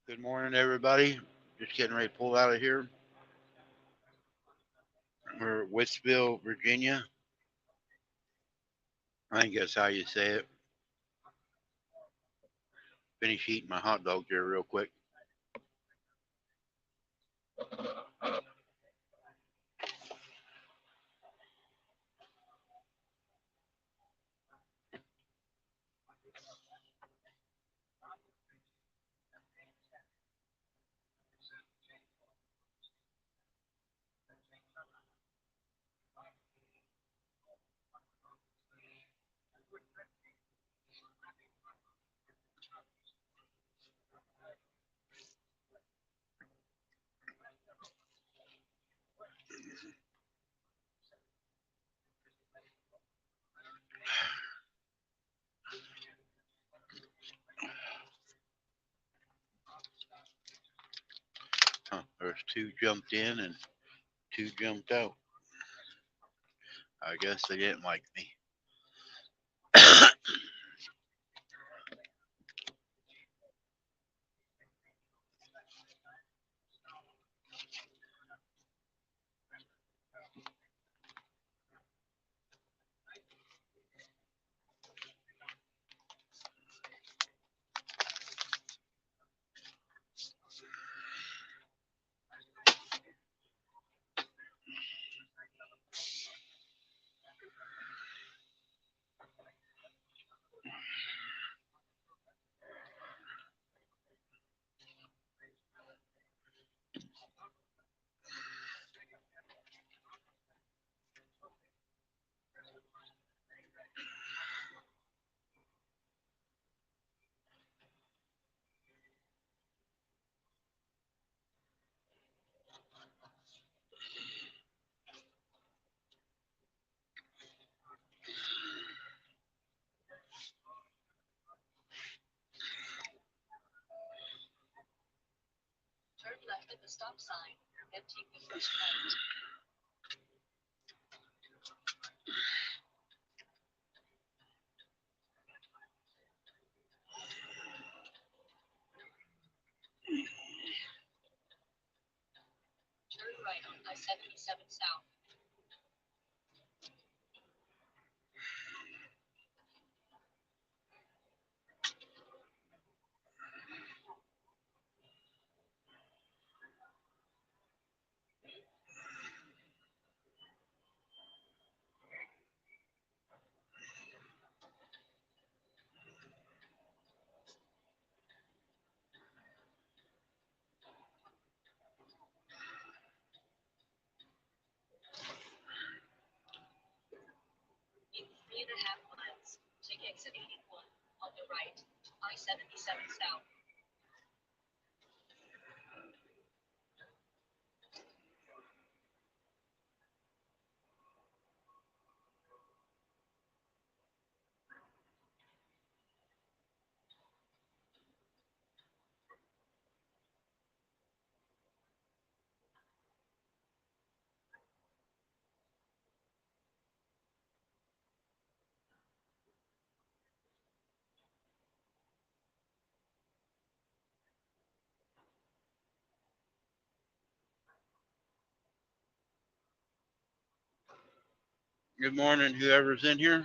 Good morning, everybody. Just getting ready to pull out of here. We're at Wittsville, Virginia. I think that's how you say it. Finish eating my hot dog here real quick. There's two jumped in and two jumped out. I guess they didn't like me. Turn left at the stop sign, then take the first right. Turn right on I-77 South. In 3.5 miles, take exit 81 on the right to I-77 South. Good morning, whoever's in here. In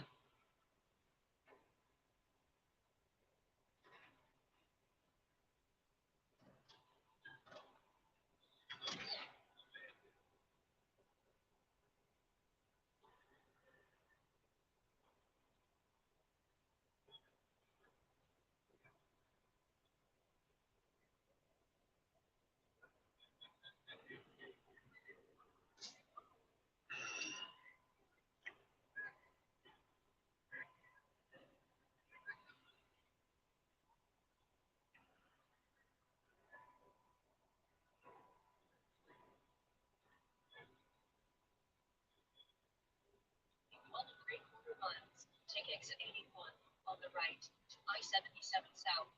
1.75 miles, take exit 81 on the right to I-77 South.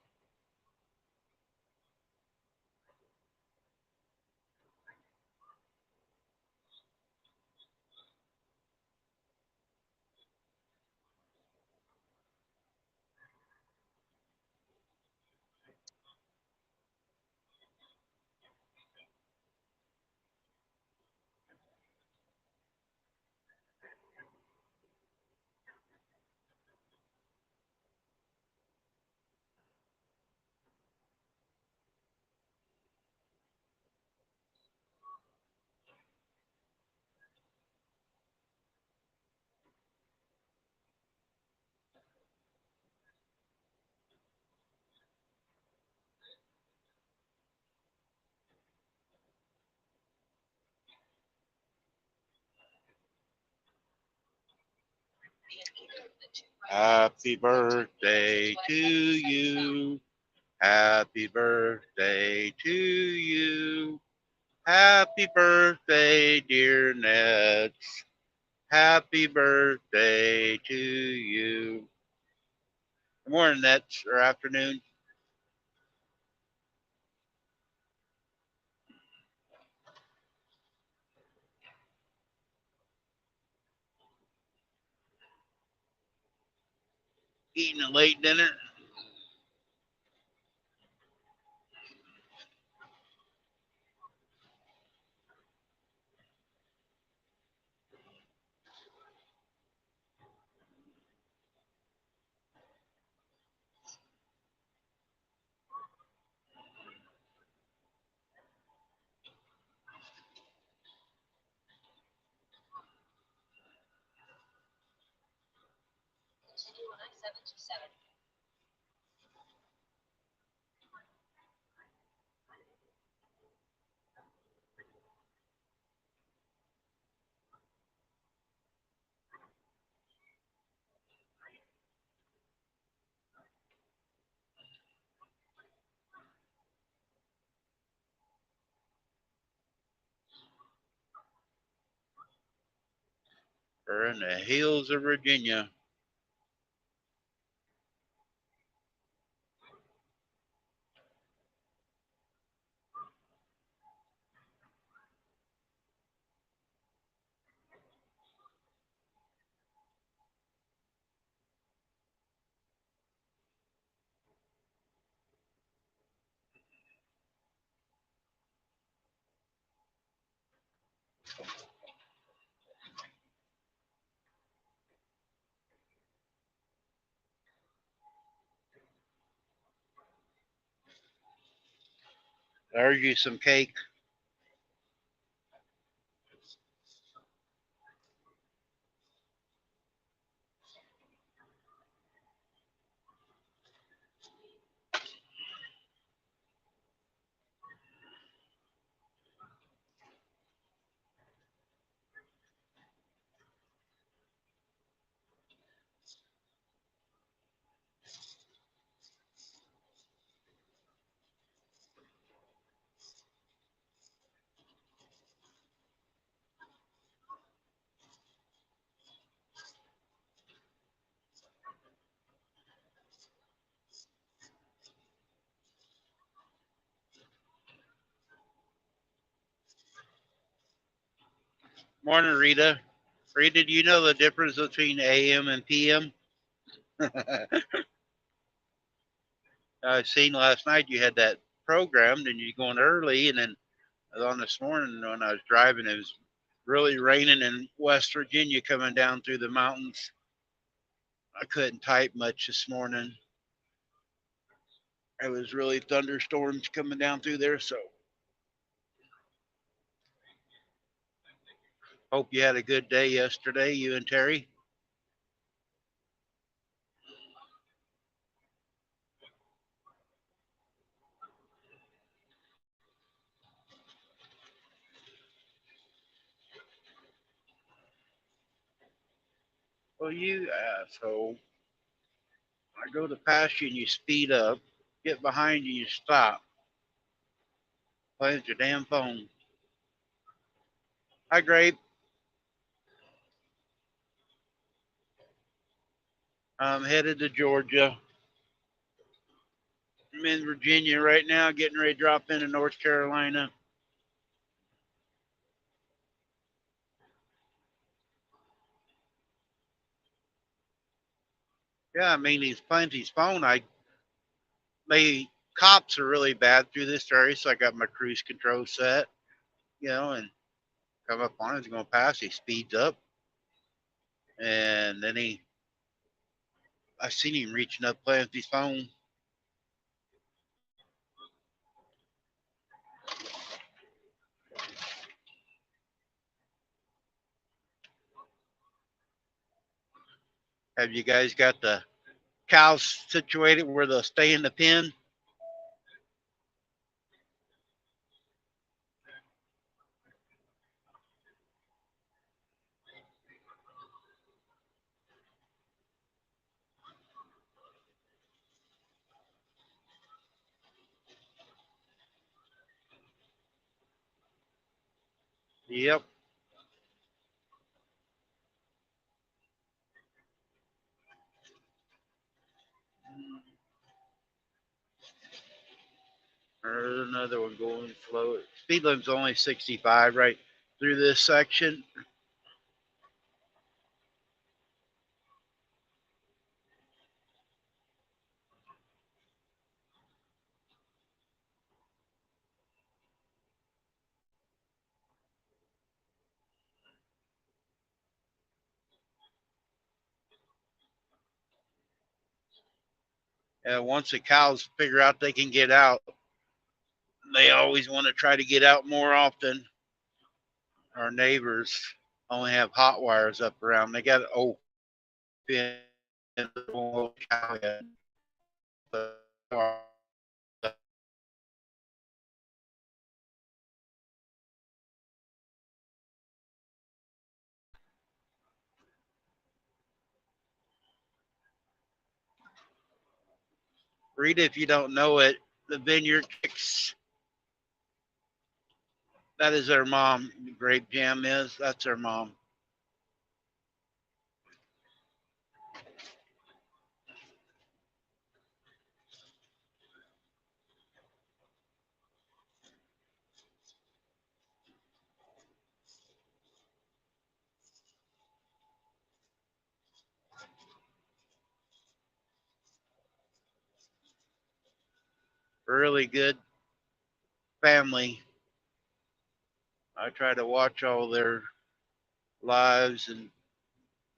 Happy birthday to you. Happy birthday to you. Happy birthday, dear Nets. Happy birthday to you. Good morning, Nets, or afternoon. Eating a late dinner. Continue on I-77. We're in the hills of Virginia. There's you some cake. Morning, Rita. Rita, do you know the difference between AM and PM? I seen last night you had that programmed and you going early, and then on this morning when I was driving, it was really raining in West Virginia coming down through the mountains. I couldn't type much this morning. It was really thunderstorms coming down through there, so hope you had a good day yesterday, you and Terry. Well, you asshole. I go to pass you and you speed up, get behind you, you stop. Play with your damn phone. Hi, Grape. I'm headed to Georgia. I'm in Virginia right now, getting ready to drop into North Carolina. Yeah, I mean, he's Plenty's phone. The cops are really bad through this area, so I got my cruise control set, and come up on it. He's going to pass. He speeds up, and then I seen him reaching up playing with his phone. Have you guys got the cows situated where they'll stay in the pen? Yep. There's another one going slow. Speed limit's only 65 right through this section. And once the cows figure out they can get out, they always want to try to get out more often. Our neighbors only have hot wires up around. They got open cow yet. Rita, if you don't know it, the Vineyard Chicks, that is their mom. Grape Jam is, that's their mom. Really good family. I try to watch all their lives and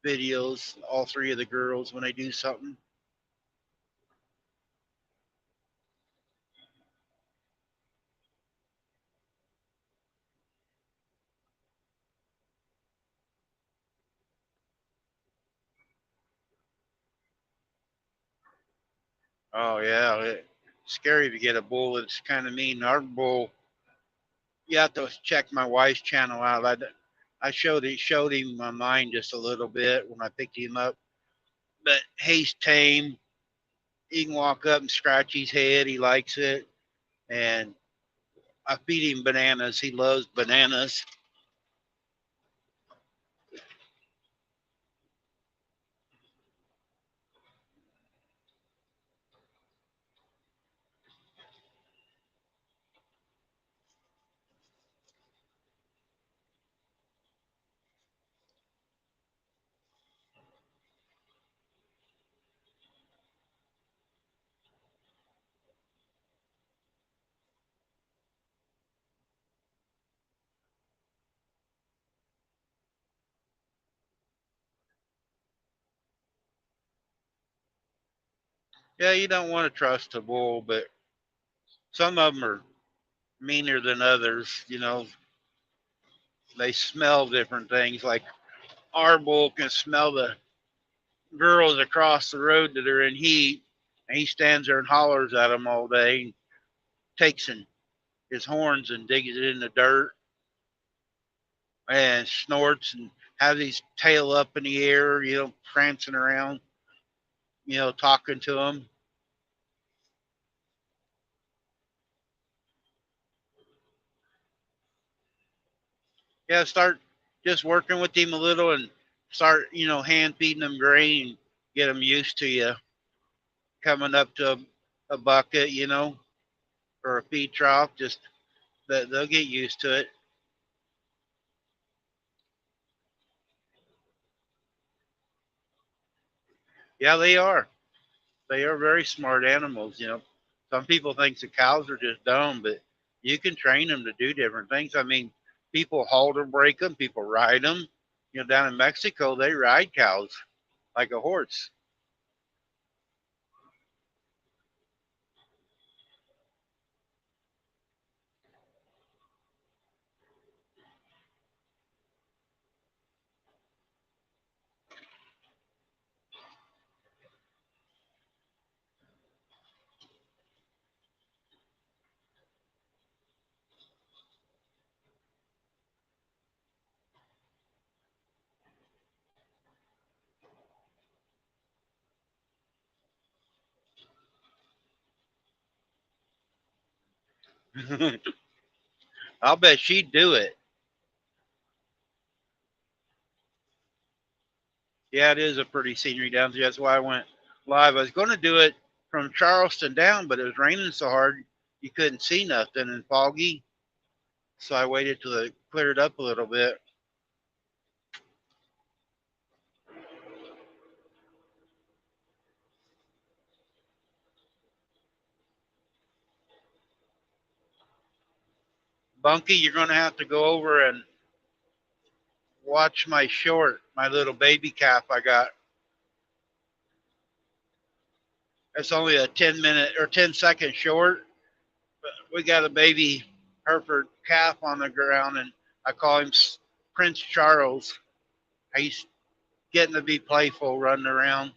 videos, all three of the girls when they do something. Oh yeah, scary to get a bull that's kind of mean. Our bull, you have to check my wife's channel out. I showed him my mind just a little bit when I picked him up, but he's tame. He can walk up and scratch his head. He likes it, and I feed him bananas. He loves bananas. Yeah, you don't want to trust a bull, but some of them are meaner than others. You know, they smell different things. Like our bull can smell the girls across the road that are in heat, and he stands there and hollers at them all day, and takes his horns and digs it in the dirt and snorts and has his tail up in the air, prancing around, talking to them. Yeah, start just working with him a little and start, hand feeding them grain and get them used to you coming up to a bucket, or a feed trough. Just that they'll get used to it. Yeah, they are. They are very smart animals. Some people think the cows are just dumb, but you can train them to do different things. I mean, people halter break them, people ride them. Down in Mexico, they ride cows like a horse. I'll bet she'd do it. Yeah, it is a pretty scenery down there. That's why I went live. I was going to do it from Charleston down, but it was raining so hard you couldn't see nothing and foggy. So I waited till it cleared up a little bit. Bunky, you're going to have to go over and watch my short, my little baby calf I got. It's only a 10-minute or 10-second short. But we got a baby Hereford calf on the ground, and I call him Prince Charles. He's getting to be playful, running around.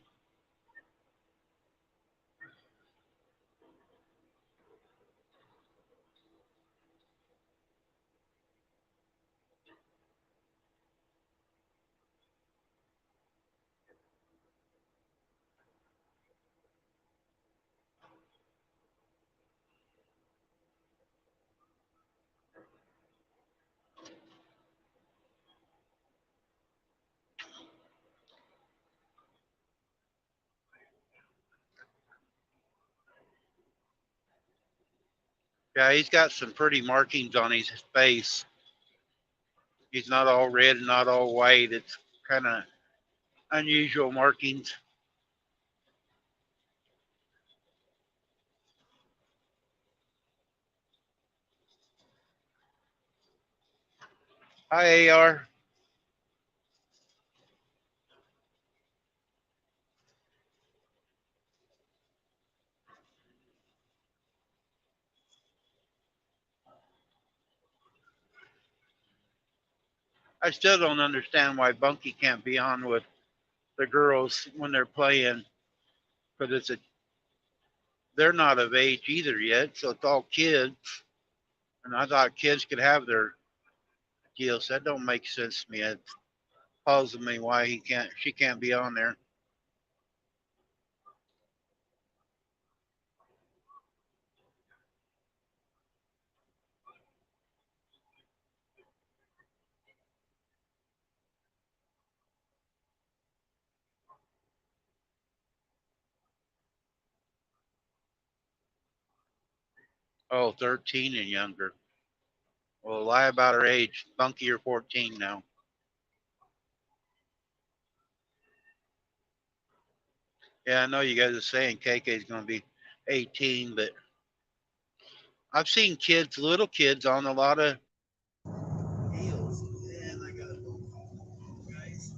Yeah, he's got some pretty markings on his face. He's not all red and not all white. It's kind of unusual markings. Hi, AR. I still don't understand why Bunky can't be on with the girls when they're playing, but they're not of age either yet, so it's all kids. And I thought kids could have their deals. That don't make sense to me. It puzzles me why she can't be on there. Oh, 13 and younger. Well, lie about her age. Bunky, you're 14 now. Yeah, I know you guys are saying KK's going to be 18, but I've seen kids, little kids, on a lot of deals. And I got a phone call, guys.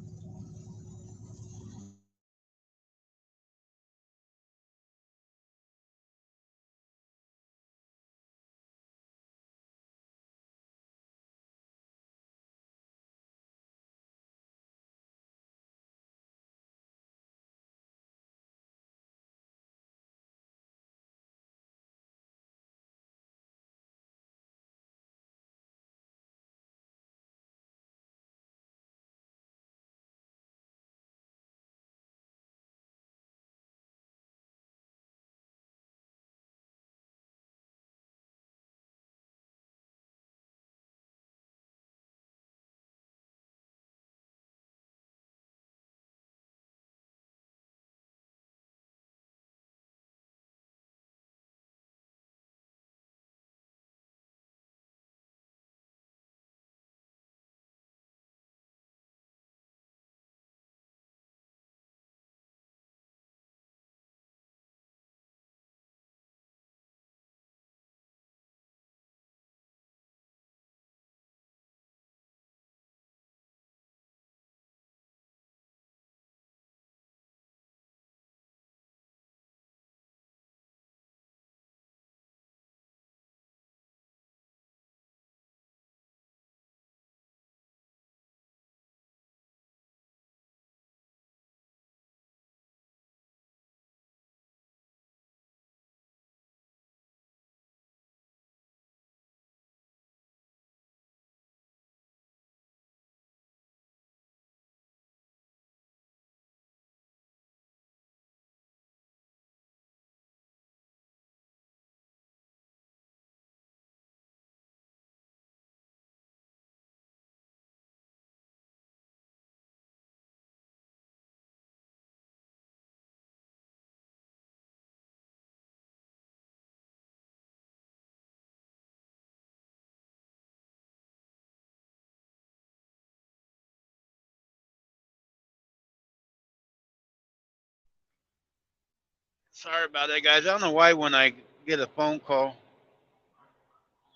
Sorry about that, guys. I don't know why when I get a phone call,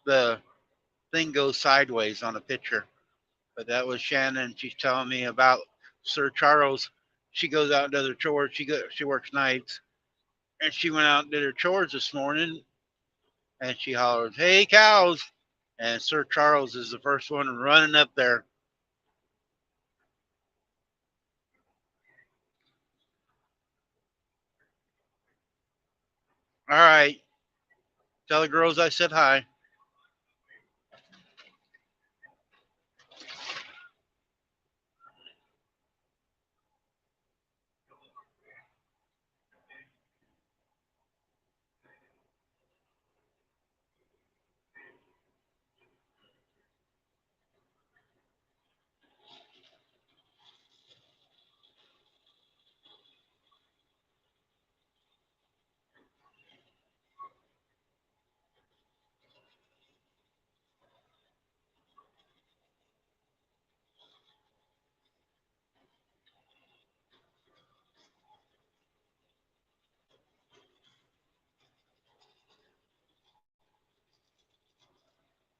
the thing goes sideways on a picture. But that was Shannon. She's telling me about Sir Charles. She goes out and does her chores. She works nights, and she went out and did her chores this morning, and she hollers, "Hey, cows!" And Sir Charles is the first one running up there. All right, tell the girls I said hi.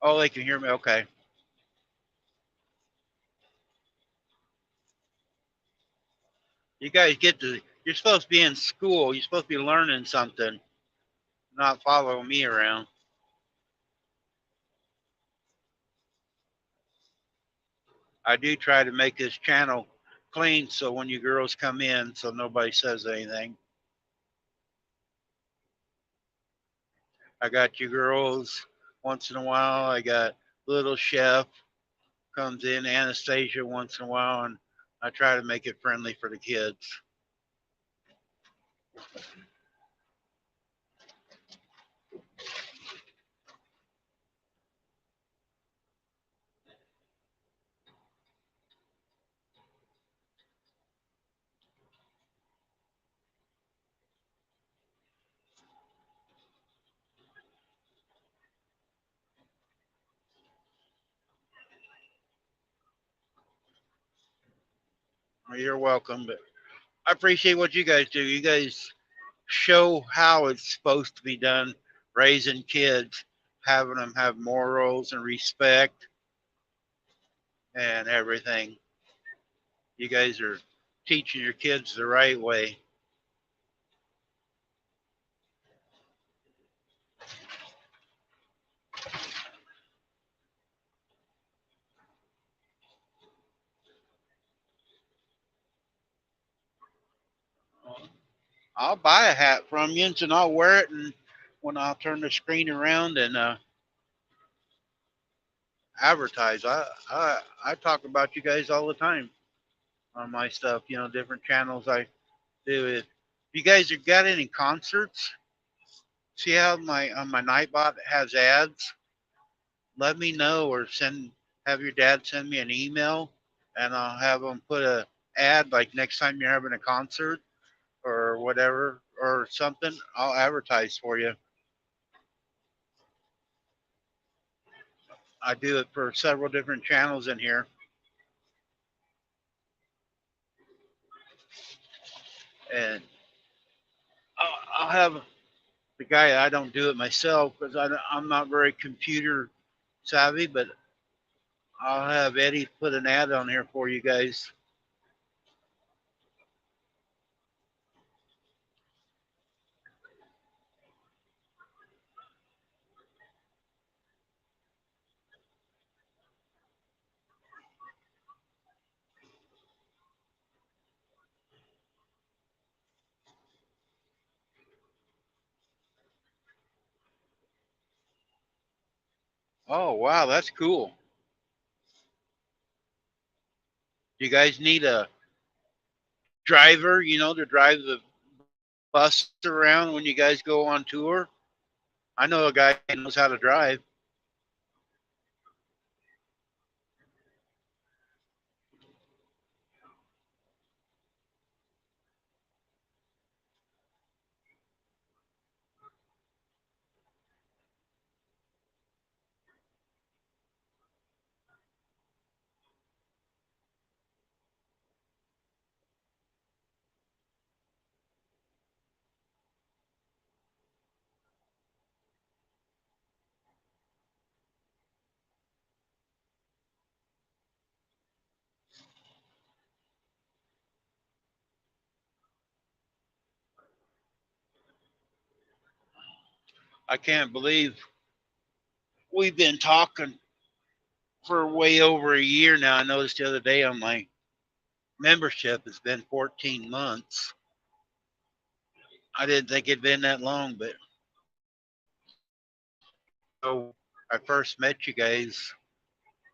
Oh, they can hear me. Okay. You guys get to. You're supposed to be in school. You're supposed to be learning something, not following me around. I do try to make this channel clean so when you girls come in, so nobody says anything. I got you girls once in a while. I got little chef comes in, Anastasia once in a while, and I try to make it friendly for the kids. You're welcome, but I appreciate what you guys do. You guys show how it's supposed to be done, raising kids, having them have morals and respect and everything. You guys are teaching your kids the right way. I'll buy a hat from you and I'll wear it, and when I'll turn the screen around and advertise, I talk about you guys all the time on my stuff. You know, different channels I do. If you guys have got any concerts, see how my on my Nightbot has ads. Let me know or have your dad send me an email, and I'll have them put a ad like next time you're having a concert or whatever or something. I'll advertise for you. I do it for several different channels in here, and I'll have the guy. I don't do it myself because I'm not very computer savvy, but I'll have Eddie put an ad on here for you guys. Oh wow, that's cool. You guys need a driver, to drive the bus around when you guys go on tour. I know a guy who knows how to drive. I can't believe we've been talking for way over a year now. I noticed the other day on my membership it's been 14 months. I didn't think it'd been that long, but so I first met you guys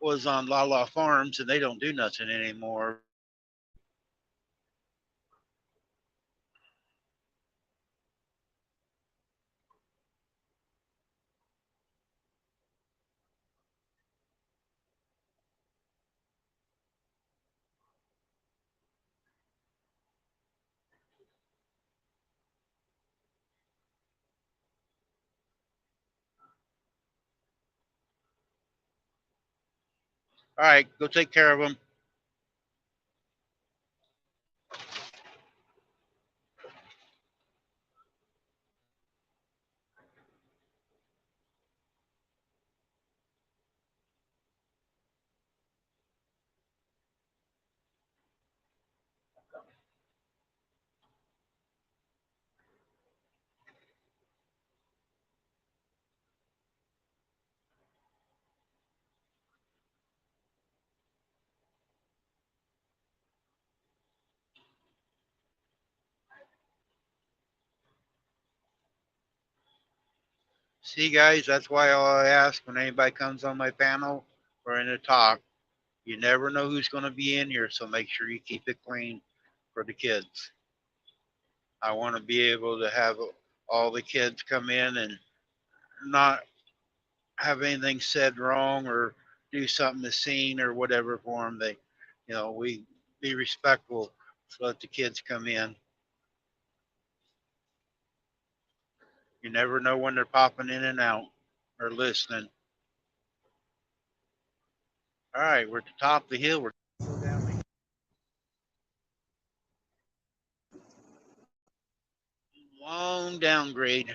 was on La Farms, and they don't do nothing anymore. All right, go take care of them. See, guys, that's why I ask when anybody comes on my panel or in a talk. You never know who's going to be in here, so make sure you keep it clean for the kids. I want to be able to have all the kids come in and not have anything said wrong or do something to scene or whatever for them. We be respectful. So let the kids come in. You never know when they're popping in and out or listening. All right, we're at the top of the hill. We're long downgrade.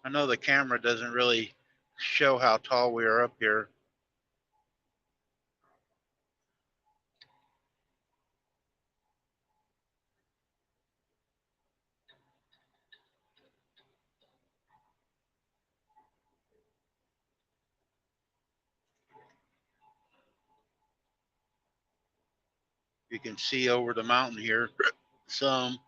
I know the camera doesn't really show how tall we are up here. You can see over the mountain here some.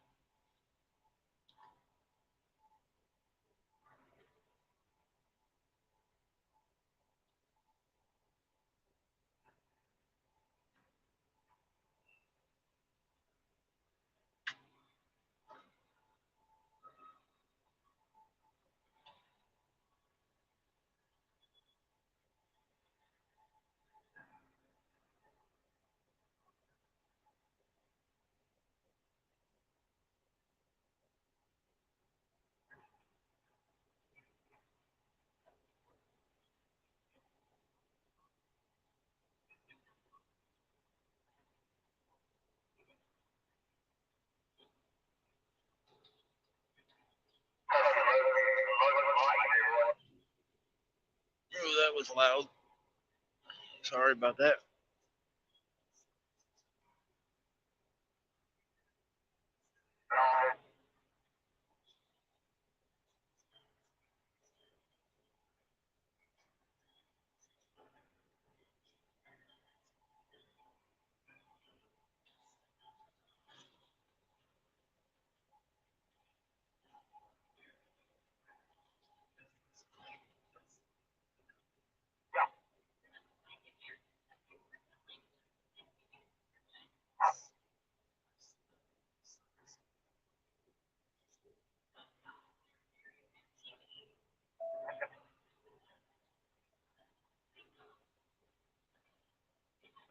Oh, that was loud. Sorry about that.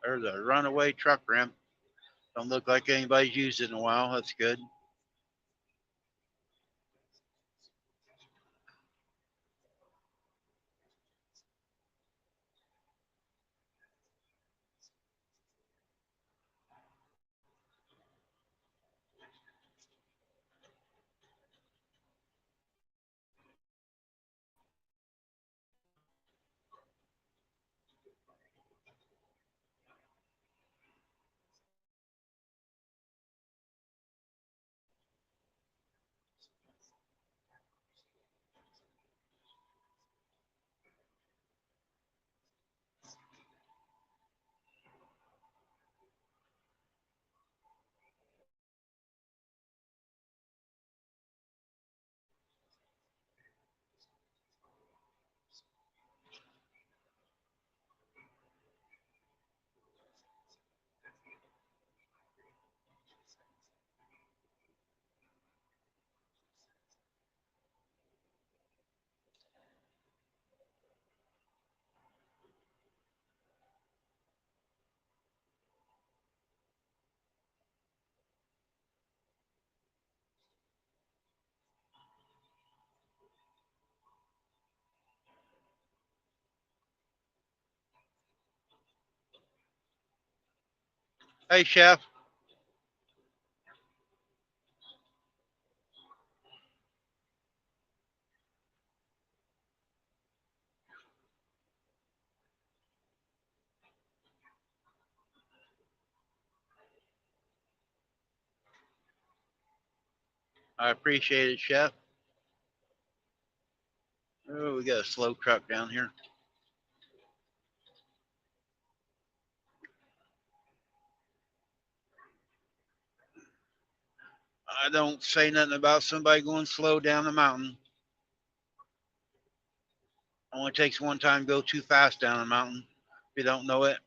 There's a runaway truck ramp. Don't look like anybody's used it in a while. That's good. Hey, Chef. I appreciate it, Chef. Oh, we got a slow truck down here. I don't say nothing about somebody going slow down the mountain. Only takes one time to go too fast down a mountain. If you don't know it.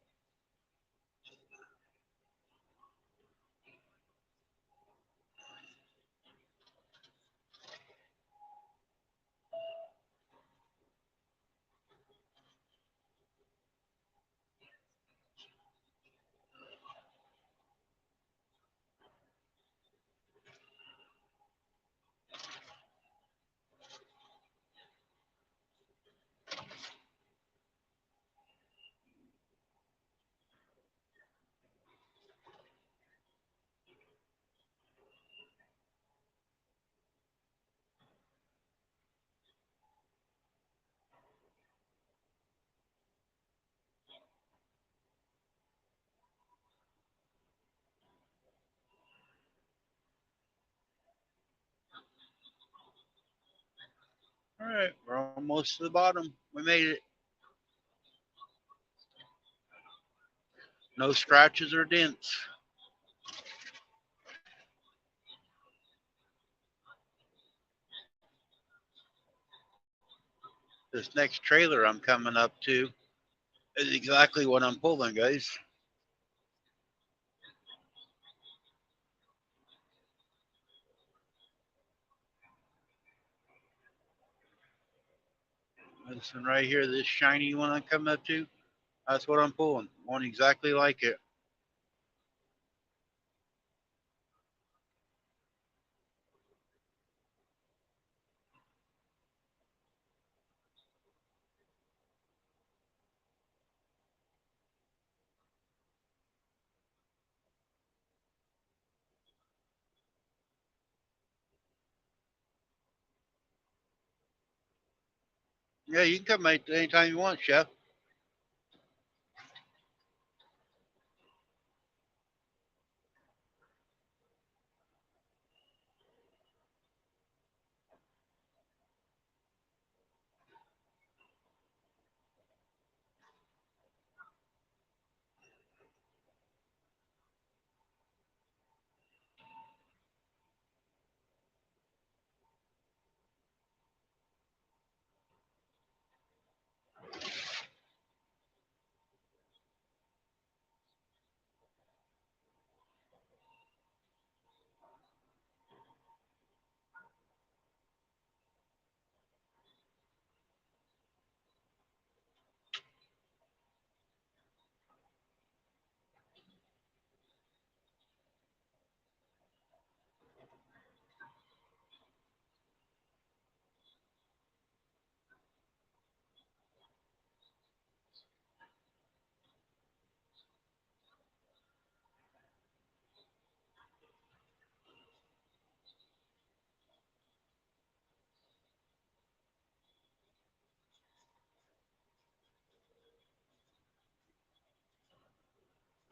All right, we're almost to the bottom. We made it. No scratches or dents. This next trailer I'm coming up to is exactly what I'm pulling, guys. This one right here, this shiny one I'm coming up to, that's what I'm pulling. One exactly like it. Yeah, you can come anytime you want, Chef.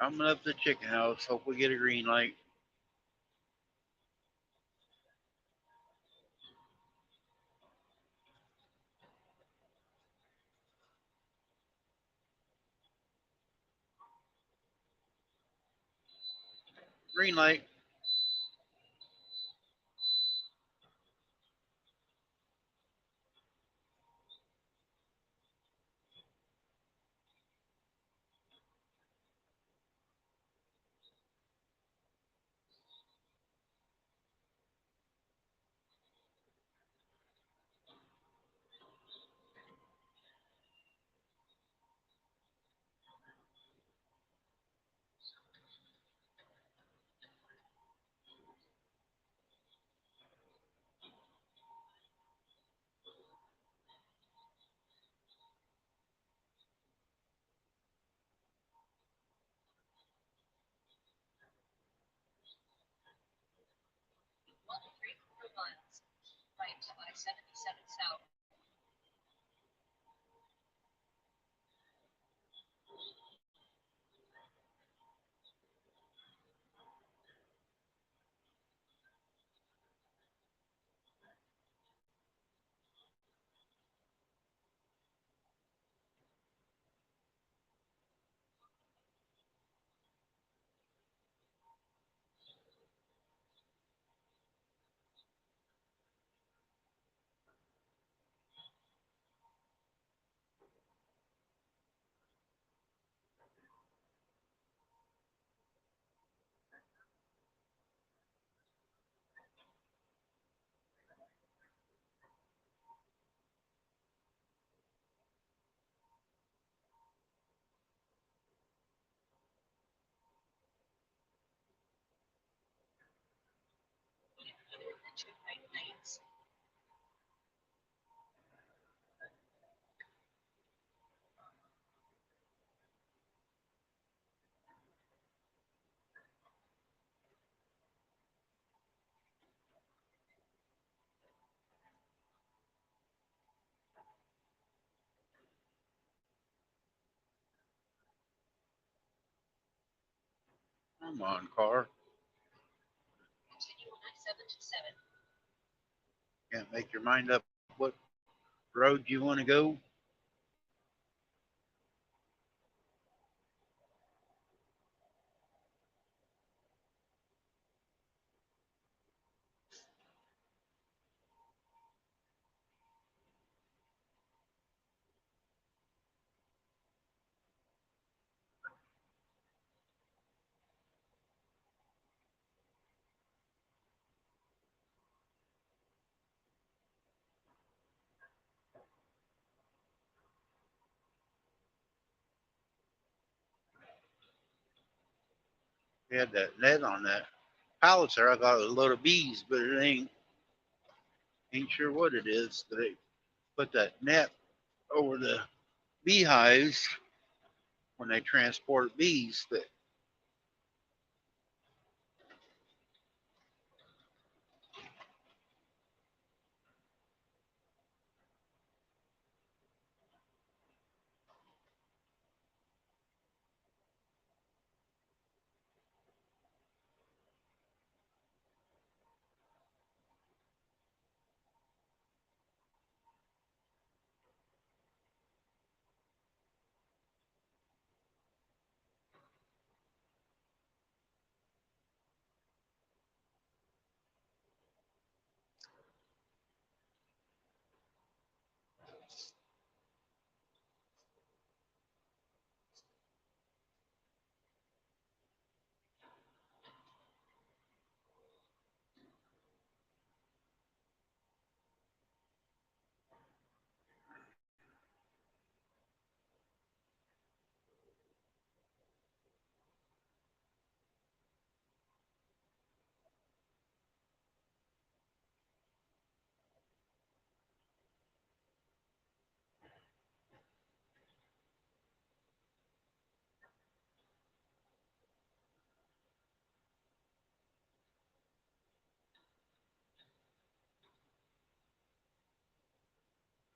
Coming up to the chicken house. Hope we get a green light. Green light. I-77 South. Other than two right lanes. Come on, car. Continue on I-77. Can't make your mind up what road you want to go. They had that net on that pallets there. I thought it was a load of bees, but it ain't. Ain't sure what it is. They put that net over the beehives when they transport bees. But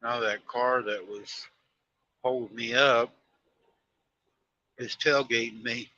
now that car that was holding me up is tailgating me.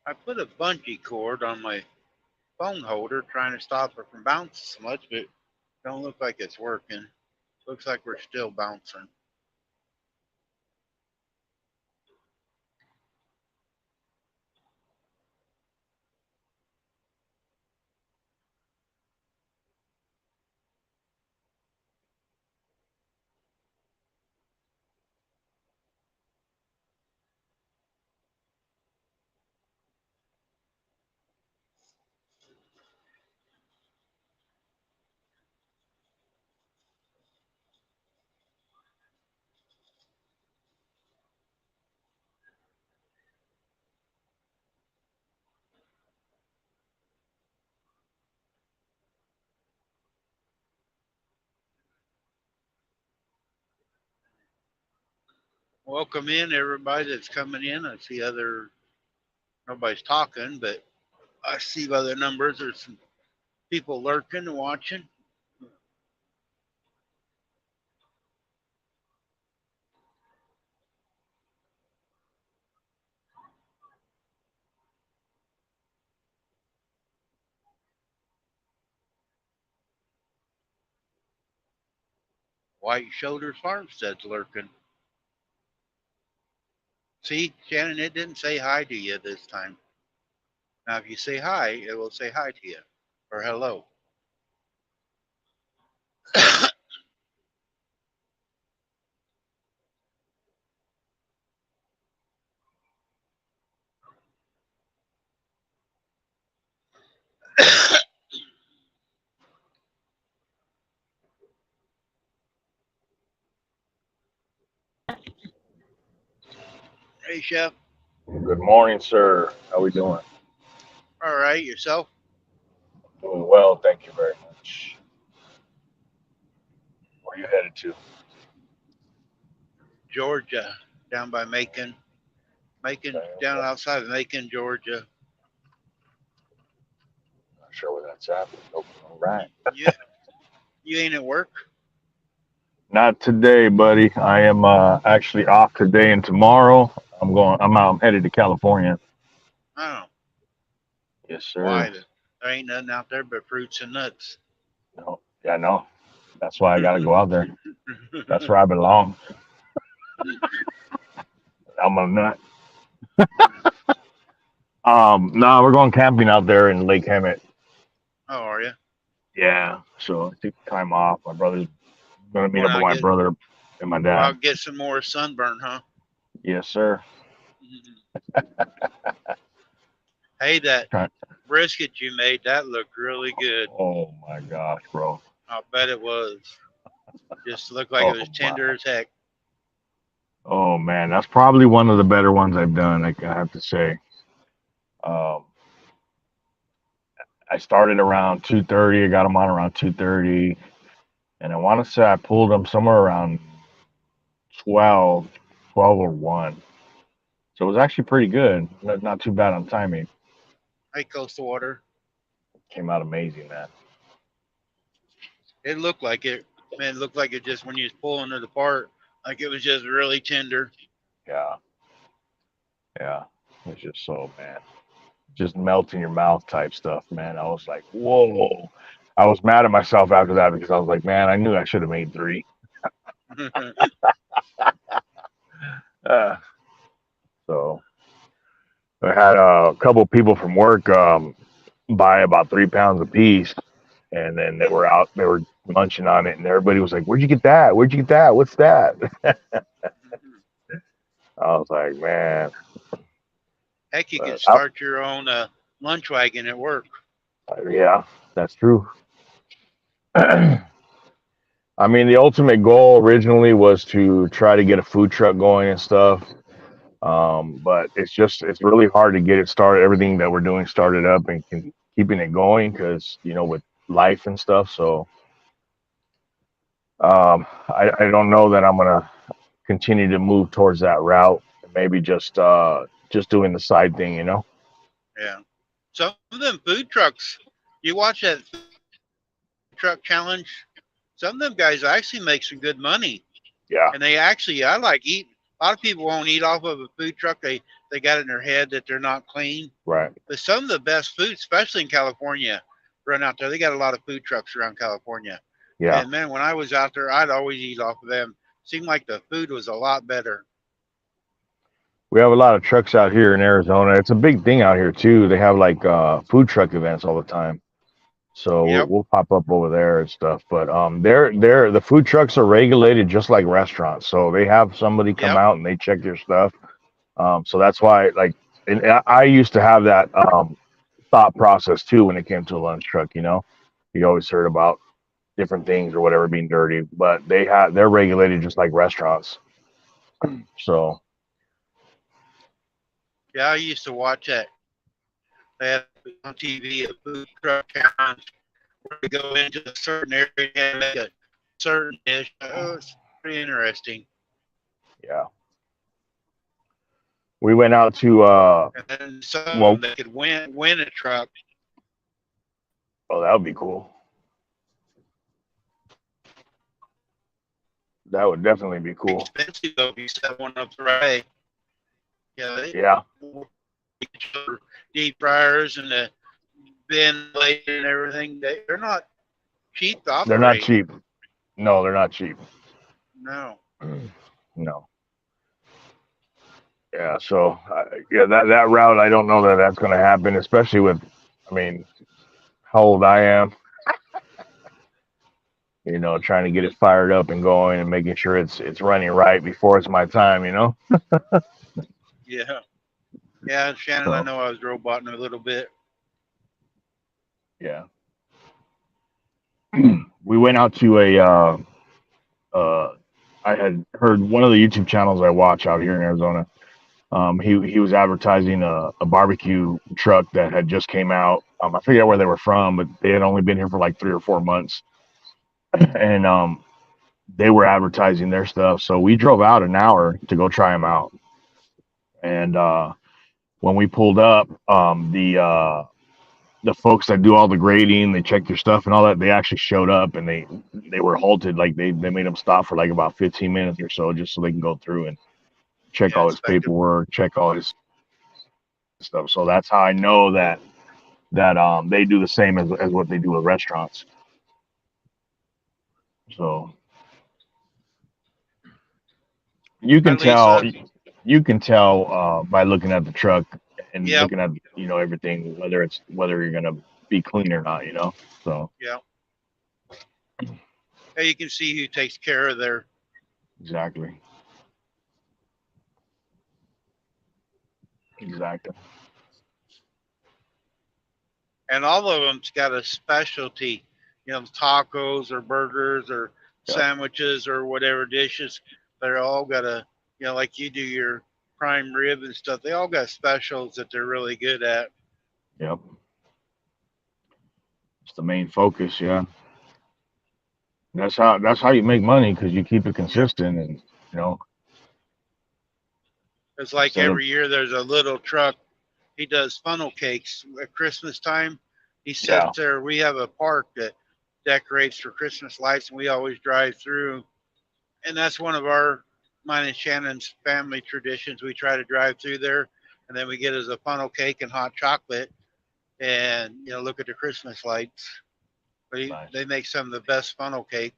I put a bungee cord on my phone holder trying to stop it from bouncing so much, but it don't look like it's working. Looks like we're still bouncing. Welcome in everybody that's coming in. I see nobody's talking, but I see by the numbers there's some people lurking and watching. White Shoulders Farmstead's lurking. See, Shannon, it didn't say hi to you this time. Now, if you say hi, it will say hi to you or hello. Hey, Chef. Good morning, sir. How we doing? All right, yourself? Doing well, thank you very much. Where you headed to? Georgia, down by Macon. Macon, Okay, down okay. outside of Macon, Georgia. Not sure where that's at. But okay, all right. You, you ain't at work? Not today, buddy. I am actually off today and tomorrow. I'm going. I'm out. I'm headed to California. Oh, Yes, why? sir. There ain't nothing out there but fruits and nuts. No, yeah, no. That's why I got to go out there. That's where I belong. I'm a nut. No, we're going camping out there in Lake Hemet. How are you? Yeah. So I took time off. My brother's gonna meet Going up with out my get brother and my go dad. out get some more sunburn, huh? Yes, sir. Hey, that Try- brisket you made, that looked really good. Oh my gosh, bro. I bet it was. Just looked like it was Oh my. tender as heck. Oh man, that's probably one of the better ones I've done. I have to say. Um, I started around 2:30. I got them on around 2:30, and I want to say I pulled them somewhere around 12, 12 or 1. So it was actually pretty good. Not too bad on timing. Hey, Coastal Water. Came out amazing, man. It looked like it. Man, it looked like it just when you was pulling it apart, like it was just really tender. Yeah, yeah. It's just so man, just melt in your mouth type stuff, man. I was like, whoa. I was mad at myself after that because I was like, man, I knew I should have made 3. Uh, so I had a couple people from work buy about 3 pounds a piece, and then they were out, they were munching on it, and everybody was like, "Where'd you get that? Where'd you get that? What's that?" I was like, "Man, Heck, you could I, start your own lunch wagon at work. yeah, that's true." I mean, the ultimate goal originally was to try to get a food truck going and stuff. But it's really hard to get it started. Everything that we're doing started up and keeping it going because with life and stuff. So I don't know that I'm gonna continue to move towards that route. Maybe just doing the side thing. Yeah. Some of them food trucks, you watch that truck challenge. Some of them guys actually make some good money, Yeah, and they actually I like eat. A lot of people won't eat off of a food truck. They they got it in their head that they're not clean. Right. But some of the best food, especially in California, run out there. They got a lot of food trucks around California. Yeah. And man, when I was out there, I'd always eat off of them. Seemed like the food was a lot better. We have a lot of trucks out here in Arizona. It's a big thing out here too. They have like food truck events all the time. So Yep. we'll pop up over there and stuff. But the food trucks are regulated just like restaurants. So they have somebody come Yep. out and they check your stuff. So that's why, like, and I used to have that thought process too when it came to a lunch truck. You know, you always heard about different things or whatever being dirty, but they're regulated just like restaurants. So Yeah, I used to watch that. They had on TV a food truck challenge where they go into a certain area and make a certain dish. Oh, it's pretty interesting. yeah, we went out to And then some well, of them they could win a truck. oh, that would be cool. That would definitely be cool. Expensive though if you set one up the right. Yeah, they Yeah, deep fryers and the bin plate and everything. They're not cheap to they're not operate. cheap. No, they're not cheap. No. No. Yeah, so yeah, that route, I don't know that that's going to happen, especially with, I mean, how old I am. You know, trying to get it fired up and going and making sure it's running right before it's my time. You know. Yeah. Yeah, Shannon, I So know I was roboting a little bit. yeah, we went out to I had heard one of the YouTube channels I watch out here in Arizona. He was advertising a barbecue truck that had just came out. I forget where they were from, but they had only been here for like 3 or 4 months, and they were advertising their stuff. So we drove out an hour to go try them out. And when we pulled up, the folks that do all the grading, they check their stuff and all that, they actually showed up and they were halted. Like they made them stop for like about 15 minutes or so just so they can go through and check Yeah, all his inspector. paperwork, check all his stuff. So that's how I know that they do the same as what they do with restaurants. So you can At least tell by looking at the truck and Yep. looking at everything whether you're gonna be clean or not. You know. So Yeah. Hey, you can see who takes care of their. exactly. And all of them's got a specialty, you know, tacos or burgers or Yep. sandwiches or whatever dishes. They're all got a, you know, like you do your prime rib and stuff. They all got specials that they're really good at. Yep. It's the main focus. Yeah. That's how you make money because you keep it consistent and you know It's like instead of every year there's a little truck. He does funnel cakes at Christmas time. He yeah sits there. We have a park that decorates for Christmas lights, and we always drive through. And that's one of mine and Shannon's family traditions. We try to drive through there, and then we get us a funnel cake and hot chocolate, and you know, look at the Christmas lights. But nice. they make some of the best funnel cake.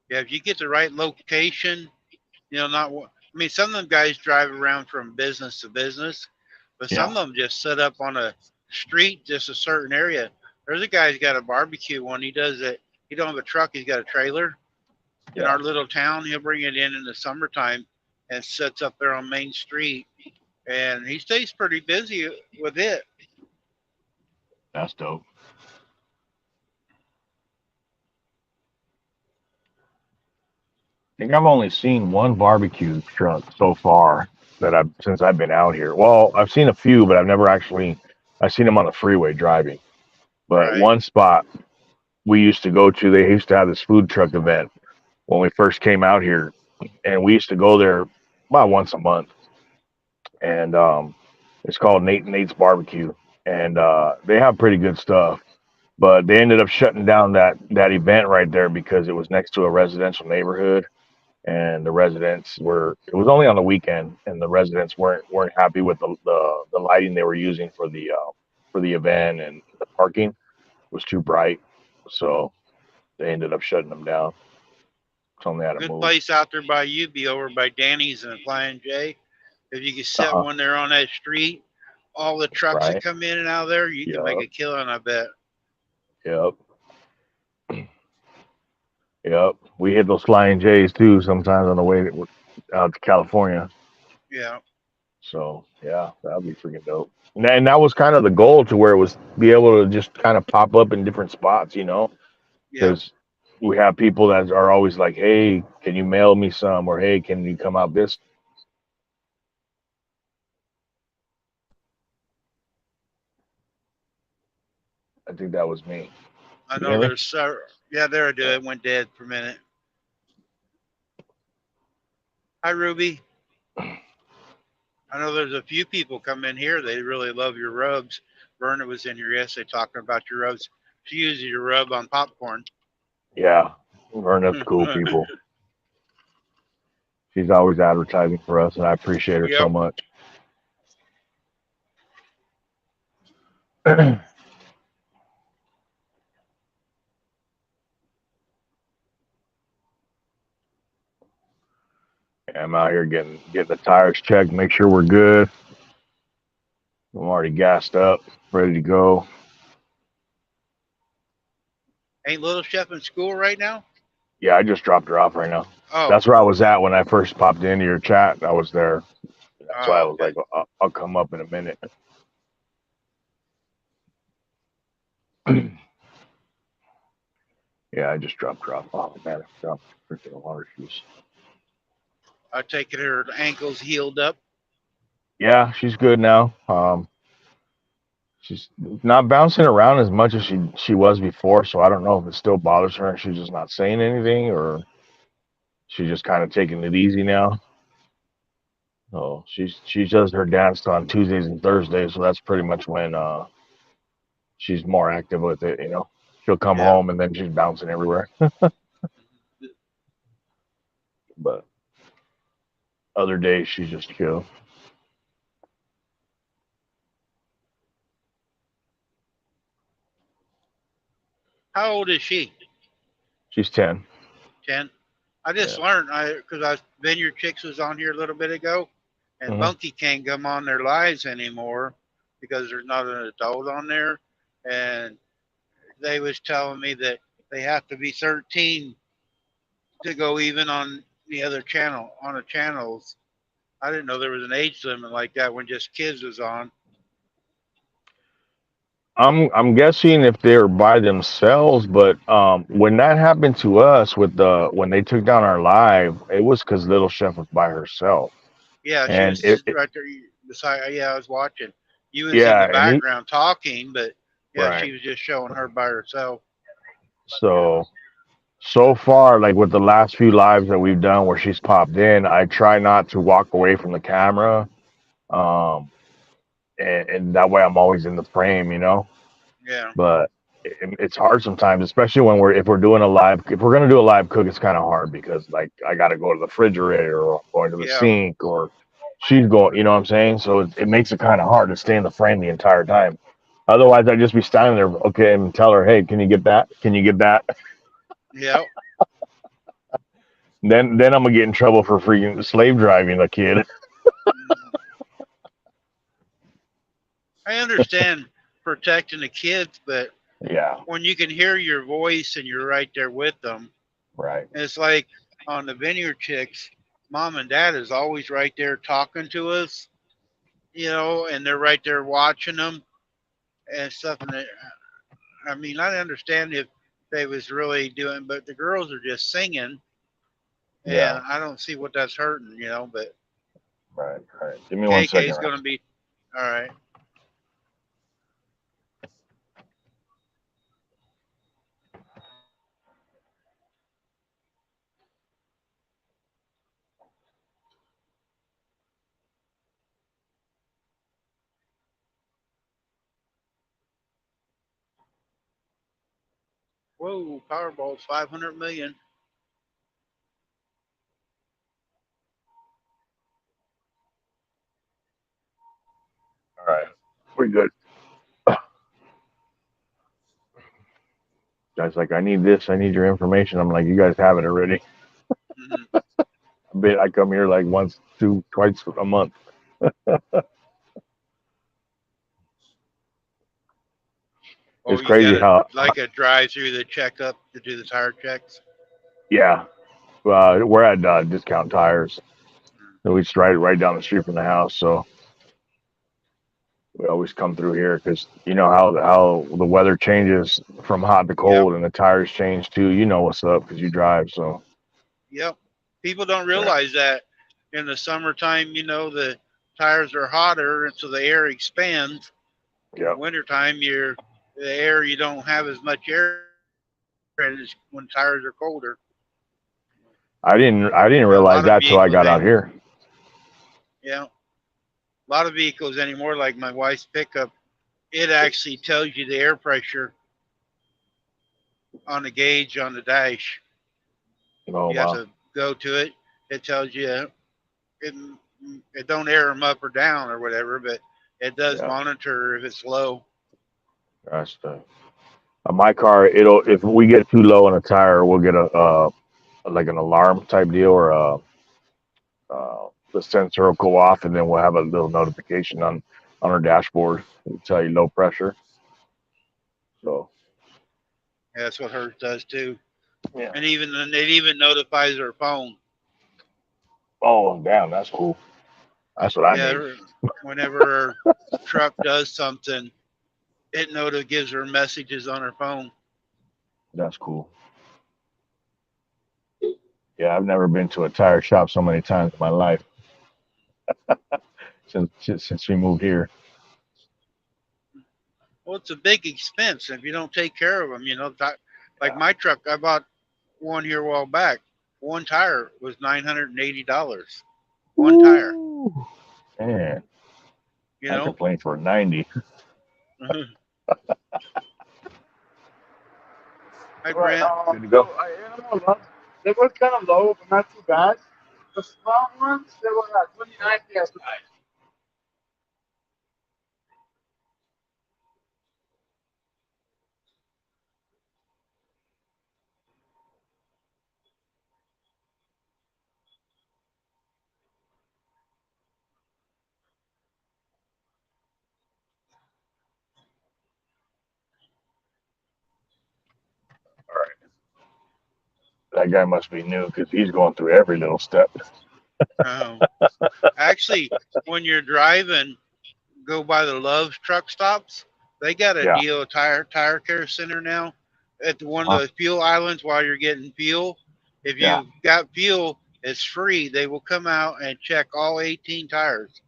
Yeah, if you get the right location, you know, not. I mean, some of them guys drive around from business to business, but some Yeah. of them just set up on a street, just a certain area. There's a guy's got a barbecue one. He does it. He don't have a truck. He's got a trailer in Yeah. our little town. He'll bring it in the summertime and sets up there on Main Street, and he stays pretty busy with it. That's dope. I think I've only seen one barbecue truck so far since I've been out here. Well, I've seen a few, but I've seen them on the freeway driving. But Right. one spot we used to go to, they used to have this food truck event when we first came out here, and we used to go there about once a month. And It's called Nate's Barbecue, and they have pretty good stuff. But they ended up shutting down that event right there because it was next to a residential neighborhood, and the residents were. It was only on the weekend, and the residents weren't happy with the lighting they were using for the event, and the parking was too bright, so they ended up shutting them down. Told them they had to Good move. place out there by you be over by Danny's and Flying J. If you could Uh set huh. one there on that street, all the trucks that Right. come in and out of there, you can make Yep. a killing, I bet. Yep. Yep. We hit those flying J's too sometimes on the way out to California. Yeah. So yeah, that'd be freaking dope. And that was kind of the goal to where it was be able to just kind of pop up in different spots, Yep. because we have people that are always like, "Hey, can you mail me some?" or "Hey, can you come out this?" I think that was me. I You know hear me? there's, yeah, there I do. Yeah. It went dead for a minute. Hi, Ruby. I know there's a few people come in here. They really love your rubs. Verna was in here yesterday talking about your rubs. She uses your rub on popcorn. Yeah. Verna's cool people. She's always advertising for us, and I appreciate her so Yep. much. Yeah, I'm out here getting the tires checked, make sure we're good. I'm already gassed up, ready to go. Ain't Little Chef in school right now? Yeah, I just dropped her off right now. Oh. That's where I was at when I first popped into your chat. I was there. That's why I Oh, was okay. like, I'll come up in a minute. Yeah, I just dropped her off. Oh man, I dropped freaking water shoes. I take it her ankles healed up. Yeah, she's good now. She's not bouncing around as much as she was before, so I don't know if it still bothers her and she's just not saying anything, or she's just kind of taking it easy now. So she does her dance on Tuesdays and Thursdays, so that's pretty much when she's more active with it. She'll come Yeah. home and then she's bouncing everywhere. But other days she's just chill. How old is she? She's 10. 10. I just Yeah. learned because I Vineyard Chicks was on here a little bit ago, and Hmm. Bunky can't come on their lives anymore because there's not an adult on there, and they was telling me that they have to be 13 to go even on the other channel on the channels. I didn't know there was an age limit like that when just kids was on. I'm guessing if they're by themselves, but when that happened to us with when they took down our live, it was because Little Chef was by herself, Yeah, she and was sitting right there beside. Yeah, I was watching. You was in the yeah, and background talking, but yeah, right. she was just showing her by herself. So far, like with the last few lives that we've done where she's popped in, I try not to walk away from the camera, um, and that way I'm always in the frame. Yeah, But it's hard sometimes, especially when if we're doing a live. If we're gonna do a live cook, it's kind of hard because like I got to go to the refrigerator or going to the yeah, sink or she's going. You know what I'm saying? So it makes it kind of hard to stay in the frame the entire time. Otherwise, I'd just be standing there, okay, and tell her, hey, can you get that? Can you get that? yeah. Then I'm gonna get in trouble for freaking slave driving a kid. Mhm. I understand protecting the kids, but Yeah, when you can hear your voice and you're right there with them, right. it's like on the Vineyard Chicks, mom and dad is always right there talking to us, and they're right there watching them and stuff. And I mean, I understand if they was really doing, but the girls are just singing, and Yeah, I don't see what that's hurting. But right, right. Give me one KK second, is going Rex. to be all right. Whoa, Powerball's 500 million. All right, we're good. Guys, like, I need this. I need your information. I'm like, you guys have it already. Mhm. I come here like once, twice a month. Oh, It's you got crazy to how, like a drive through the checkup to do the tire checks. yeah. We're at Discount Tires. So it's right down the street from the house. So we always come through here because you know how the weather changes from hot to Yep, cold, and the tires change too. You know what's up because you drive. So yep. People don't yeah, realize that in the summertime, the tires are hotter, and so the air expands. In the yep. wintertime, the air you don't have as much air in it when tires are colder. I didn't A realize lot of that till I vehicles, got out here. a lot of vehicles anymore, like my wife's pickup, it actually tells you the air pressure on the gauge on the dash. Oh You have wow, to go to it. It tells you it, it don't air them up or down or whatever, but it does yeah. monitor if it's low. That's the my car. It'll if we get too low on a tire, we'll get a like an alarm type deal or the sensor will go off, and then we'll have a little notification on our dashboard. It'll tell you low pressure. So Yeah, that's what hers does too. yeah. And even then, it even notifies her phone. Oh damn, that's cool. That's what I Yeah, need. whenever her truck does something, gives her messages on her phone. That's cool. Yeah, I've never been to a tire shop so many times in my life since we moved here. Well, it's a big expense if you don't take care of them. Like Yeah. my truck, I bought one here a while back. One tire was $980. One tire. Ooh, man, You I know. complained for 90. Hi, Right. Brent. Good to go. I don't know. They were kind of low, but not too bad. The small ones, they were at 29 PSI. All right. That guy must be new because he's going through every little step. Um, Actually, when you're driving, go by the Love's truck stops. They got a Yeah. deal tire care center now at one of Huh? the fuel islands while you're getting fuel. If Yeah. you've got fuel, it's free. They will come out and check all 18 tires.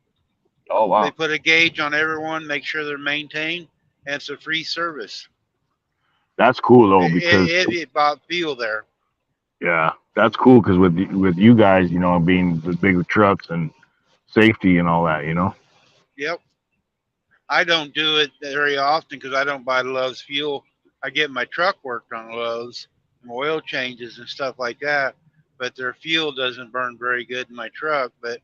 Oh They wow. put a gauge on everyone, make sure they're maintained, and it's a free service That's cool though because if you bought fuel there. yeah, that's cool because with you guys, being the bigger trucks and safety and all that, Yep. I don't do it very often because I don't buy Love's fuel. I get my truck worked on Love's, oil changes and stuff like that. But their fuel doesn't burn very good in my truck. But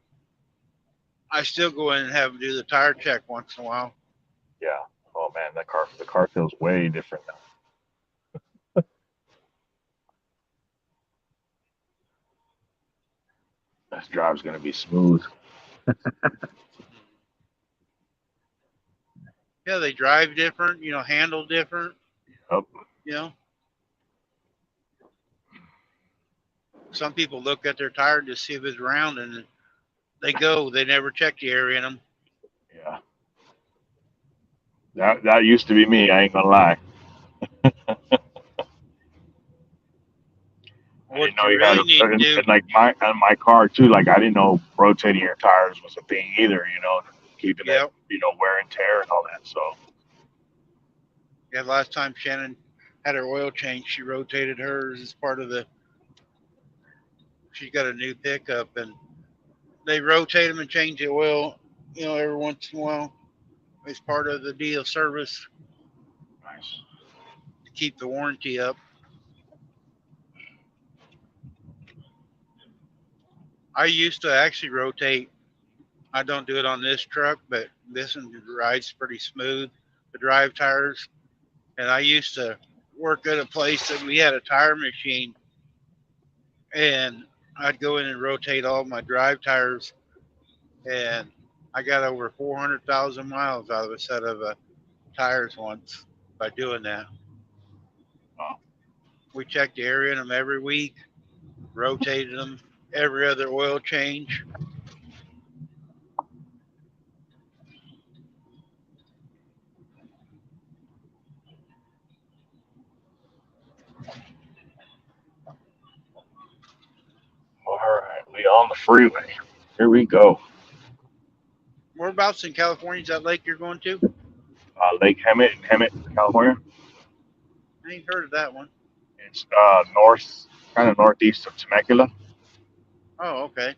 I still go in and have them do the tire check once in a while. Yeah. Oh man, the car feels way different now. This drive's gonna be smooth. Yeah, they drive different, handle different. Yep. You know, some people look at their tire to see if it's round and they never check the area in them. Yeah. That used to be me. I ain't gonna lie. I didn't What know you you had really need to do, and like my car too. Like I didn't know rotating your tires was a thing either. Keeping it, yeah, wear and tear and all that. So yeah. Last time Shannon had her oil change, she rotated hers as part of the. She's got a new pickup, and they rotate them and change the oil, every once in a while. It's part of the deal service nice. to keep the warranty up. I used to actually rotate. I don't do it on this truck, but this one rides pretty smooth. The drive tires, and I used to work at a place that we had a tire machine, and I'd go in and rotate all my drive tires, and I got over 400,000 miles out of a set of tires once by doing that. Oh, We checked the air in them every week, rotated them every other oil change. all right. We on the freeway. Here we go. Whereabouts in California is that lake you're going to? Lake Hemet, California. I ain't heard of that one. It's north, kind of northeast of Temecula. Oh, okay.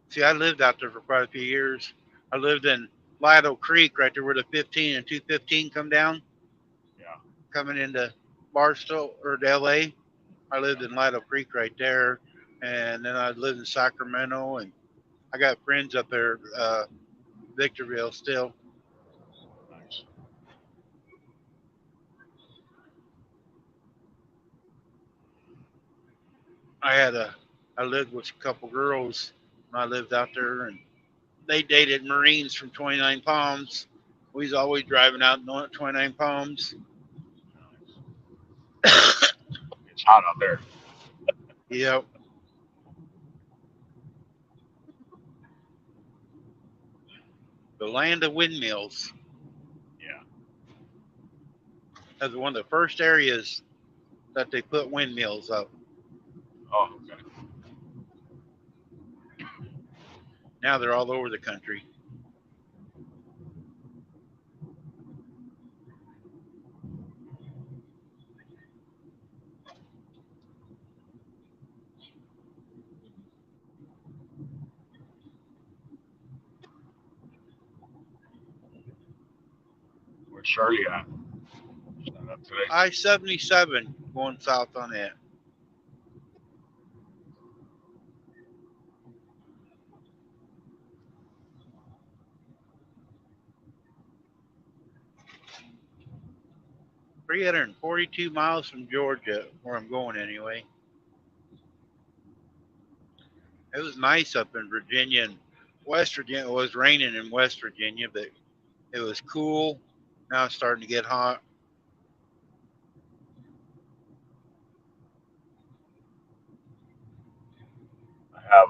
See, I lived out there for quite a few years. I lived in Lido Creek, right there where the 15 and 215 come down, Yeah. coming into Barstow or to LA. I lived in Lido Creek right there, and then I lived in Sacramento, and I got friends up there, Victorville still. Nice. I lived with a couple girls when I lived out there, and they dated Marines from 29 Palms. We was always driving out 29 Palms. It's hot out there. Yep. The land of windmills. Yeah. That's one of the first areas that they put windmills up. Oh, okay. Now they're all over the country. Where's Shirley at? She's not up today. I-77 going south on that. $342 from Georgia, where I'm going anyway. It was nice up in Virginia and West Virginia. It was raining in West Virginia, but it was cool. Now it's starting to get hot. I have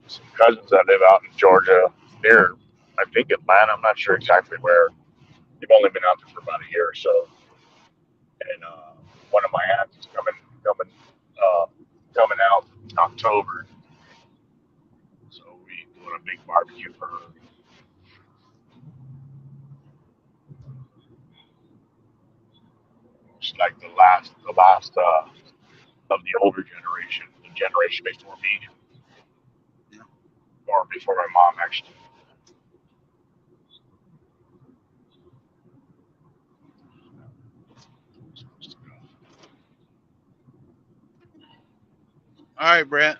some cousins that live out in Georgia, near, I think, Atlanta. I'm not sure exactly where. They've only been out there for about a year or so. And one of my aunts is uh, coming out in October. So we doing a big barbecue for her. It's like the last of the older generation, the generation before me, or before my mom, actually. All right, Brett.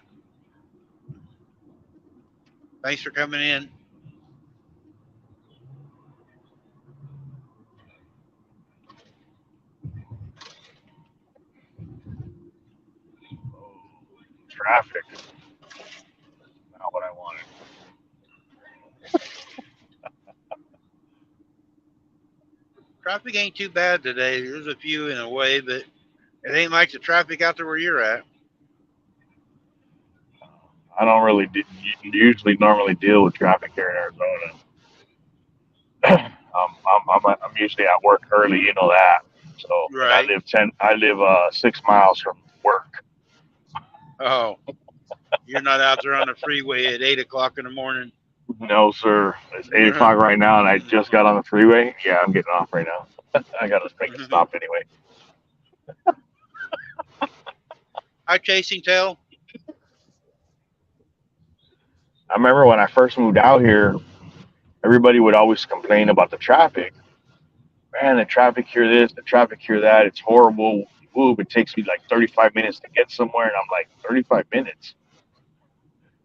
Thanks for coming in. Oh, traffic, not what I wanted. Traffic ain't too bad today. There's a few in a way, but it ain't like the traffic out there where you're at. I don't really usually normally deal with traffic here in Arizona. I'm usually at work early, you know that. So and Right. I live 6 miles from work. Oh, you're not out there on the freeway at 8 o'clock in the morning. No, sir. It's 8 o'clock right now, and I just got on the freeway. Yeah, I'm getting off right now. I gotta make a stop anyway. Hi, Chasing Tail. I remember when I first moved out here, everybody would always complain about the traffic, man, the traffic here this, the traffic here that. It's horrible. Ooh, it takes me like 35 minutes to get somewhere, and I'm like, 35 minutes.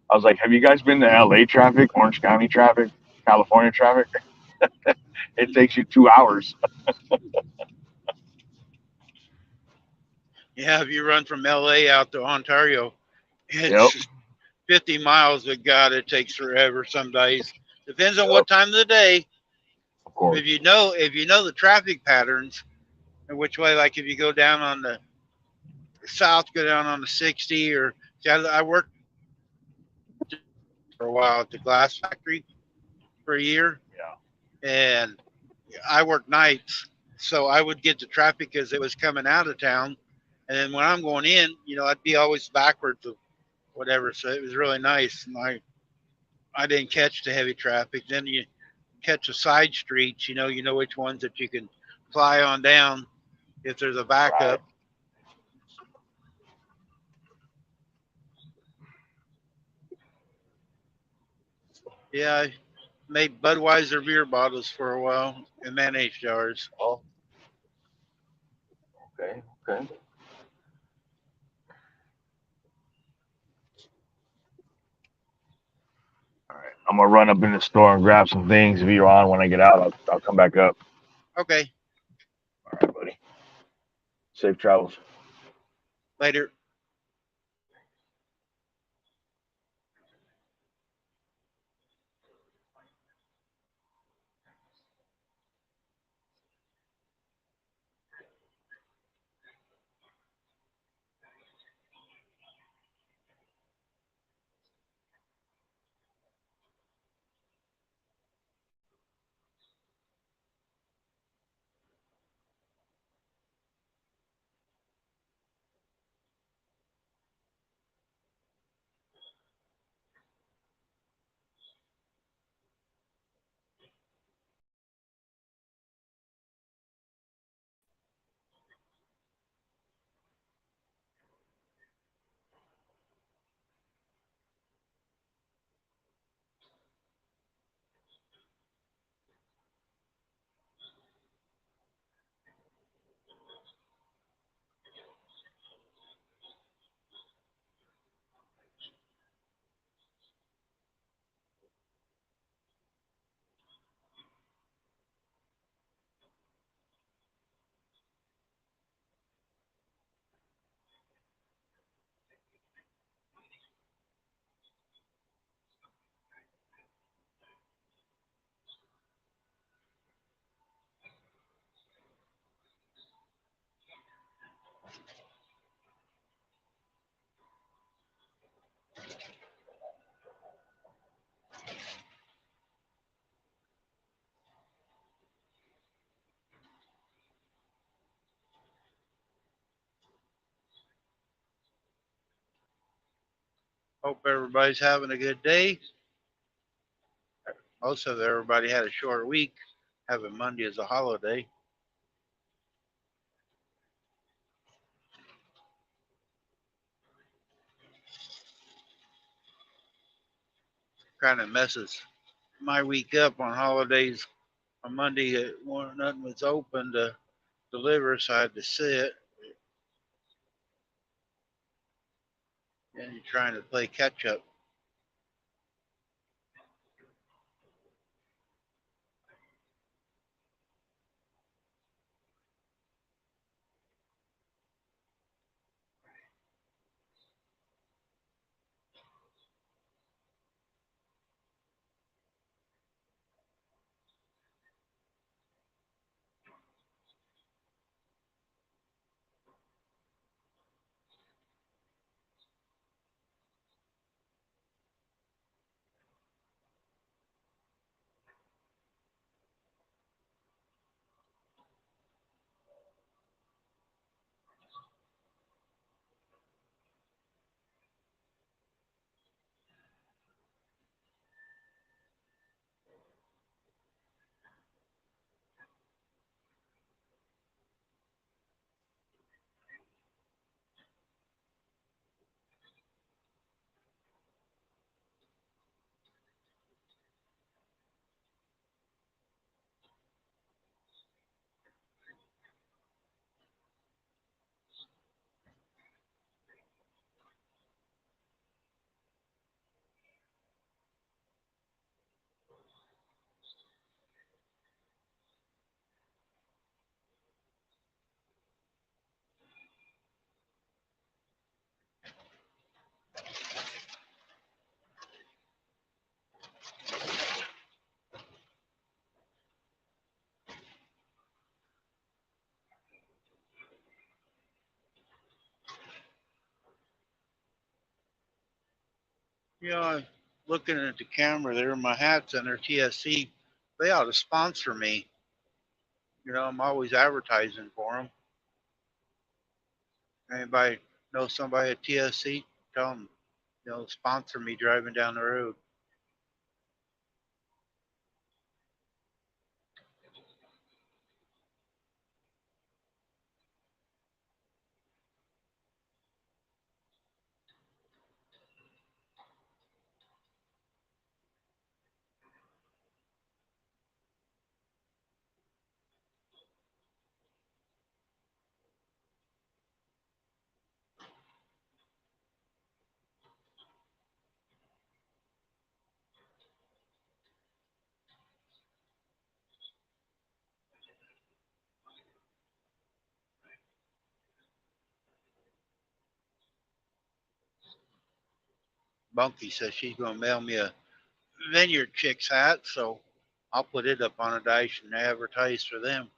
I was like, have you guys been to LA traffic, Orange County traffic, California traffic? It takes you 2 hours. Yeah, if you run from LA out to Ontario, Yep, it's 50 miles, but God, it takes forever some days. Depends on yep, what time of the day. of course. If you know the traffic patterns and which way, like if you go down on the south, go down on the 60, or see, I worked for a while at the glass factory for a year, Yeah, and I worked nights, so I would get the traffic as it was coming out of town, and then when I'm going in, I'd be always backwards of whatever. So it was really nice, and I didn't catch the heavy traffic. Then you catch the side streets, you know which ones that you can fly on down if there's a right. backup. Yeah, I made Budweiser beer bottles for a while in mayonnaise jars. Oh, okay, okay. All right. I'm gonna run up in the store and grab some things. If you're on when I get out, I'll come back up. Okay, All right, buddy. Safe travels. later. Hope everybody's having a good day. Also, everybody had a short week, having Monday as a holiday. Kind of messes my week up on holidays. On Monday, nothing was open to deliver, so I had to sit. And you're trying to play catch up. I'm looking at the camera there, my hat's under TSC. They ought to sponsor me. I'm always advertising for them. Anybody know somebody at TSC? Tell them, sponsor me driving down the road. Bunky says she's going to mail me a Vineyard Chicks hat, so I'll put it up on a dice and advertise for them.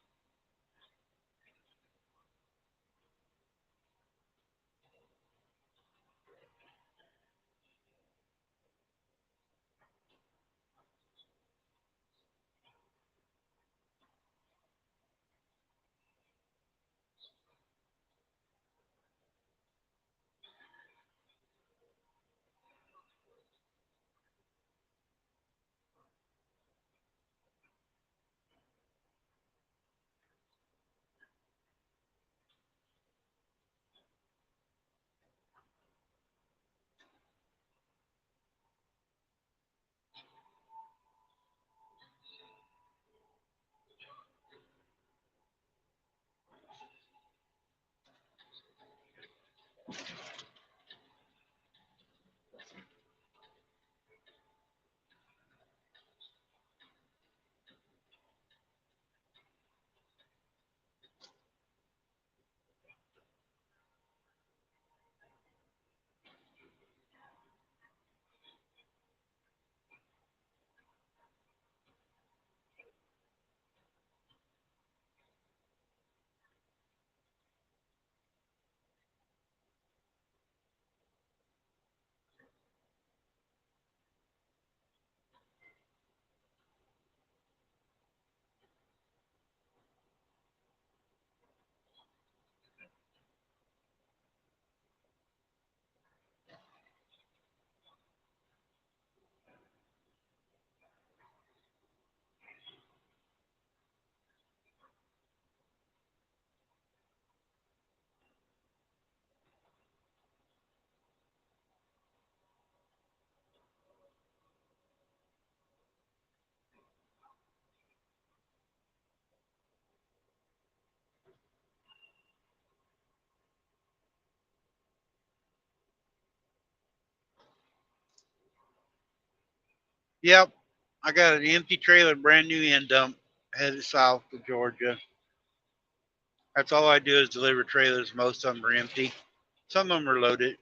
Yep, I got an empty trailer, brand new end dump, headed south to Georgia. That's all I do is deliver trailers. Most of them are empty. Some of them are loaded.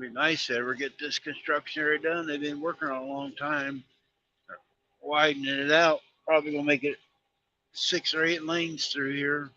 be nice to ever get this construction area done. They've been working on it a long time, widening it out. Probably gonna make it 6 or 8 lanes through here.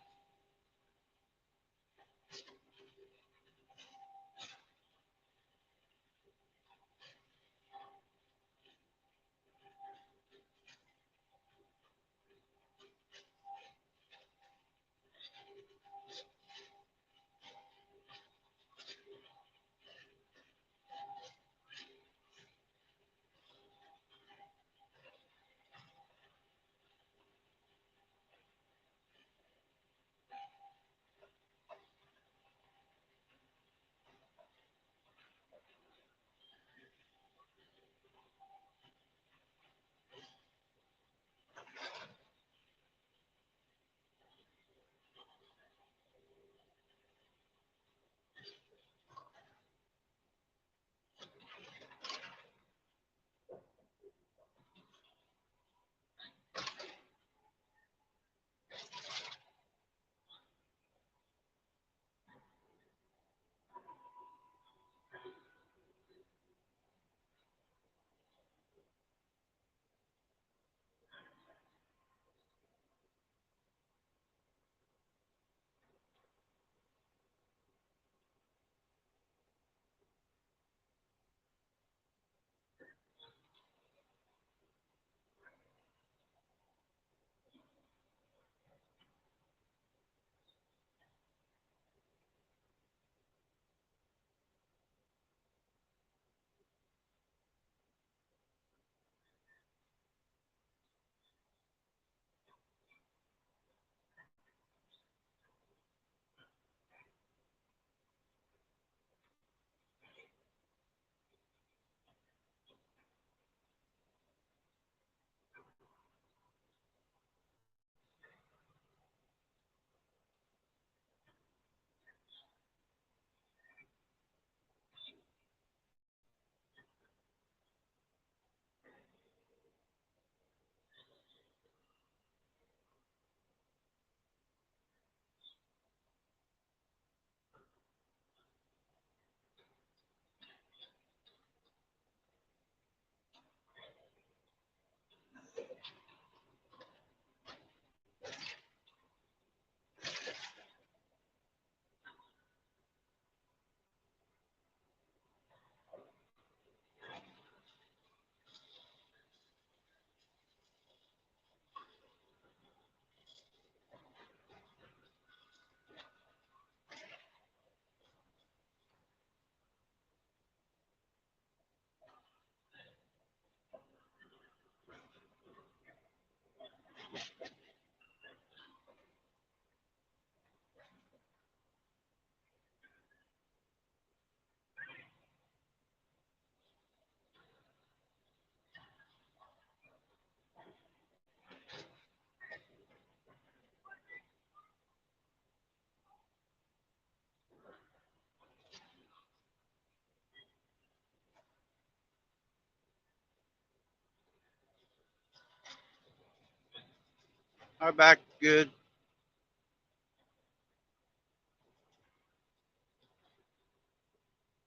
My back good.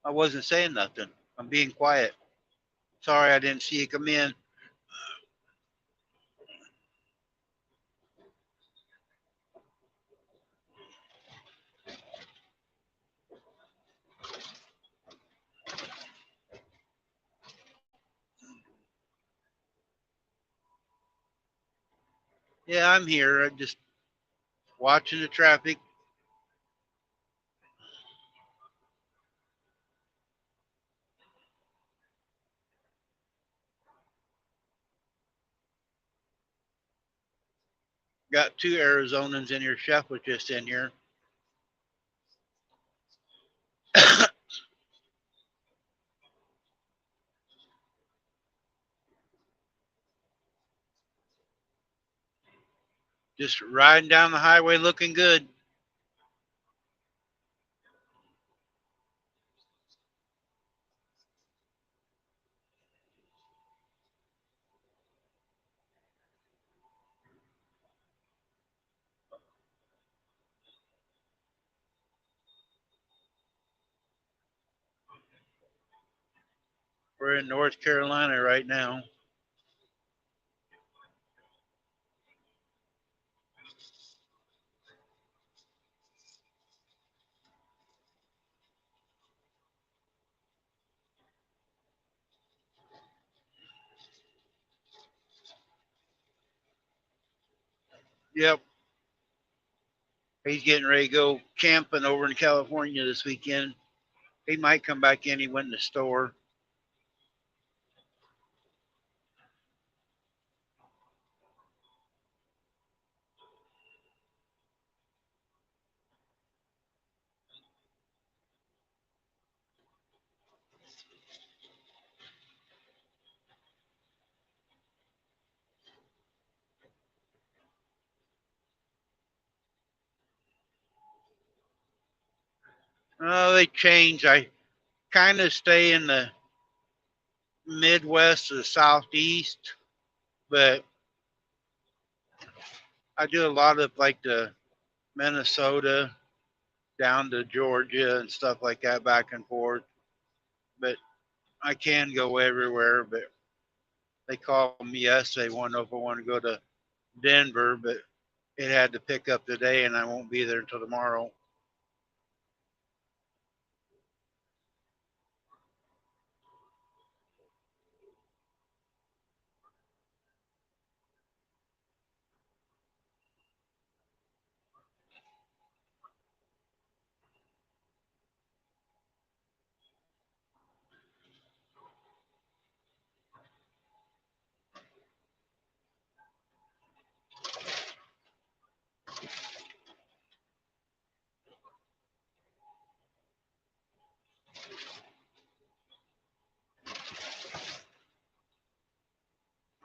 I wasn't saying nothing. I'm being quiet. Sorry, I didn't see you come in. Yeah, I'm here. I'm just watching the traffic. Got 2 Arizonans in here. Chef was just in here. Just riding down the highway looking good. We're in North Carolina right now. Yep. He's getting ready to go camping over in California this weekend. He might come back in. He went in the store. Oh, they change. I kind of stay in the Midwest to the Southeast, but I do a lot of like the Minnesota down to Georgia and stuff like that, back and forth. But I can go everywhere. But they called me yesterday, wanted to know if I want to go to Denver, but it had to pick up today, and I won't be there until tomorrow.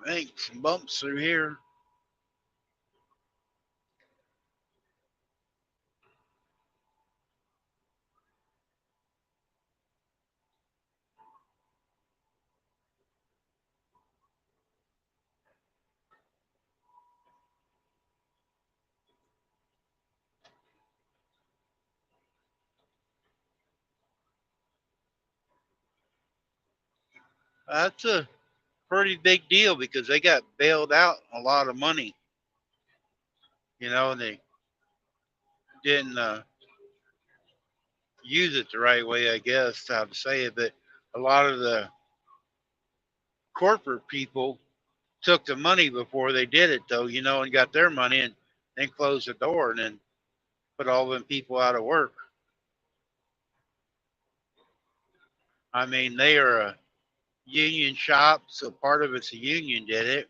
I think some bumps through here. That's a pretty big deal because they got bailed out a lot of money, and they didn't use it the right way, I guess, how to say it. But a lot of the corporate people took the money before they did it, though, and got their money and then closed the door and then put all them people out of work. I mean, they are a union shop, so part of it's the union did it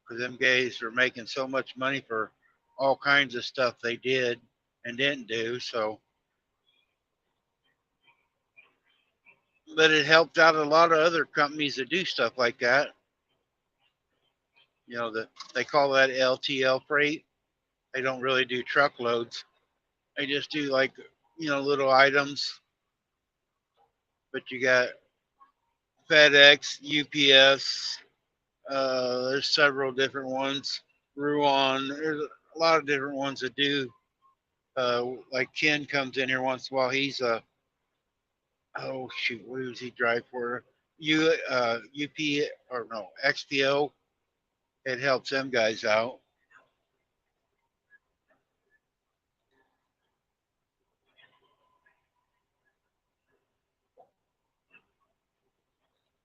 because them guys were making so much money for all kinds of stuff they did and didn't do. So, but it helped out a lot of other companies that do stuff like that. That they call that LTL freight. They don't really do truckloads. They just do like little items. But you got FedEx, UPS. There's several different ones. Ruan. There's a lot of different ones that do. Like Ken comes in here once in a while. He's a oh shoot, what does he drive for? UP or no XPO. It helps them guys out.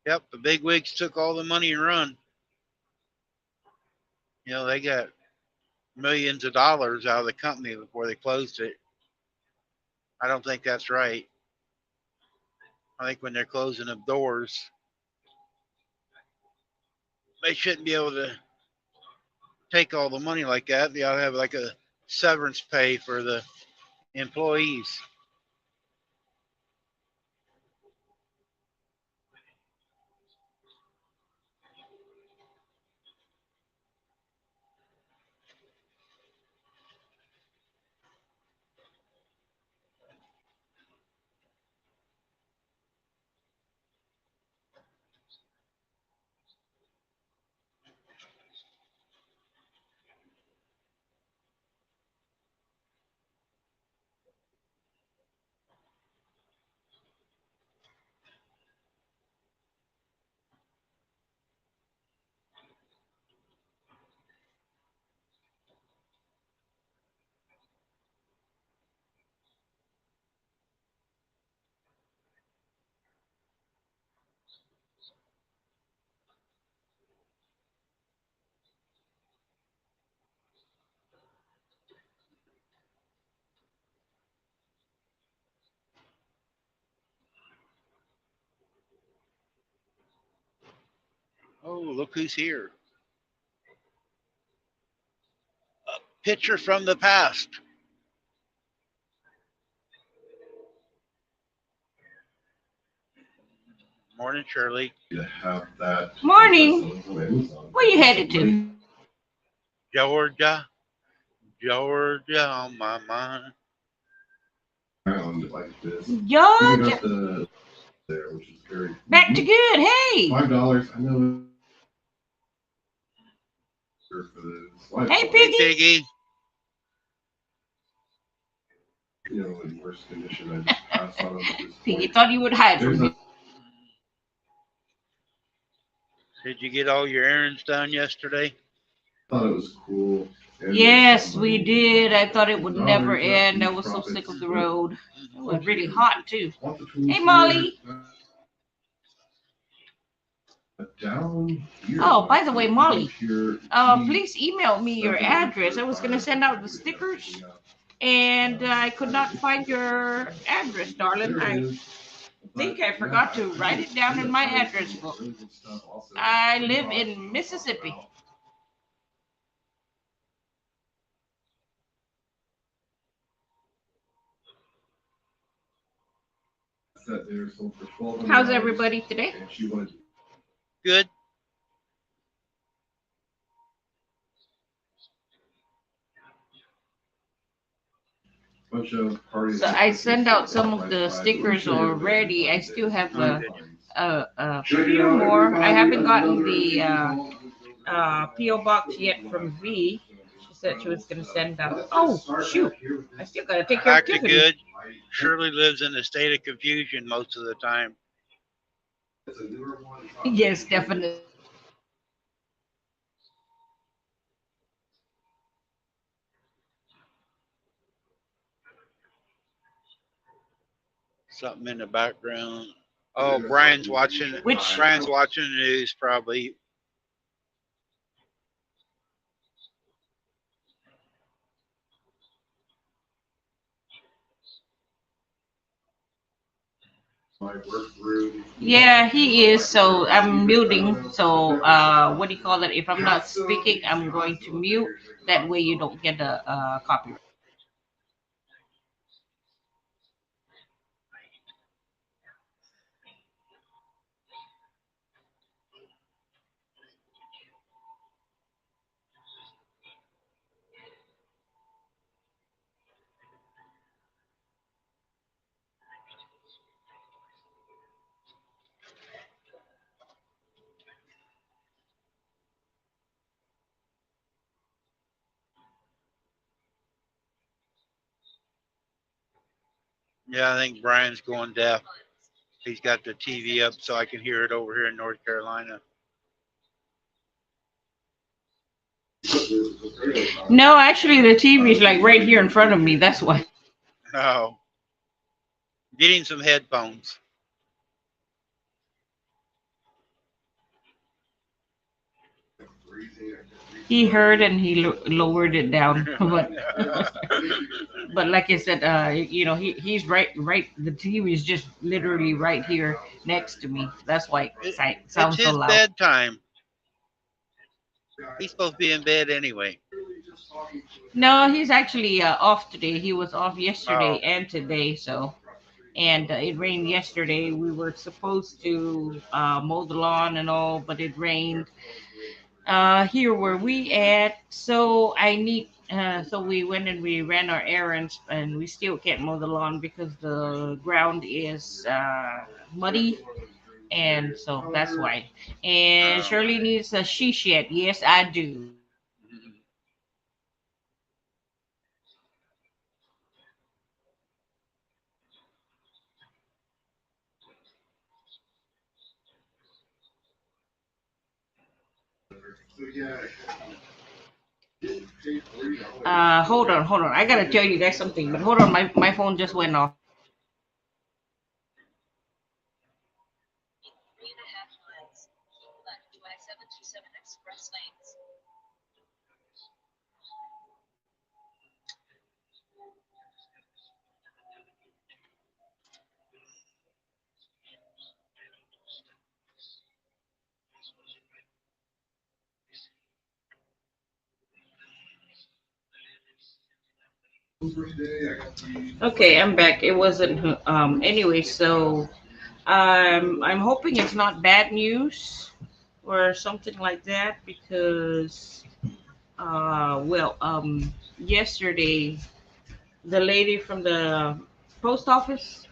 Yep, the big wigs took all the money and run. They got millions of dollars out of the company before they closed it. I don't think that's right. I think when they're closing the doors, they shouldn't be able to take all the money like that. They ought to have like a severance pay for the employees. Oh, look who's here. Picture from the past. Morning, Shirley. To have that. Morning. Where you headed to? Georgia. Georgia on my mind. Around like this. You Georgia. got the there, which is very Back to good. Hey. $5. I know. For the slide Hey, bar, Piggy. Piggy. You know, in worse condition, I just pass on them at this Piggy point. thought you would hide There's from a me. Did you get all your errands done yesterday? thought it was cool. And Yes, somebody- we did. I thought it would never $100 end. I left was so profits, sick of the but road. It was really hot too. want the tools Hey, here, Molly. Down here. Oh, by the way, If you Molly, go here, please email me your address. I was gonna send out the stickers, and I could not find your address, darling. There it I is. think But, I forgot to yeah, write it down in my address book. really good stuff also. I live in Mississippi. That there sold for $1,200, How's everybody today? and she wanted Good. a bunch of parties. So I sent out some of the stickers already. I still have a few more. I haven't gotten the PO box yet from V. She said she was gonna send out. Oh shoot! I still gotta take care of Back to Tiffany. good. Shirley lives in a state of confusion most of the time. Yes, definitely. Something in the background. Oh, Brian's watching. Which- Brian's watching the news probably. My work through. Yeah, he is. So I'm muting. So what do you call it? If I'm not speaking, I'm going to mute. That way you don't get a copyright. Yeah, I think Brian's going deaf. He's got the TV up so I can hear it over here in North Carolina. No, actually, the TV is like right here in front of me. That's why. Oh, getting some headphones. He heard and he lowered it down, but like I said, he's right. The TV is just literally right here next to me. That's why it It's sounds so his loud. bedtime. He's supposed to be in bed anyway. No, he's actually off today. He was off yesterday Oh. and today. So, and it rained yesterday. We were supposed to mow the lawn and all, but it rained. Here where we at. So I need. So we went and we ran our errands, and we still can't mow the lawn because the ground is muddy, and so that's why. And Shirley needs a she shed. Yes, I do. Hold on. I gotta tell you guys something, but hold on, my phone just went off. 3.5 miles. Keep left to I-727 express lanes. First day, I got the. Okay, I'm back. It wasn't anyway, so I'm hoping it's not bad news or something like that because yesterday the lady from the post office,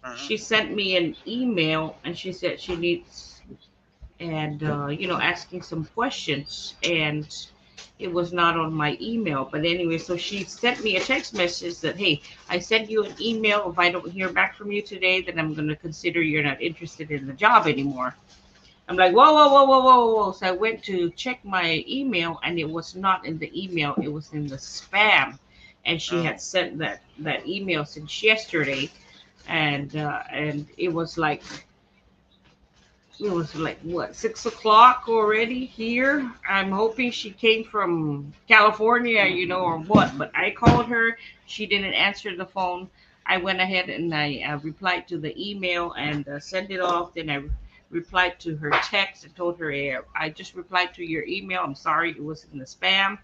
Uh-huh. she sent me an email and she said she needs and asking some questions, and it was not on my email. But anyway, so she sent me a text message that, hey, I sent you an email. If I don't hear back from you today, then I'm going to consider you're not interested in the job anymore. I'm like, whoa, whoa, whoa, whoa, whoa, whoa. So I went to check my email, and it was not in the email. It was in the spam, and she Oh, had sent that email since yesterday, and it was like what, 6 o'clock already here. I'm hoping she came from California, or what. But I called her. She didn't answer the phone. I went ahead and I replied to the email and sent it off. Then I replied to her text and told her, hey, I just replied to your email. I'm sorry, it was in the spam.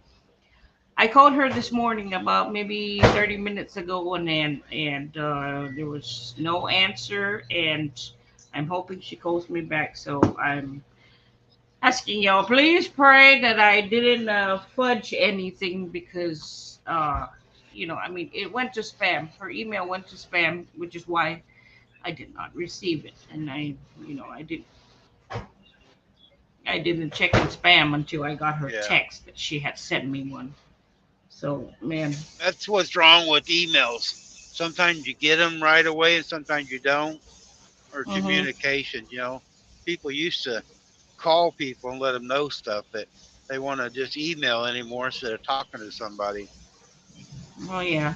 I called her this morning about maybe 30 minutes ago, and there was no answer. And I'm hoping she calls me back. So I'm asking y'all, please pray that I didn't fudge anything because I mean, it went to spam. Her email went to spam, which is why I did not receive it, and I didn't check in spam until I got her yeah. text that she had sent me one. So man. That's what's wrong with emails. Sometimes you get them right away, and sometimes you don't. Or Hmm. communication. People used to call people and let them know stuff that they want to just email anymore instead of talking to somebody. Oh yeah,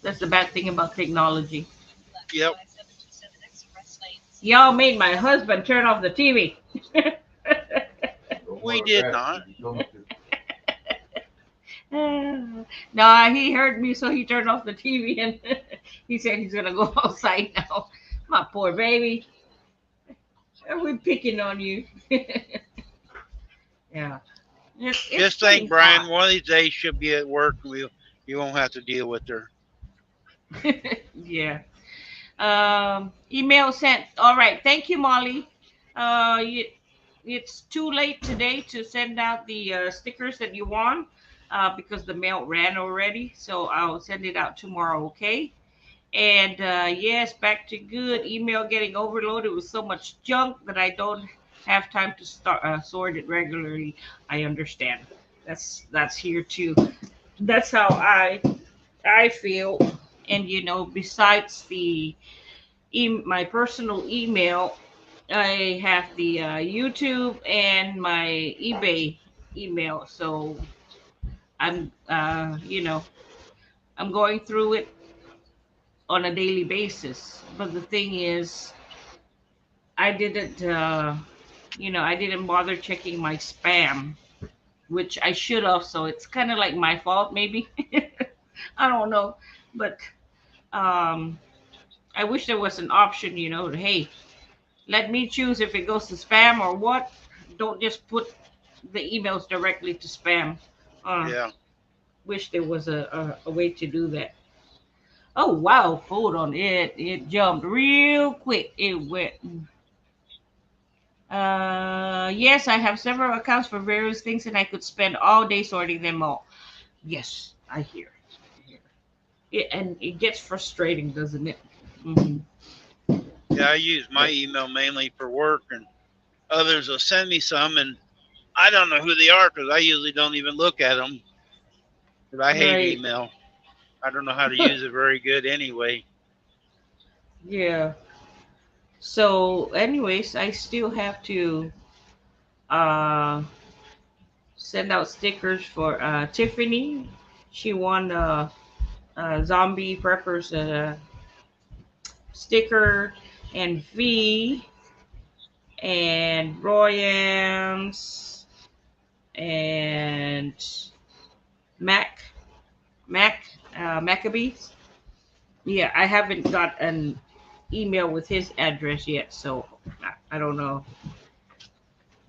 that's the bad thing about technology. Left Yep. I-77 express lanes. Y'all made my husband turn off the TV. Don't We want did that. not. You don't have to. No, he heard me, so he turned off the TV and he said he's gonna go outside now. My poor baby. We're picking on you. Yeah, it's Just think, getting Brian, hot. one of these days she'll be at work and you won't have to deal with her. Yeah. Email sent. All right. Thank you, Molly. It's too late today to send out the stickers that you want because the mail ran already. So I'll send it out tomorrow. Okay. And yes, back to good. Email getting overloaded with so much junk that I don't have time to start sort it regularly. I understand. That's here too. That's how I feel. And besides my personal email, I have the YouTube and my eBay email. So I'm going through it on a daily basis. But the thing is, I didn't, I didn't bother checking my spam, which I should have. So it's kind of like my fault, maybe. I don't know, but um, I wish there was an option. Hey, let me choose if it goes to spam or what. Don't just put the emails directly to spam. Uh, Yeah. wish there was a way to do that. Oh wow, hold on. It jumped real quick. It went. Yes, I have several accounts for various things, and I could spend all day sorting them all. Yes, I hear. And it gets frustrating, doesn't it? Hmm. Yeah, I use my email mainly for work, and others will send me some, and I don't know who they are because I usually don't even look at them. But I hate Right. email. I don't know how to use it very good anyway. Yeah. So, anyways, I still have to uh send out stickers for Tiffany. She won Zombie Preppers sticker, and V and Royams and Mac Mac Maccabees. Yeah, I haven't got an email with his address yet, so I don't know.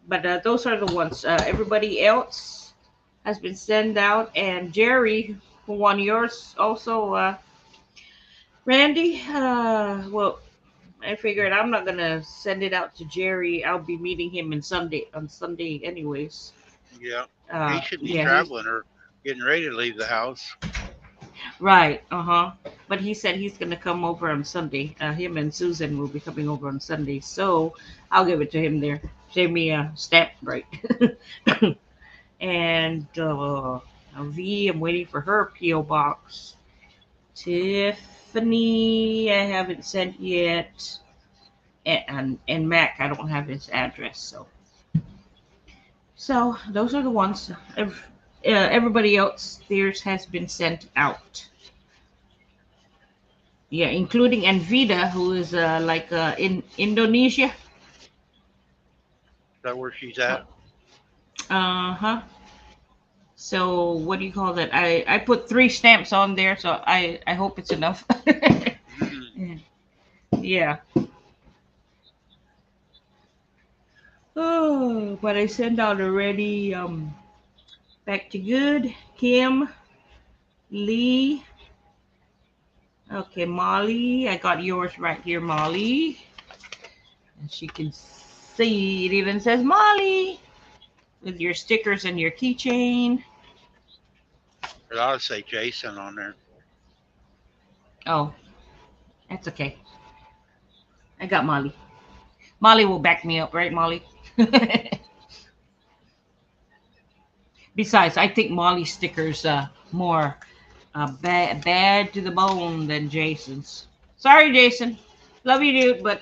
But those are the ones. Everybody else has been sent out, and Jerry. who won yours also, Randy? Well, I figured I'm not gonna send it out to Jerry. I'll be meeting him on Sunday anyways. Yeah. He should be Yeah, he traveling or getting ready to leave the house. right. Uh-huh. But he said he's gonna come over on Sunday. Him and Susan will be coming over on Sunday, so I'll give it to him there. Save me a stamp, right? And V, I'm waiting for her PO box. Tiffany, I haven't sent yet, and Mac, I don't have his address, so those are the ones. Everybody else, theirs has been sent out. Yeah, including Anvita, who is like in Indonesia. Is that where she's at? Uh-huh. So what do you call that? I put 3 stamps on there, so I hope it's enough. Mhm. Yeah. Oh, but I sent out already. Back to good. Kim, Lee. Okay, Molly. I got yours right here, Molly. And she can see it even says Molly with your stickers and your keychain. It ought to say Jason on there. Oh, that's okay. I got Molly. Molly will back me up, right, Molly? Besides, I think Molly's stickers more bad to the bone than Jason's. Sorry, Jason. Love you, dude, but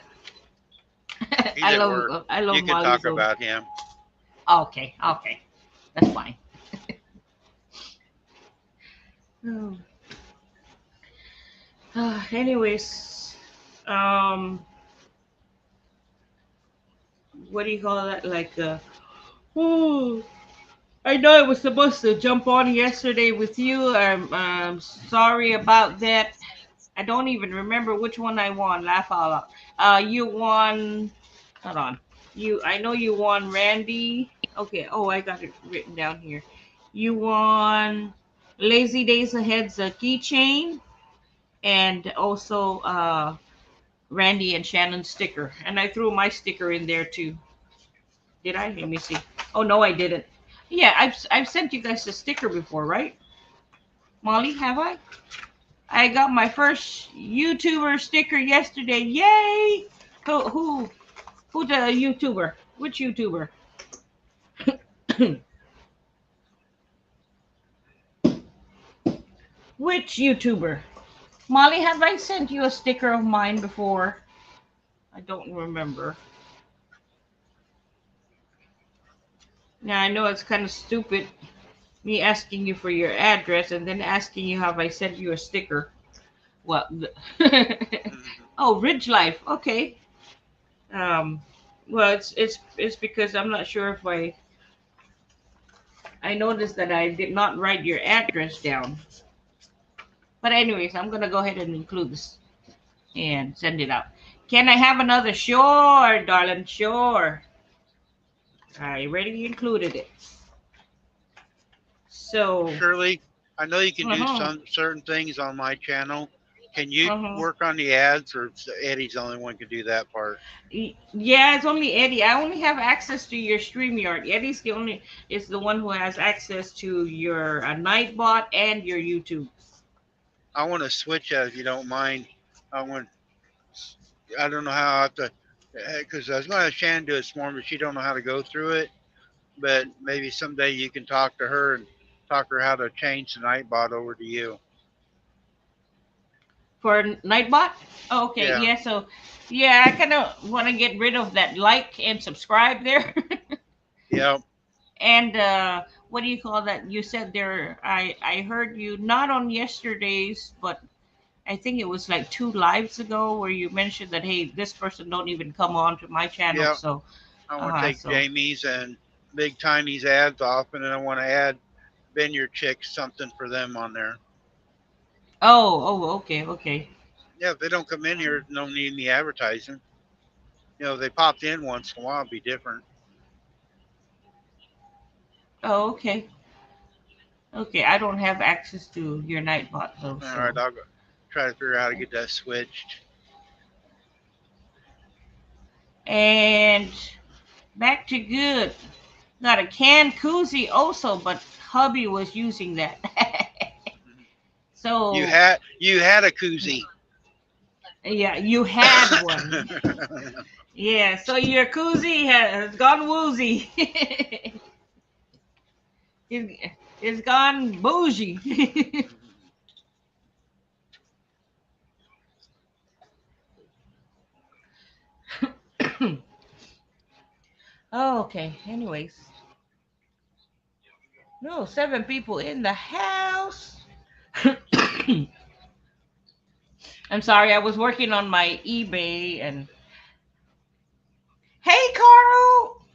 He's at work. I love You can Molly's. talk about him. Okay, that's fine. Oh. Anyways, what do you call that? Like, oh, I know I was supposed to jump on yesterday with you. I'm sorry about that. I don't even remember which one I won. Laugh out loud. You won. Hold on. I know you won Randy. Okay. Oh, I got it written down here. You won Lazy Days Ahead's keychain, and also Randy and Shannon's sticker. And I threw my sticker in there too. Did I? Let me see. Oh no, I didn't. Yeah, I've sent you guys a sticker before, right? Molly, have I? I got my first YouTuber sticker yesterday. Yay! Who's the YouTuber? Which YouTuber? Which YouTuber? Molly, have I sent you a sticker of mine before? I don't remember. Now I know it's kind of stupid me asking you for your address and then asking you have I sent you a sticker. Well, Mhm. oh, Ridge Life. Okay. Um, well, it's because I'm not sure if I noticed that I did not write your address down. But anyways, I'm gonna go ahead and include this and send it out. Can I have another? Sure, darling. Sure. I already included it. So, Shirley, I know you can do uh-huh, some certain things on my channel. Can you uh-huh. work on the ads, or Eddie's the only one can do that part? Yeah, it's only Eddie. I only have access to your StreamYard. Eddie's is the one who has access to your Nightbot and your YouTube. I want to switch that if you don't mind. I want. I don't know how I have to, because I was going to have Shannon do it for me, but she don't know how to go through it. But maybe someday you can talk to her and talk her how to change the Nightbot over to you. For Nightbot? Oh, okay, Yeah. yeah, so yeah, I kind of want to get rid of that like and subscribe there. Yeah. And what do you call that? You said there, I heard you not on yesterday's, but I think it was like 2 lives ago where you mentioned that, hey, this person don't even come on to my channel. Yeah. So, I want to take so, Jamie's and Big Tiny's ads off, and then I want to add Vineyard Chicks something for them on there. okay, okay. Yeah, if they don't come in here, no need any advertising. If they popped in once in a while, it'd be different. Oh, okay. Okay, I don't have access to your Nightbot though. All So right, I'll go try to figure out how to get that switched. and back to good. Got a canned koozie also, but hubby was using that. You So had a koozie. yeah, you had one. Yeah, so your koozie has gone woozy. It's gone bougie. Oh, okay. Anyways, no, 7 people in the house. I'm sorry, I was working on my eBay and hey, Carl,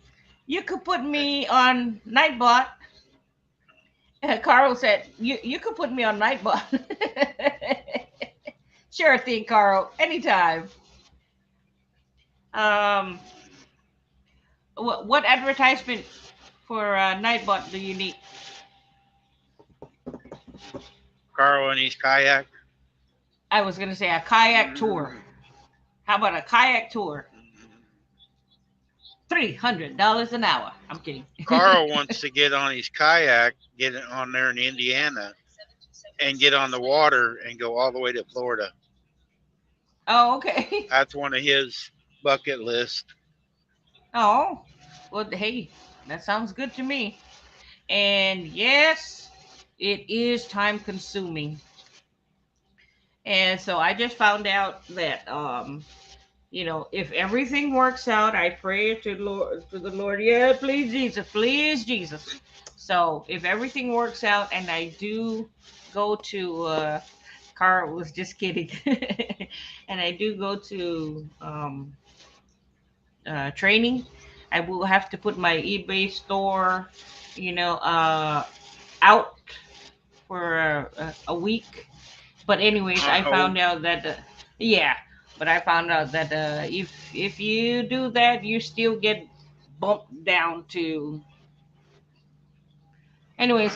you could put me on Nightbot. Carl said, you could put me on Nightbot. Sure thing, Carl. Anytime. Um, what advertisement for Nightbot do you need? Carl and his kayak. I was gonna say a kayak tour. How about a kayak tour? $300 an hour. I'm kidding. Carl wants to get on his kayak, get it on there in Indiana, and get on the water and go all the way to Florida. Oh, okay. That's one of his bucket lists. Oh, well, hey, that sounds good to me. And yes, it is time consuming. And so I just found out that if everything works out, I pray to the Lord, yeah, please Jesus. So if everything works out and I do go to Carl was just kidding. And I do go to training, I will have to put my eBay store, out for a week. But anyways, I found out that yeah, but I found out that if you do that, you still get bumped down to. Anyways,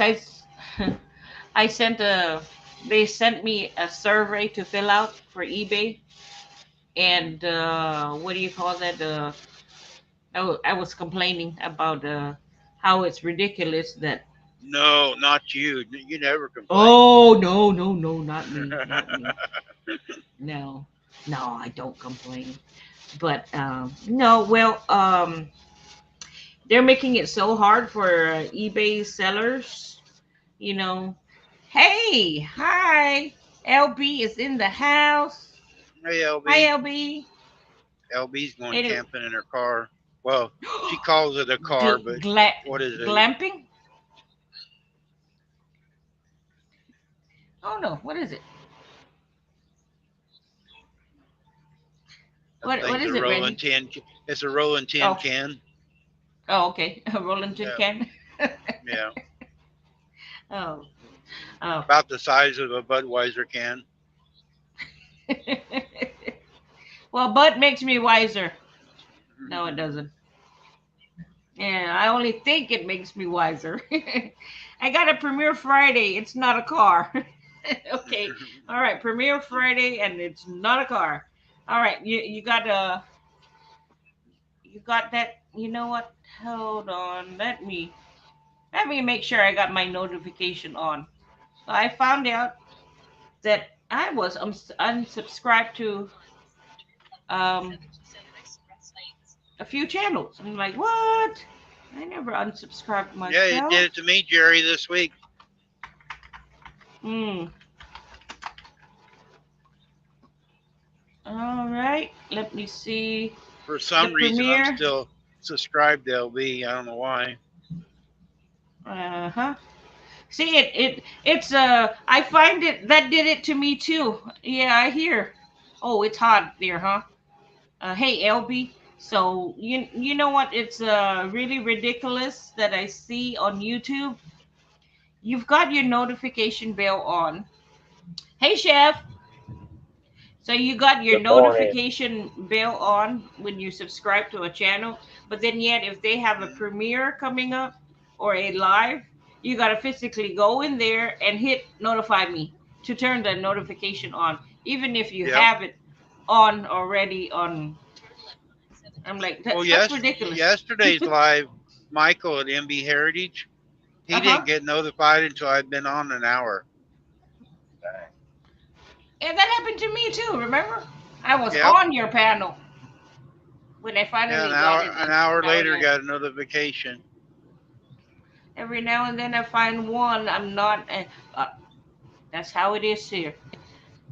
I sent a they sent me a survey to fill out for eBay, and what do you call that? I was complaining about how it's ridiculous that. No, not you. You never complain. Oh no, not me, not me. No, I don't complain. But no, well, they're making it so hard for eBay sellers. You know, hey, hi, LB is in the house. Hey, LB. Hi, LB. LB's going Anyway. camping in her car. Well, she calls it a car, but what is it? Glamping? Oh no, what is it? What is it, rolling Randy? tin. It's a rolling tin can. Oh, okay, a rolling tin can. Yeah. Oh. About the size of a Budweiser can. Well, Bud makes me wiser. No, it doesn't. Yeah, I only think it makes me wiser. I got a Premiere Friday. It's not a car. Okay. All right. Premiere Friday, and it's not a car. All right. You got that. You know what? Hold on. Let me make sure I got my notification on. So I found out that I was unsubscribed to a few channels. I'm like, what? I never unsubscribed myself. Yeah, you did it to me, Jerry, this week. All right, let me see. For some reason, I'm still subscribed to LB. I don't know why. See, it's I find it that did it to me too. Yeah, I hear. Oh, it's hot there, huh? Hey, LB. So you know what? It's really ridiculous that I see on YouTube. You've got your notification bell on. Hey, Chef. So you got your notification bell on when you subscribe to a channel, but then yet if they have a premiere coming up or a live, You got to physically go in there and hit notify me to turn the notification on, even if you Yep. have it on already on. I'm like, Well, that's ridiculous. yesterday's live, Michael at MB Heritage, he didn't get notified until I'd been on an hour. And that happened to me too. Remember, I was Yep. on your panel when I finally Yeah, got it. an hour later, got a notification. Every now and then I find one. I'm not. That's how it is here.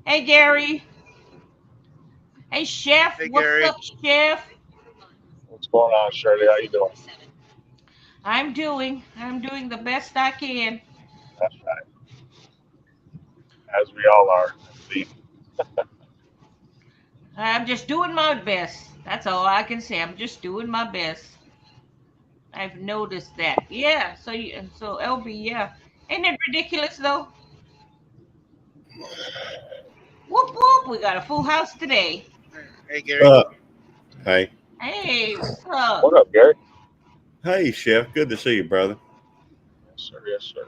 Hey, Gary. Hey, Chef. Hey, What's Gary. up, Chef? What's going on, Shirley? How you doing? I'm doing the best I can. That's right. As we all are. I'm just doing my best. That's all I can say. I'm just doing my best. I've noticed that. Yeah. So LB, yeah. Ain't it ridiculous though? Whoop whoop. We got a full house today. Hey, Gary. Hey. Hey, what's up? What up, Gary? Hey, Chef. Good to see you, brother. Yes, sir. Yes, sir.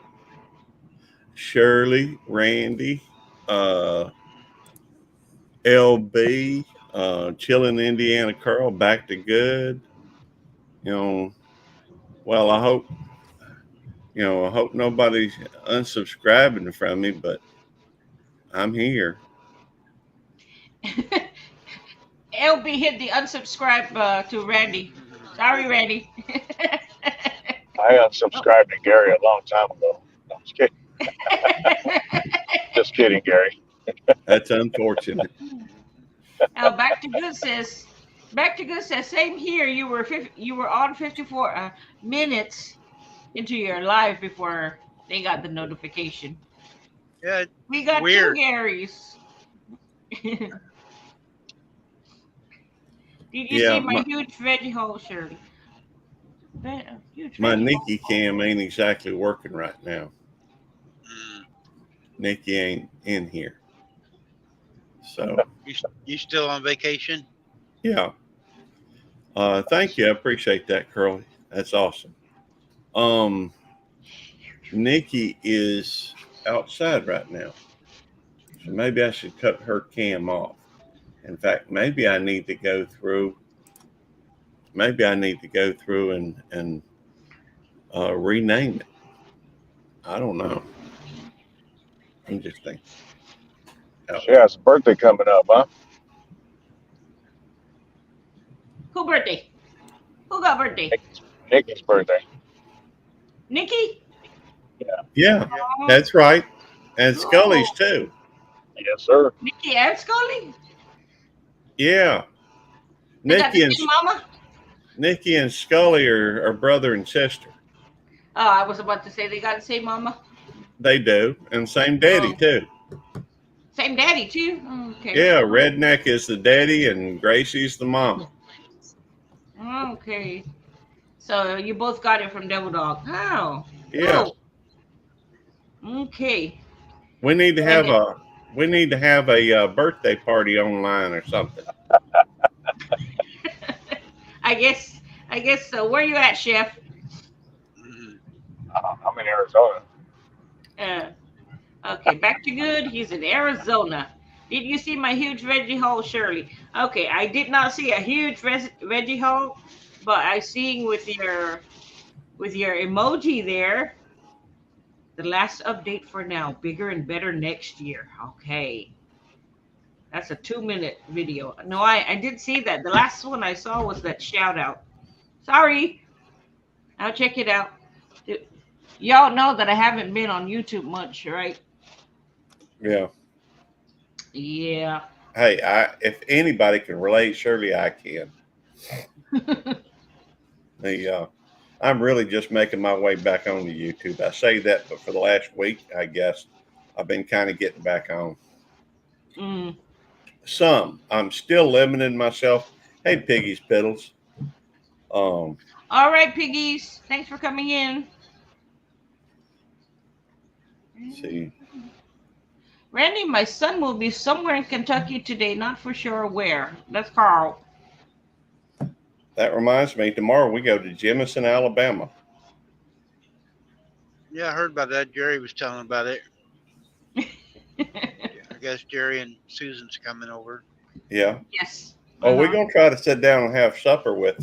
Shirley, Randy, LB, Chillin' Indiana Curl, back to good. Well, I hope nobody's unsubscribing from me, but I'm here. LB hit the unsubscribe to Randy. Sorry, Randy. I unsubscribed to Gary a long time ago. No, I'm just kidding. Just kidding, Gary. That's unfortunate. Back to good says. Same here. You were on 54 minutes into your live before they got the notification. Yeah, We got weird. 2 Garys. Did you see my huge veggie hole, Shirley? My Nikki cam ain't exactly working right now. Nikki ain't in here. So you still on vacation? yeah. Thank you. I appreciate that, Curly. That's awesome. Nikki is outside right now. So maybe I should cut her cam off. In fact, maybe I need to go through and rename it. I don't know. I'm just thinking. She has a birthday coming up, huh? Who birthday? Who got birthday? Nikki's birthday. Nikki? Yeah, that's right. And Scully's too. Yes, sir. Nikki and Scully? Yeah. They got the same mama? Nikki and Scully are brother and sister. Oh, I was about to say they got the same mama. They do. And same daddy too. Same daddy too? Okay. Yeah, Redneck is the daddy and Gracie's the mama. Okay. So you both got it from Devil Dog. Oh. Yeah. Oh. Okay. We need to have a birthday party online or something. I guess so. Where you at, Chef? I'm in Arizona. Okay, back to good. He's in Arizona. Did you see my huge veggie hole, Shirley? Okay, I did not see a huge veggie hole, but I seen with your emoji there. The last update for now, bigger and better next year. Okay. That's a 2-minute video. No, I did see that. The last one I saw was that shout out. Sorry. I'll check it out. Y'all know that I haven't been on YouTube much, right? Yeah. Yeah. Hey, if anybody can relate, surely I can. I'm really just making my way back on to YouTube. I say that, but for the last week, I guess I've been kind of getting back on. Some. I'm still limiting myself. Hey, Piggies Piddles. All right, Piggies. Thanks for coming in. See. Randy, my son will be somewhere in Kentucky today, not for sure where. That's Carl. That reminds me, tomorrow we go to Jemison, Alabama. Yeah, I heard about that. Jerry was telling about it. I guess Jerry and Susan's coming over. Yeah. Yes. Oh, we're Uh-huh. gonna try to sit down and have supper with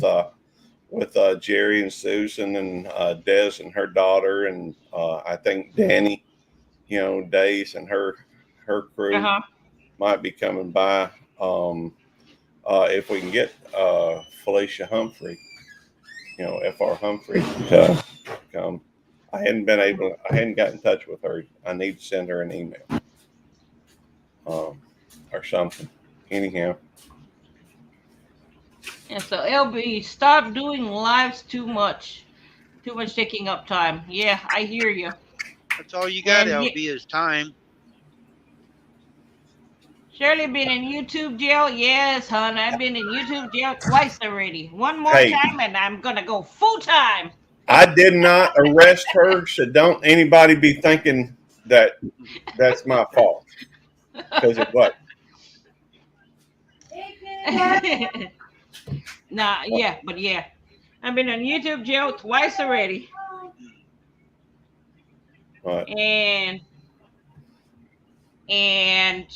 Jerry and Susan and Des and her daughter and I think Danny, Days and her crew Uh-huh. might be coming by. If we can get Felicia Humphrey, Fr. Humphrey to come. I hadn't got in touch with her. I need to send her an email or something. Anyhow. And so LB, stop doing lives too much. Too much taking up time. Yeah, I hear you. That's all you got, And LB, is time. Shirley been in YouTube jail? Yes, hon. I've been in YouTube jail twice already. One more Hey. time and I'm gonna go full time. I did not arrest her, so don't anybody be thinking that that's my fault. Because it wasn't. Nah, yeah, but yeah. I've been in YouTube jail twice already. Right. And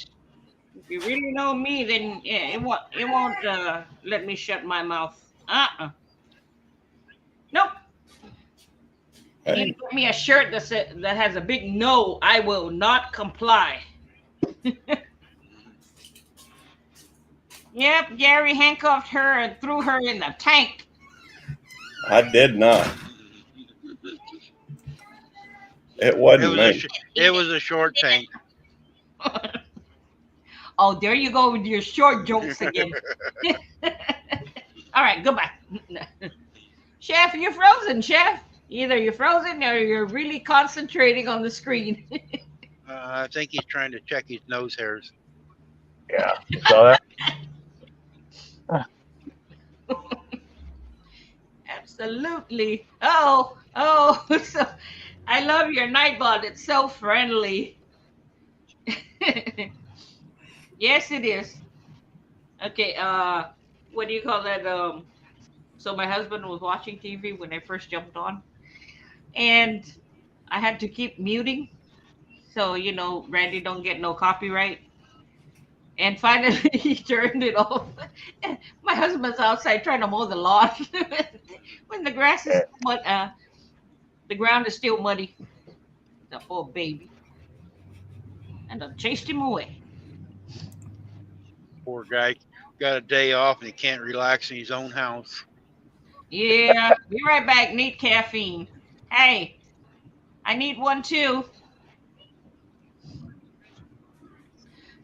if you really know me, then yeah, it won't let me shut my mouth. Nope. You need to put me a shirt that has a big no. I will not comply. Yep, Gary handcuffed her and threw her in the tank. I did not. It wasn't me. It was a short tank. Oh, there you go with your short jokes again. All right, goodbye. Chef, you're frozen, Chef. Either you're frozen or you're really concentrating on the screen. I think he's trying to check his nose hairs. Yeah. You saw that? Absolutely. Oh, so I love your Nightbot. It's so friendly. Yes, it is. Okay, what do you call that? So my husband was watching TV when I first jumped on, and I had to keep muting, so Randy don't get no copyright. And finally, he turned it off. My husband's outside trying to mow the lawn when the grass is the ground is still muddy. The poor baby, and I chased him away. Poor guy got a day off and he can't relax in his own house. Yeah, be right back. Need caffeine. Hey, I need one too.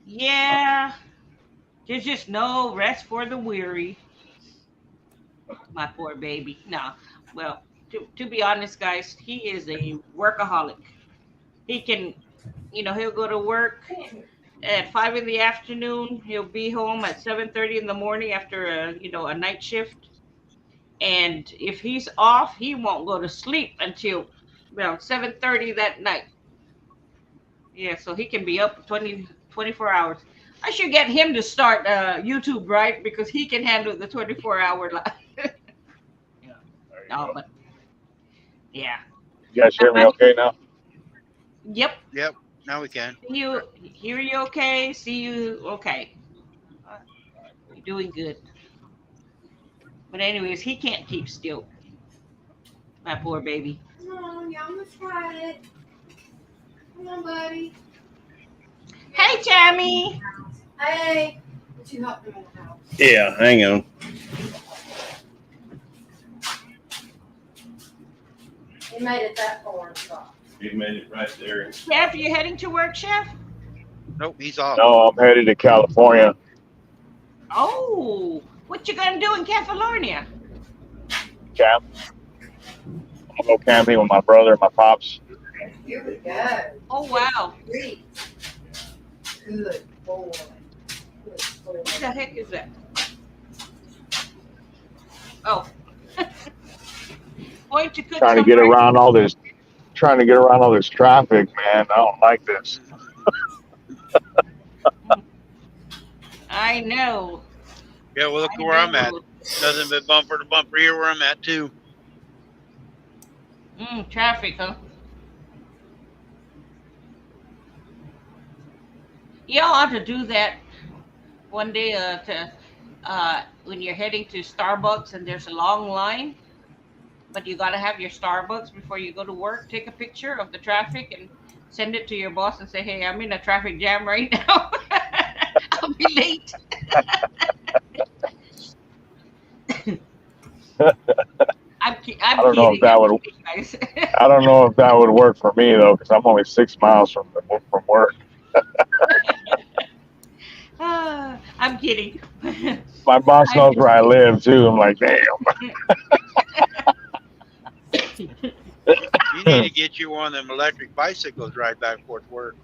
Yeah, there's just no rest for the weary. My poor baby. No, well, to be honest, guys, he is a workaholic. He can, he'll go to work at 5 in the afternoon. He'll be home at 7:30 in the morning after a night shift. And if he's off, he won't go to sleep until around 7:30 that night. Yeah, so he can be up 24 hours. I should get him to start YouTube, right? Because he can handle the 24-hour life. No, but yeah. You guys hear me okay now? Yep. Now we can. Hear you okay? See you okay? You're doing good. But anyways, he can't keep still. My poor baby. Come on, y'all must try it. Come on, buddy. Hey, Tammy. Hey. But you helped him in the house. Yeah, hang on. He made it that far and stopped. He made it right there. Chef, you heading to work, Chef? Nope, he's off. No, I'm headed to California. Oh, what you gonna do in California? Camp. I'm gonna go camping with my brother and my pops. Here we go. Oh, wow. Great. Good boy. Good boy. What the heck is that? Oh. Going to cook Trying to get around all this traffic, man. I don't like this. I know. Yeah, well, look where I'm at. Nothing but bumper to bumper here where I'm at, too. Traffic, huh? Y'all ought to do that one day. When you're heading to Starbucks and there's a long line, but you gotta have your Starbucks before you go to work. Take a picture of the traffic and send it to your boss and say, "Hey, I'm in a traffic jam right now. I'll be late." I I'm don't know if kidding. that I'm would. kidding, guys. I don't know if that would work for me though, because I'm only 6 miles from work. I'm kidding. My boss I knows where I live too. I'm like, damn. You need to get you one of them electric bicycles right back and forth to work.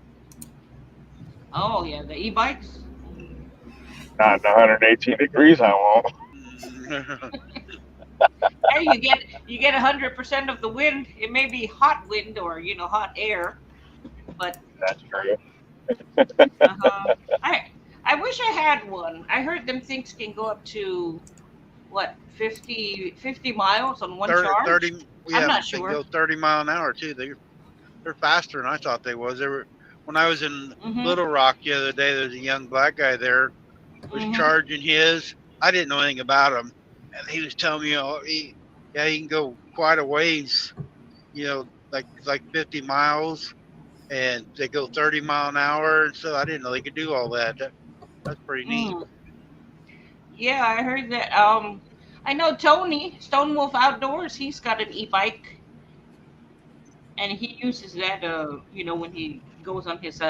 Oh yeah, the e-bikes. Not in 118 degrees, I won't. Hey, you get 100% of the wind. It may be hot wind or hot air, but That's true. uh-huh. I wish I had one. I heard them things can go up to what 50 miles on one 30, charge. 30 I'm yeah, not they sure. go 30 mile an hour too. They're faster than I thought they was. They were when I was in Mhm. Little Rock the other day. There's a young black guy there was Mhm. charging his. I didn't know anything about him, and he was telling me, he can go quite a ways. Like 50 miles, and they go 30 mile an hour, and so I didn't know they could do all that. That's pretty neat. Mm. Yeah, I heard that. I know Tony Stone Wolf Outdoors. He's got an e-bike, and he uses that. When he goes on his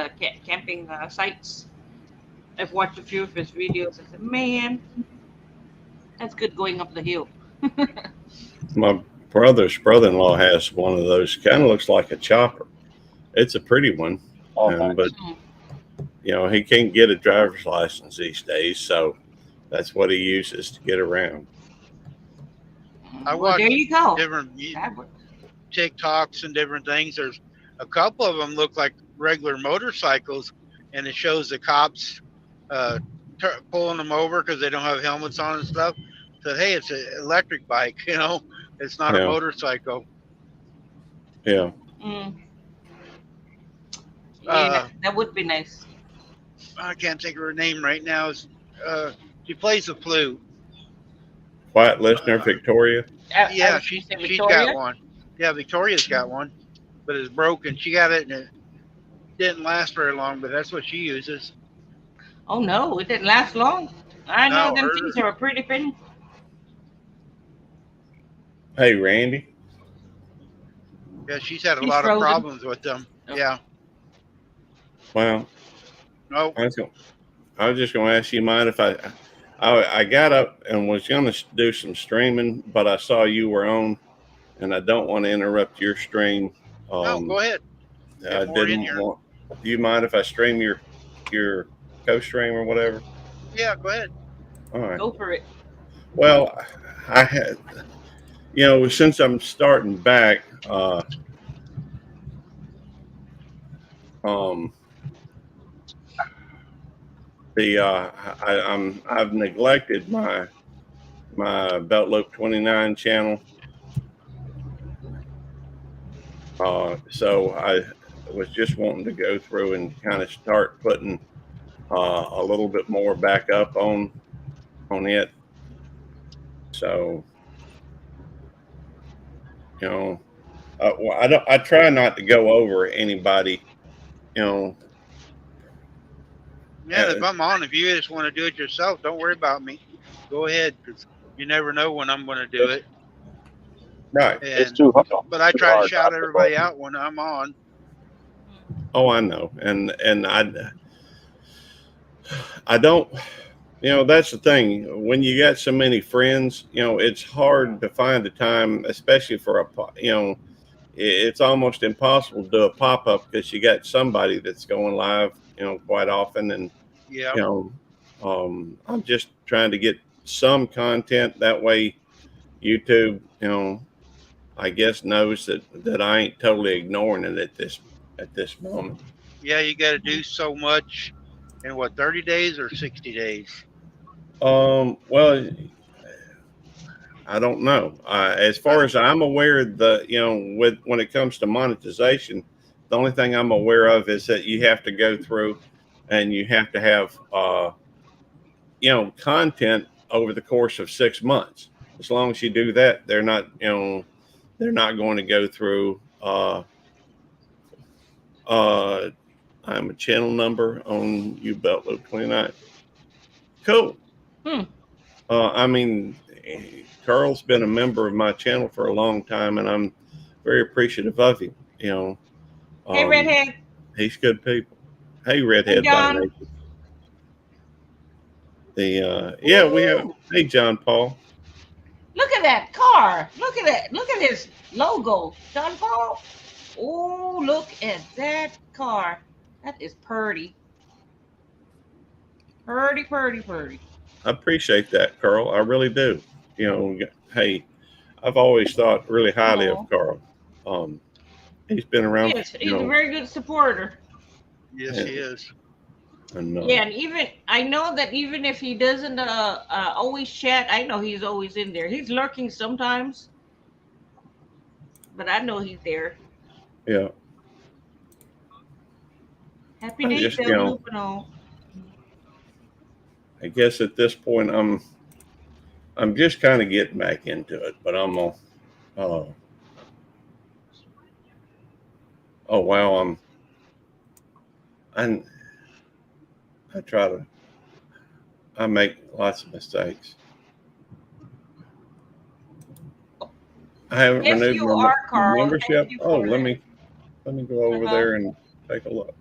camping sites. I've watched a few of his videos. I said, man, that's good going up the hill. My brother's brother-in-law has one of those. Kind of looks like a chopper. It's a pretty one, but he can't get a driver's license these days, so that's what he uses to get around. I Well, there watched you go. different That works. TikToks and different things. There's a couple of them look like regular motorcycles, and it shows the cops pulling them over because they don't have helmets on and stuff. Said, hey, it's an electric bike, it's not a Yeah. motorcycle. Yeah. Mm. Yeah, that would be nice. I can't think of her name right now. She plays the flute. Quiet listener, Victoria. Yeah, she's got one. Yeah, Victoria's got one, but it's broken. She got it and it didn't last very long, but that's what she uses. Oh no, it didn't last long. I know No, them things are a pretty penny. Hey, Randy. Yeah, she's had a She's lot frozen. of problems with them. Oh. Yeah. Well, No. I was just going to ask you, mind if I got up and was going to do some streaming, but I saw you were on, and I don't want to interrupt your stream. No, go ahead. I didn't want. Do you mind if I stream your co-stream or whatever? Yeah, go ahead. All right. Go for it. Well, I had, since I'm starting back, I've neglected my Belt Loop 29 channel. So I was just wanting to go through and kind of start putting a little bit more back up on it. So, I try not to go over anybody, Yeah, if I'm on, if you just want to do it yourself, don't worry about me. Go ahead, because you never know when I'm going to do it. Right. It's too hard. But I try to shout everybody out when I'm on. Oh, I know. And I don't, that's the thing. When you got so many friends, it's hard to find the time, especially for it's almost impossible to do a pop-up because you got somebody that's going live, quite often. And, Yeah. I'm just trying to get some content that way. YouTube, I guess knows that I ain't totally ignoring it at this moment. Yeah, you got to do so much in 30 days or 60 days? Well, I don't know. As far as I'm aware, when it comes to monetization, the only thing I'm aware of is that you have to go through and you have to have content over the course of 6 months. As long as you do that, they're not going to go through. I'm a channel number on you Belt Loop 29. Cool. I mean, Carl's been a member of my channel for a long time, and I'm very appreciative of him. Hey, Redhead. He's good people. Hey, Redhead. Hey, John. We have. Hey, John Paul. Look at that car. Look at it. Look at his logo, John Paul. Oh, look at that car. That is purty. Purty, purty, purty. I appreciate that, Carl. I really do. Hey, I've always thought really highly of Carl. He's been around. Yes, he's a very good supporter. Yes, he is. And, and even I know that even if he doesn't always chat, I know he's always in there. He's lurking sometimes, but I know he's there. Yeah. Happy days, Lupino. I guess at this point I'm just kind of getting back into it, but I'm gonna. Oh wow, I make lots of mistakes. I haven't renewed my membership. Oh, let me go over there and take a look.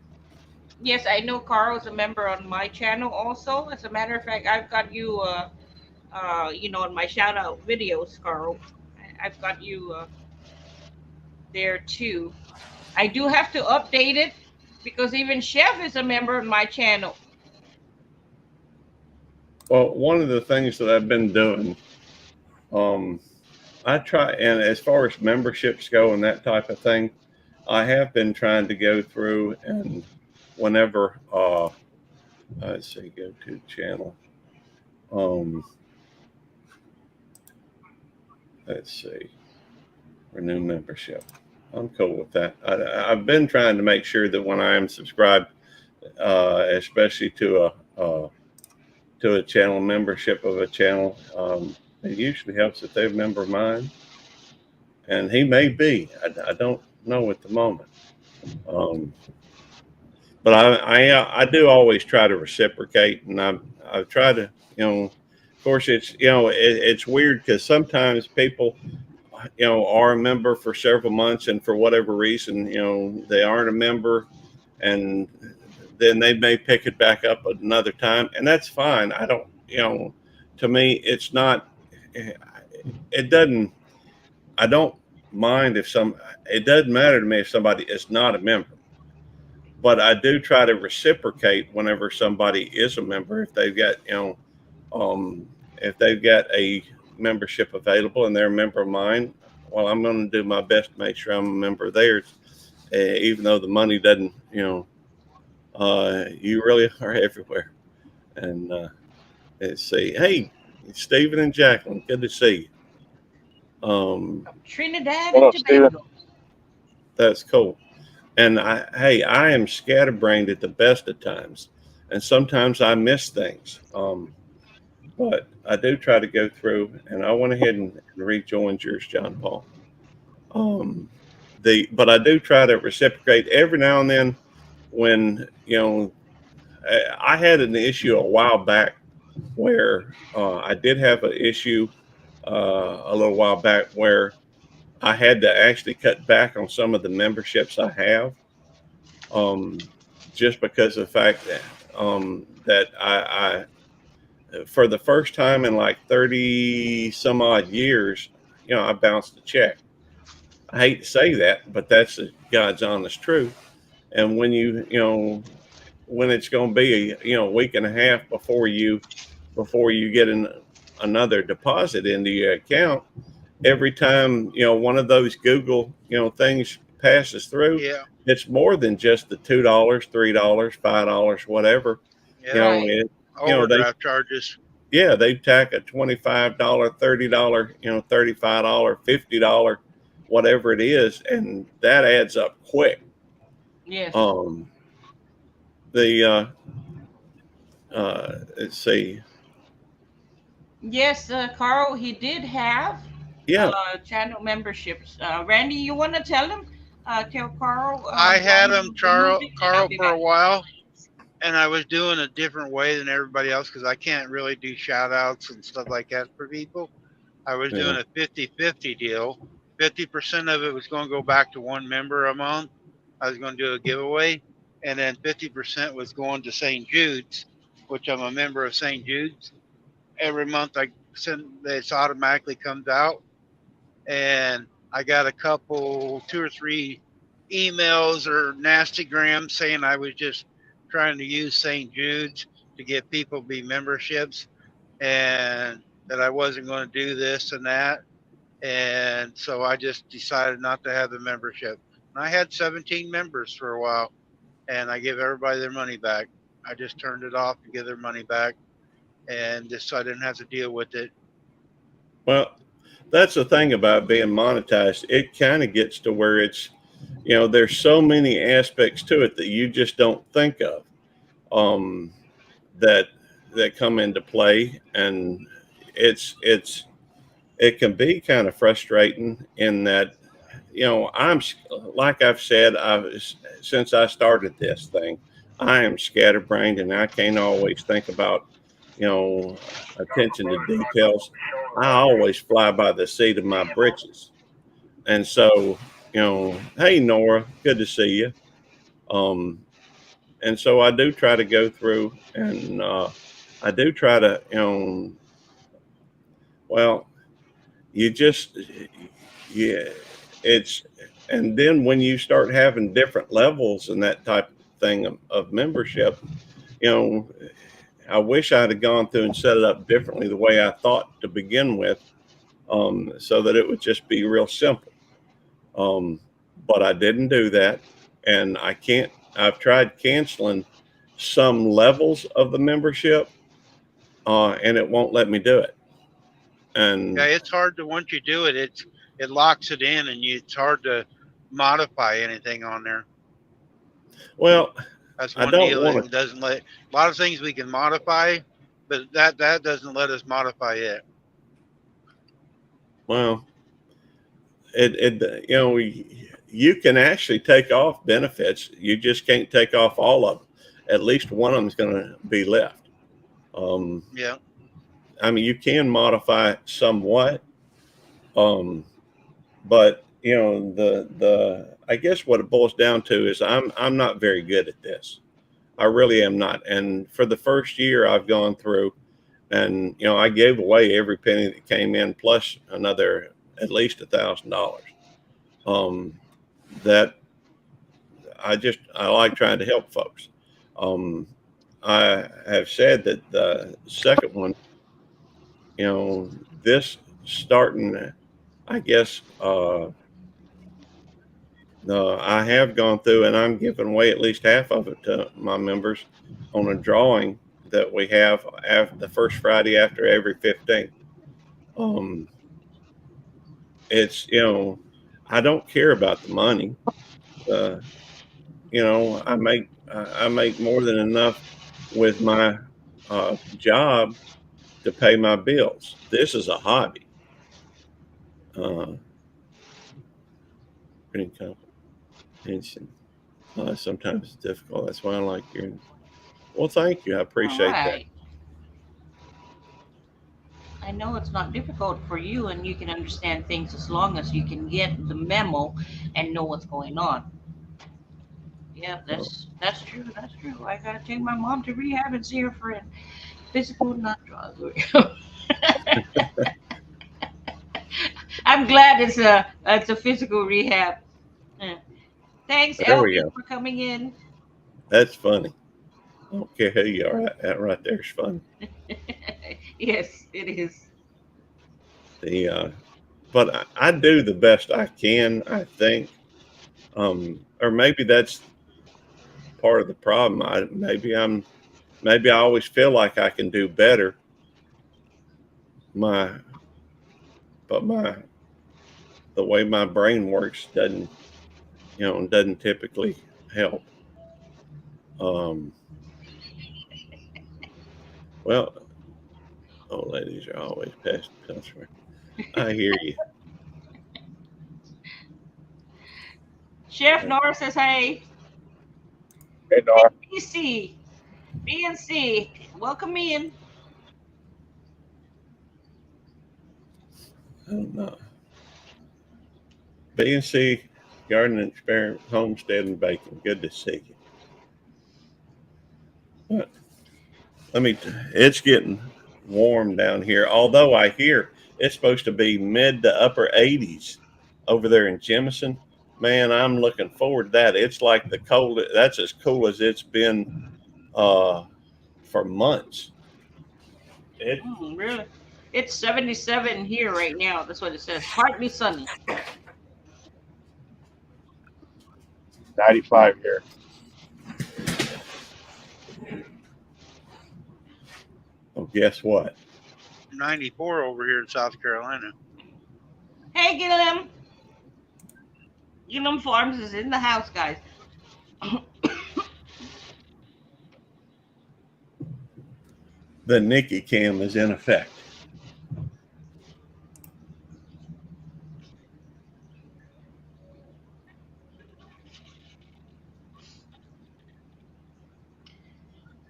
Yes, I know Carl's a member on my channel also. As a matter of fact, I've got you, in my shout out videos, Carl. I've got you there too. I do have to update it because even Chef is a member of my channel. Well, one of the things that I've been doing, I try, and as far as memberships go and that type of thing, I have been trying to go through and whenever, let's see, go to channel. Let's see, renew membership. I'm cool with that. I've been trying to make sure that when I am subscribed, especially to a channel membership of a channel, it usually helps if they're a member of mine, and he may be. I don't know at the moment. But I do always try to reciprocate, and I've tried to, of course it's weird because sometimes people, are a member for several months and for whatever reason, they aren't a member, and then they may pick it back up another time, and that's fine. I don't, to me, it's not, it doesn't, I don't mind if it doesn't matter to me if somebody is not a member. But I do try to reciprocate whenever somebody is a member. If they've got, if they've got a membership available and they're a member of mine, well, I'm going to do my best to make sure I'm a member of theirs, even though the money doesn't, you really are everywhere. And let's see. Hey, Stephen and Jacqueline, good to see you. Trinidad and Tobago. That's cool. And I am scatterbrained at the best of times, and sometimes I miss things. But I do try to go through, and I went ahead and rejoined yours, John Paul. But I do try to reciprocate every now and then when, I had an issue a while back where I did have an issue a little while back where I had to actually cut back on some of the memberships I have, just because of the fact that I for the first time in like 30 some odd years, I bounced a check. I hate to say that, but that's God's honest truth. And when when it's going to be a week and a half before you get another deposit into your account, every time one of those Google things passes through, it's more than just the $2, $3, $5, whatever. Overdraft charges. Yeah, they tack a $25, $30, $35, $50, whatever it is, and that adds up quick. Yes. let's see. Yes, Carl, he did have Yeah. channel memberships. Randy, you want to tell him? Tell Carl I why had him, you removed it, and I'll Carl, be for a back. while, and I was doing a different way than everybody else because I can't really do shout outs and stuff like that for people. I was Yeah. doing a 50-50 deal. 50% of it was going to go back to one member a month. I was going to do a giveaway, and then 50% was going to St. Jude's, which I'm a member of St. Jude's. Every month I send this automatically comes out, and I got a couple, 2 or 3 emails or nasty grams saying I was just trying to use St. Jude's to get people to be memberships, and that I wasn't going to do this and that. And so I just decided not to have the membership. And I had 17 members for a while, and I give everybody their money back. I just turned it off to give their money back, and just so I didn't have to deal with it. Well, that's the thing about being monetized. It kind of gets to where it's, there's so many aspects to it that you just don't think of, that come into play, and it can be kind of frustrating in that, I'm, like I've said, since I started this thing, I am scatterbrained and I can't always think about, attention to details. I always fly by the seat of my britches. And so, hey, Nora, good to see you. And so I do try to go through, and I do try to, well, you just, yeah, it's, and then when you start having different levels and that type of thing of membership, I wish I'd have gone through and set it up differently the way I thought to begin with, so that it would just be real simple. But I didn't do that, and I've tried canceling some levels of the membership, and it won't let me do it. And yeah, it's hard to, once you do it, it locks it in, and it's hard to modify anything on there. Well, that's I one don't deal. want It doesn't let, a lot of things we can modify, but that doesn't let us modify it. Well, you can actually take off benefits. You just can't take off all of them. At least one of them is going to be left. Yeah. I mean, you can modify somewhat, but the I guess what it boils down to is I'm not very good at this. I really am not. And for the first year, I've gone through, and I gave away every penny that came in, plus another at least $1,000. That I like trying to help folks. I have said that the second one, this starting, I guess, I have gone through and I'm giving away at least half of it to my members on a drawing that we have after the first Friday after every 15th. It's, I don't care about the money. I make more than enough with my job to pay my bills. This is a hobby. Sometimes it's difficult. That's why I like hearing. Well, thank you. I appreciate that. I know it's not difficult for you, and you can understand things as long as you can get the memo and know what's going on. Yeah, that's true. That's true. I gotta take my mom to rehab and see her for a physical, not drugs. I'm glad it's a physical rehab. Yeah. Thanks, Elvin, for coming in. That's funny. I don't care who you are. That right there is funny. Yes, it is. But I do the best I can, I think. Or maybe that's part of the problem. Maybe I always feel like I can do better. The way my brain works doesn't typically help. Well, old ladies are always past the customer. I hear you. Chef Nora says, hey, Hey, Nora. BC, BNC, welcome in. I don't know. B&C Garden Experiment Homestead and Bacon. Good to see you. But it's getting warm down here. Although I hear it's supposed to be mid to upper 80s over there in Jemison. Man, I'm looking forward to that. It's like the cold. That's as cool as it's been for months. Really? It's 77 here right now. That's what it says. Partly sunny. 95 here. Oh, guess what? 94 over here in South Carolina. Hey, Gillum. Gillum Farms is in the house, guys. The Nikki cam is in effect.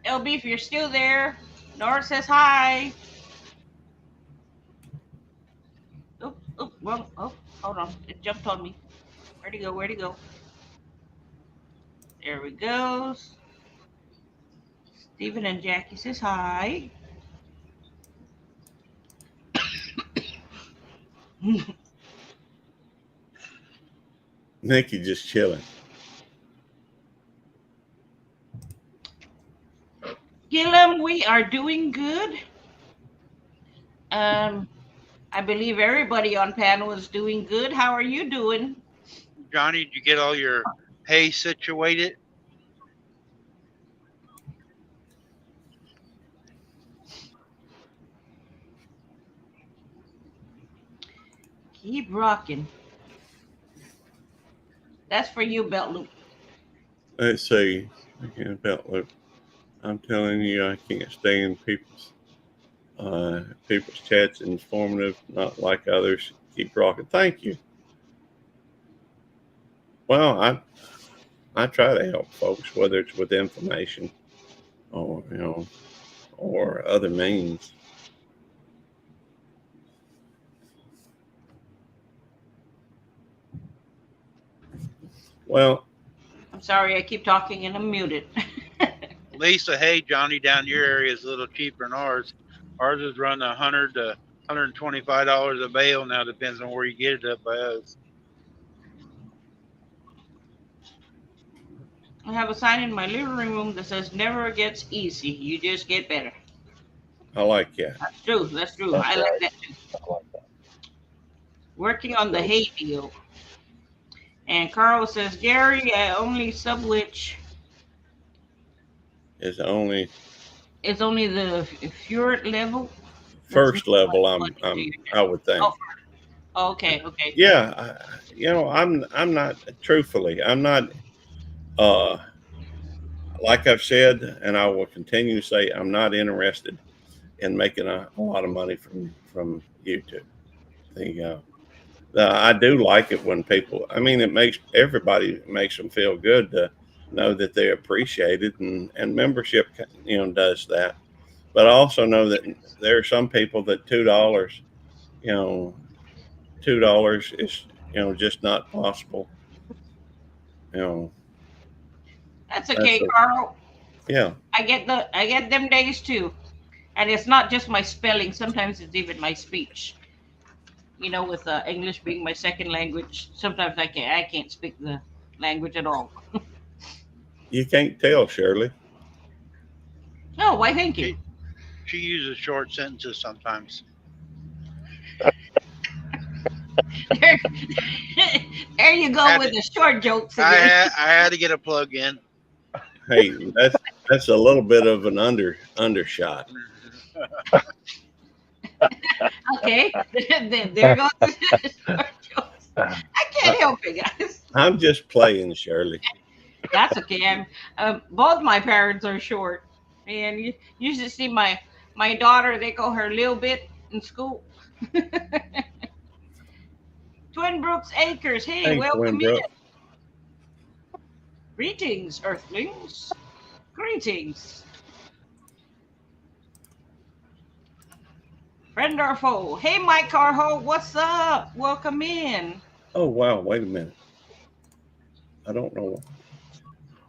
LB, if you're still there, Nora says hi. Oh, hold on. It jumped on me. Where'd he go? Where'd he go? There he goes. Stephen and Jackie says hi. Nikki just chilling. Gillum, we are doing good. I believe everybody on panel is doing good. How are you doing? Johnny, did you get all your hay situated? Keep rocking. That's for you, Belt Loop. Let's see. I can't belt loop. I'm telling you, I can't stand people's chats. Informative, not like others. Keep rocking. Thank you. Well, I try to help folks, whether it's with information or or other means. Well, I'm sorry, I keep talking and I'm muted. Lisa, hey, Johnny, down your area is a little cheaper than ours. Ours is running $100 to $125 a bale now. Depends on where you get it up by us. I have a sign in my living room that says "Never gets easy. You just get better." I like that. That's true. That's true. I like that too. Working on the hay deal. And Carl says, Gary, only subwitch It's only the fjord level. first level. I would think. Oh, okay. Yeah, I'm not truthfully. I'm not. Like I've said, and I will continue to say, I'm not interested in making a lot of money from YouTube. I do like it when people. I mean, it makes them feel good to know that they're appreciated, and membership, does that. But I also know that there are some people that $2 is just not possible. That's okay, Carl. Yeah. I get them days too. And it's not just my spelling. Sometimes it's even my speech. With English being my second language, sometimes I can't speak the language at all. You can't tell, Shirley. Oh, why? Thank you. She uses short sentences sometimes. There you go with the short jokes again. I had to get a plug in. Hey, that's a little bit of an undershot. Okay, there goes the short jokes. I can't help it, guys. I'm just playing, Shirley. That's okay. Both my parents are short, and you should see my My daughter, they call her Lil Bit in school. Twin Brooks Acres. Hey, Hey, welcome Twinbrook. in. Greetings, Earthlings. Greetings. Friend or foe. Hey, Mike Carho, what's up? Welcome in. Oh wow, wait a minute. I don't know.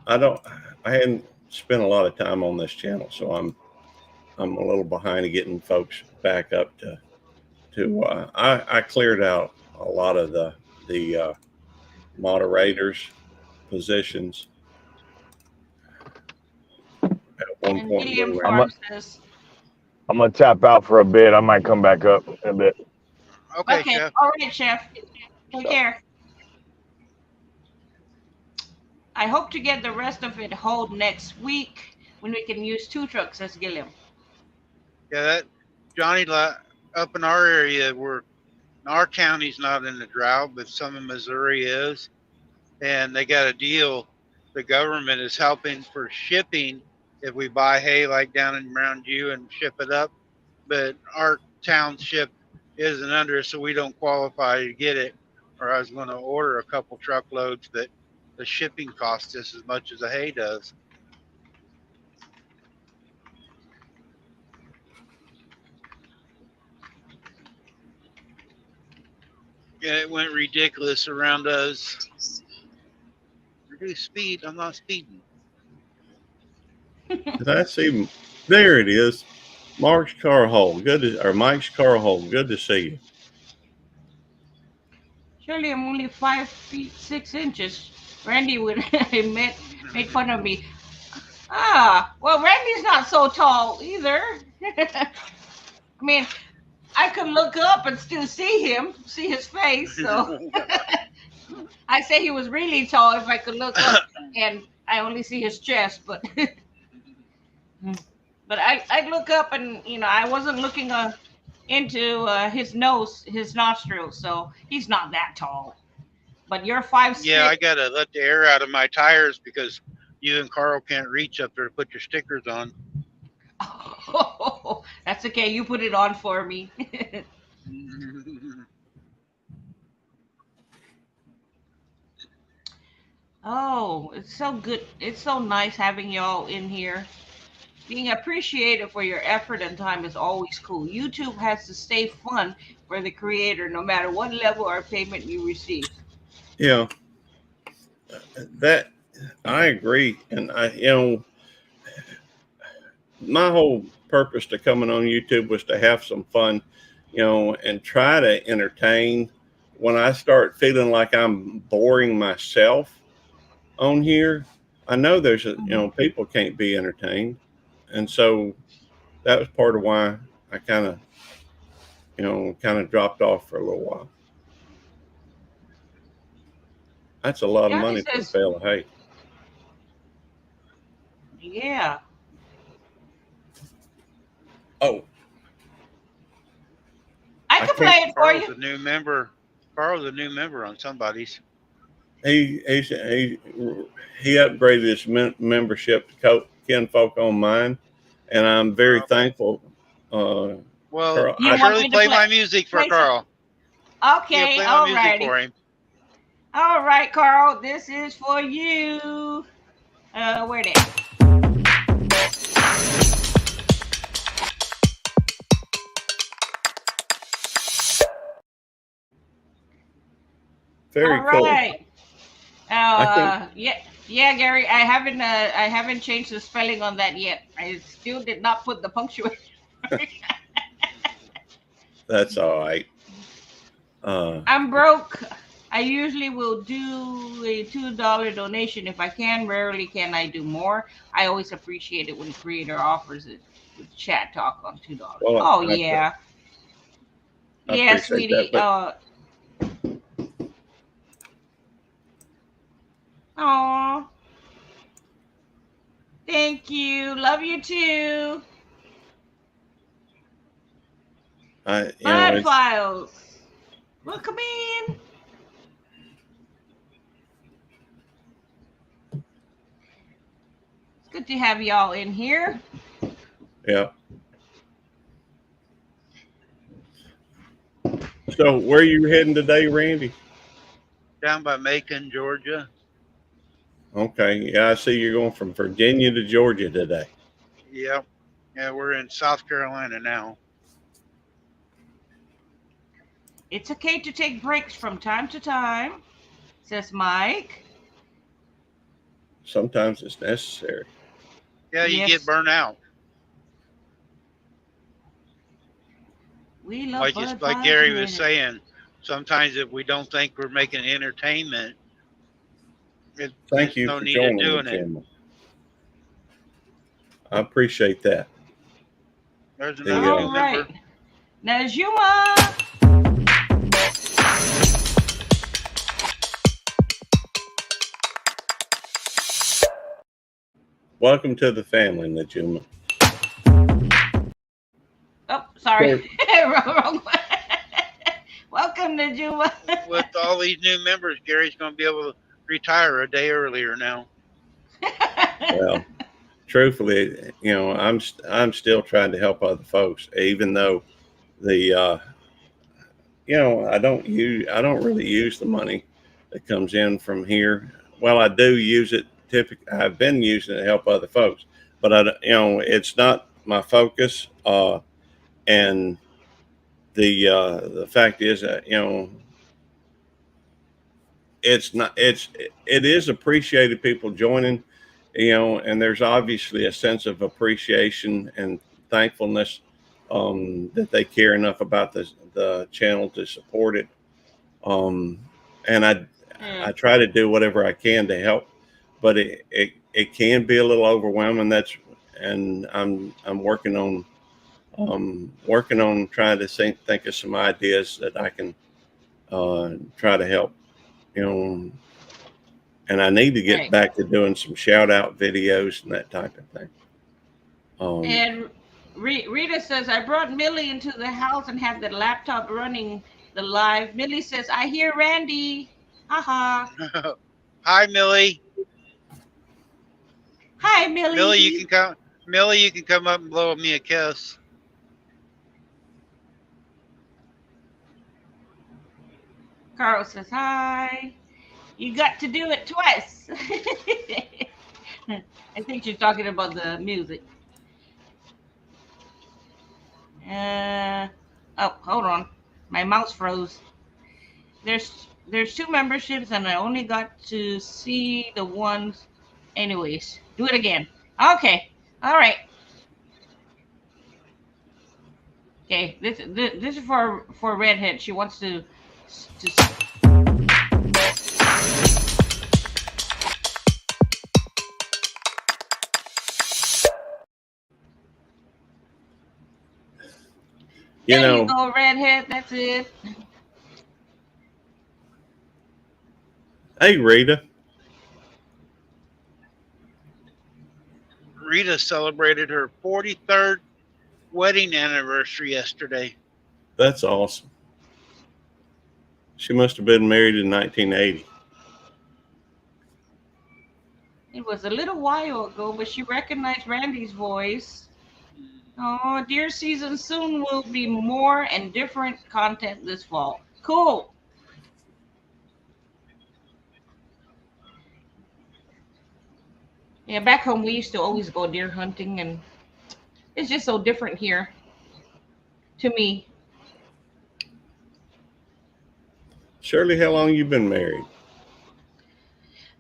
I hadn't spent a lot of time on this channel, so I'm a little behind in getting folks back up to I cleared out a lot of the moderators positions at one And point. William when we were- Farm says, I'm gonna tap out for a bit. I might come back up in a bit. Okay, okay, Chef. all right, Chef. Take care. I hope to get the rest of it hauled next week when we can use 2 trucks as Gilliam. Yeah, that Johnny up in our area, our county's not in the drought, but some of Missouri is, and they got a deal. The government is helping for shipping if we buy hay like down and around you and ship it up, but our township isn't under it, so we don't qualify to get it. Or I was going to order a couple truckloads, but the shipping costs just as much as the hay does. Yeah, it went ridiculous around us. Reduce speed. I'm not speeding. Did I see? There it is. Mark's car hole. Mike's car hole. Good to see you. Surely I'm only 5 feet 6 inches. Randy would made fun of me. Ah, well, Randy's not so tall either. I mean, I could look up and still see him, see his face. So I say he was really tall if I could look up and I only see his chest. But but I look up and I wasn't looking into his nose, his nostrils. So he's not that tall. But you're 5'6". Yeah, I gotta let the air out of my tires because you and Carl can't reach up there to put your stickers on. Oh, that's okay. You put it on for me. Oh, it's so good. It's so nice having y'all in here. Being appreciated for your effort and time is always cool. YouTube has to stay fun for the creator, no matter what level or payment you receive. Yeah, that I agree, and my whole purpose to coming on YouTube was to have some fun, and try to entertain. When I start feeling like I'm boring myself on here, I know there's people can't be entertained, and so that was part of why I kind of dropped off for a little while. That's a lot of money for a bale of hay. Yeah. Oh, I can play it for you. Carl's a new member. Carl's a new member on somebody's. He upgraded his membership to Kinfolk on mine, and I'm very thankful. Well, Carl, you surely play my music for Carl. Okay, play all my music righty. for him. All right, Carl, this is for you. Where it is? Very all cool. Right. Yeah, Gary. I haven't changed the spelling on that yet. I still did not put the punctuation. That's all right. I'm broke. I usually will do a $2 donation if I can. Rarely can I do more. I always appreciate it when the creator offers it with chat talk on $2. Well, Yeah. I Yeah, appreciate sweetie. that, Aw. Thank you. Love you too. Bad Files. Welcome in. It's good to have y'all in here. Yeah. So where are you heading today, Randy? Down by Macon, Georgia. Okay, yeah, I see you're going from Virginia to Georgia today. Yep. Yeah, we're in South Carolina now. It's okay to take breaks from time to time, says Mike. Sometimes it's necessary. Yeah, you Yes. get burnt out. We love Like Bud like Light Gary and was saying, sometimes if we don't think we're making entertainment, Thank there's you no for need of joining me, doing it. Jim. I appreciate that. There's There another you All go. new member. right. Najuma. Welcome to the family, Najuma. Oh, sorry. Wrong one. Welcome, Najuma. With all these new members, Gary's going to be able to retire a day earlier now. Well, truthfully, I'm still trying to help other folks, even though the I don't really use the money that comes in from here. Well, I do use it. Typically, I've been using it to help other folks, but it's not my focus. And the fact is that it's not it is appreciated, people joining, and there's obviously a sense of appreciation and thankfulness that they care enough about the channel to support it. And I try to do whatever I can to help, but it can be a little overwhelming. And I'm working on trying to think of some ideas that I can try to help, and I need to get Right. back to doing some shout out videos and that type of thing. And Rita says, I brought Millie into the house and had the laptop running the live. Millie says, I hear Randy. Haha. Hi, Millie. Hi, Millie. Millie, you can come. Millie, you can come up and blow me a kiss. Carl says, hi. You got to do it twice. I think you're talking about the music. Oh, hold on. My mouse froze. There's 2 memberships and I only got to see the ones. Anyways, do it again. Okay. All right. Okay. This is for Redhead. She wants to There you go, Redhead. That's it. Hey, Rita. Rita celebrated her 43rd wedding anniversary yesterday. That's awesome. She must have been married in 1980. It was a little while ago, but she recognized Randy's voice. Oh, deer season soon will be more and different content this fall. Cool. Yeah, back home we used to always go deer hunting, and it's just so different here to me. Shirley, how long you been married?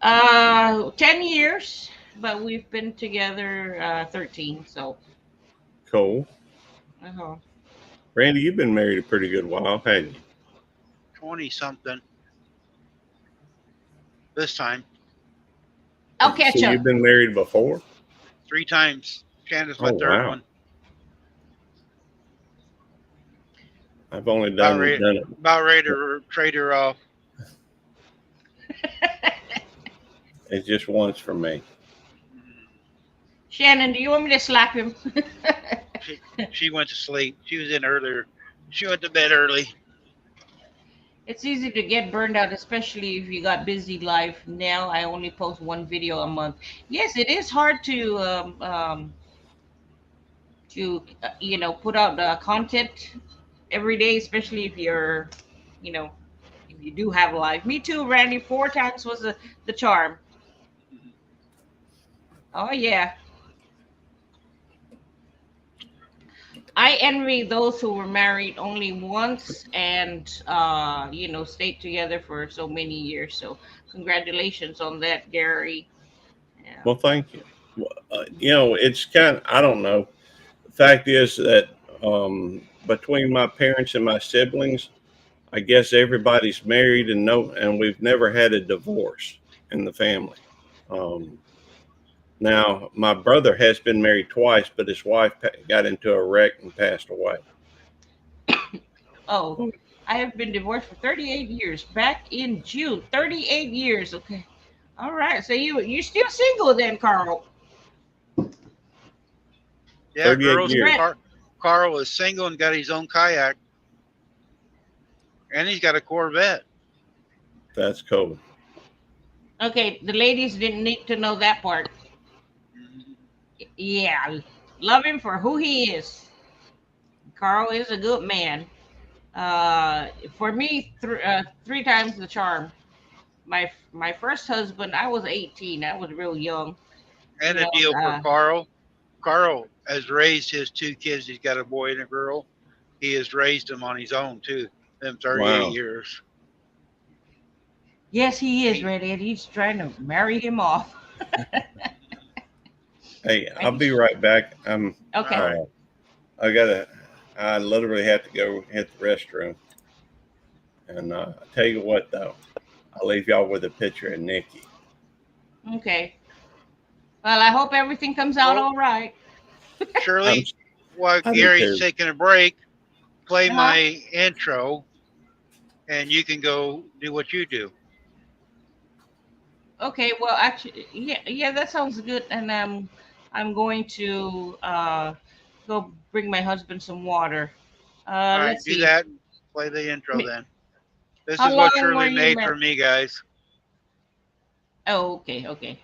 10 years, but we've been together 13, so. Cool. Uh-huh. Randy, you've been married a pretty good while, haven't you? 20 something. This time. I'll catch So up. you've been married before? 3 times. Shanna's my Oh, third wow. one. I've only done it. About ready to trade her off. It's just once for me. Shannon, do you want me to slap him? She went to sleep. She was in earlier. She went to bed early. It's easy to get burned out, especially if you got busy life. Now I only post 1 video a month. Yes, it is hard to put out content every day, especially if you're, you know, if you do have a life. Me too, Randy. 4 times was the charm. Oh yeah. I envy those who were married only once and you know, stayed together for so many years. So congratulations on that, Gary. Yeah. Well, thank you. You know, it's kind of, I don't know. The fact is that between my parents and my siblings, I guess everybody's married and we've never had a divorce in the family. Now, my brother has been married twice, but his wife got into a wreck and passed away. Oh, I have been divorced for 38 years. Back in June, 38 years. Okay. All right. So you're still single then, Carl? Yeah, 38 girls. years. Carl is single and got his own kayak, and he's got a Corvette. That's cool. Okay, the ladies didn't need to know that part. Yeah, love him for who he is. Carl is a good man. For me, 3 times the charm. My first husband, I was 18. I was real young. And You a know, deal for Carl. Carl has raised his 2 kids. He's got a boy and a girl. He has raised them on his own too. Them 38 Wow. years. Yes, he is, Red Ed. He's trying to marry him off. Hey, I'll be right back. Okay. I literally have to go hit the restroom. And I tell you what, though, I'll leave y'all with a picture of Nikki. Okay. Well, I hope everything comes out all right. Shirley, while I do Gary's too. taking a break, play Uh-huh. my intro, and you can go do what you do. Okay. Well, actually, yeah, that sounds good. And I'm going to go bring my husband some water. All right, Let's do see. that. Play the intro Me- then. This How is what long were Shirley you made married? for me, guys. Oh, okay.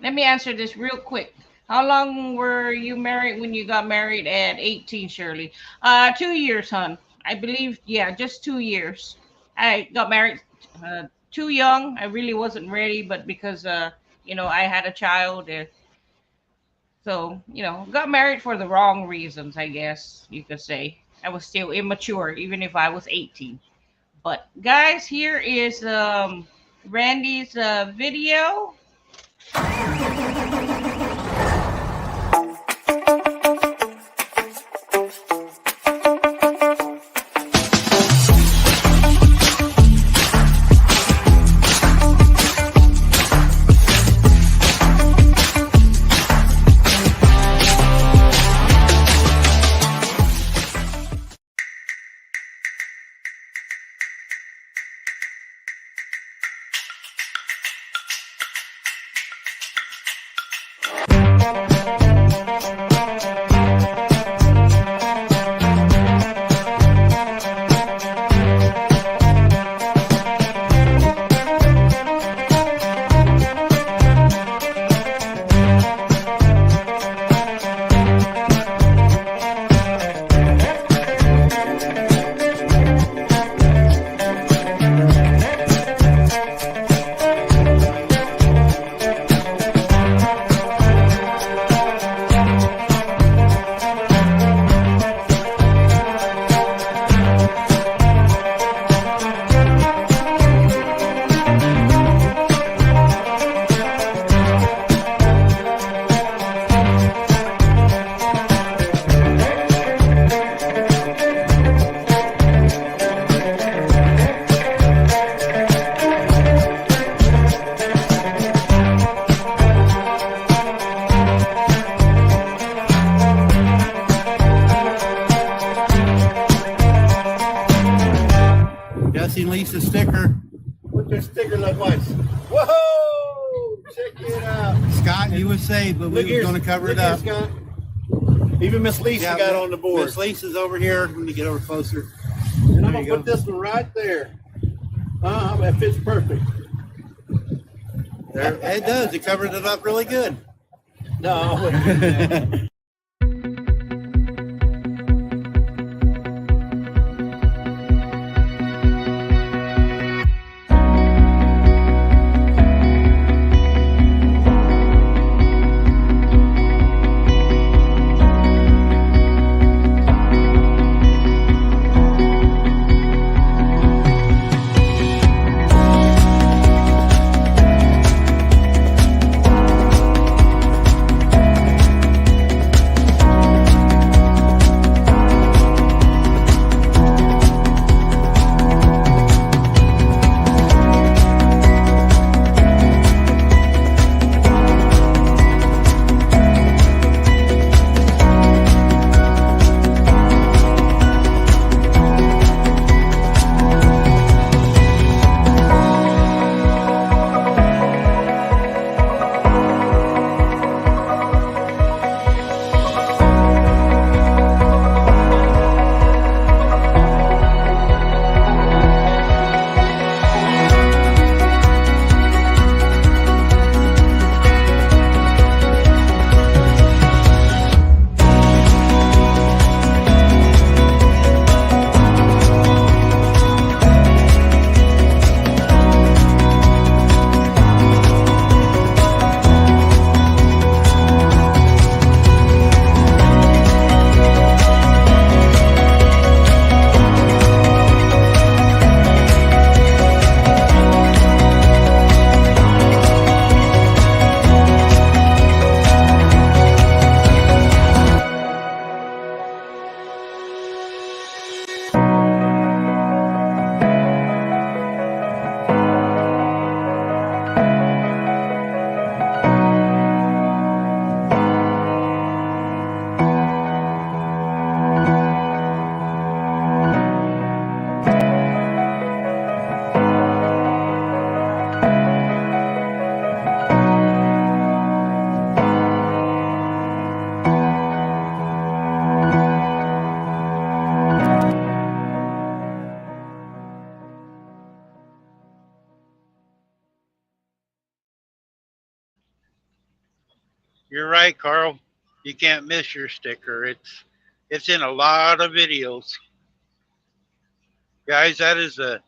Let me answer this real quick. How long were you married when you got married at 18, Shirley? 2 years, hon. I believe, yeah, just 2 years. I got married too young. I really wasn't ready, but because you know, I had a child, so you know, got married for the wrong reasons, I guess you could say. I was still immature, even if I was 18. But guys, here is Randy's video. Jesse and Lisa sticker. What your sticker look like? Whoa! Check it out. Scott, you was saved, but we were going to cover it up. Scott. Even Miss Lisa Yeah, got on the board. Miss Lisa's over here. Let me get over closer. And I'm There going you to put this one right there. That fits perfect. There, it does. It covered it up really good. No. You're right, Carl. You can't miss your sticker. It's in a lot of videos. Guys, that is the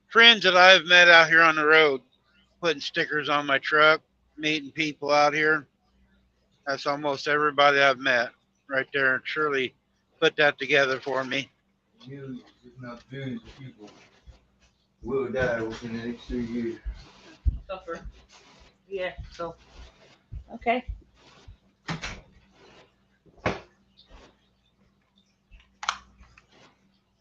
friends that I've met out here on the road, putting stickers on my truck, meeting people out here. That's almost everybody I've met right there. And Shirley put that together for me. You, if not billions of people, will die within the next 3 years. Suffer. Yeah. So okay.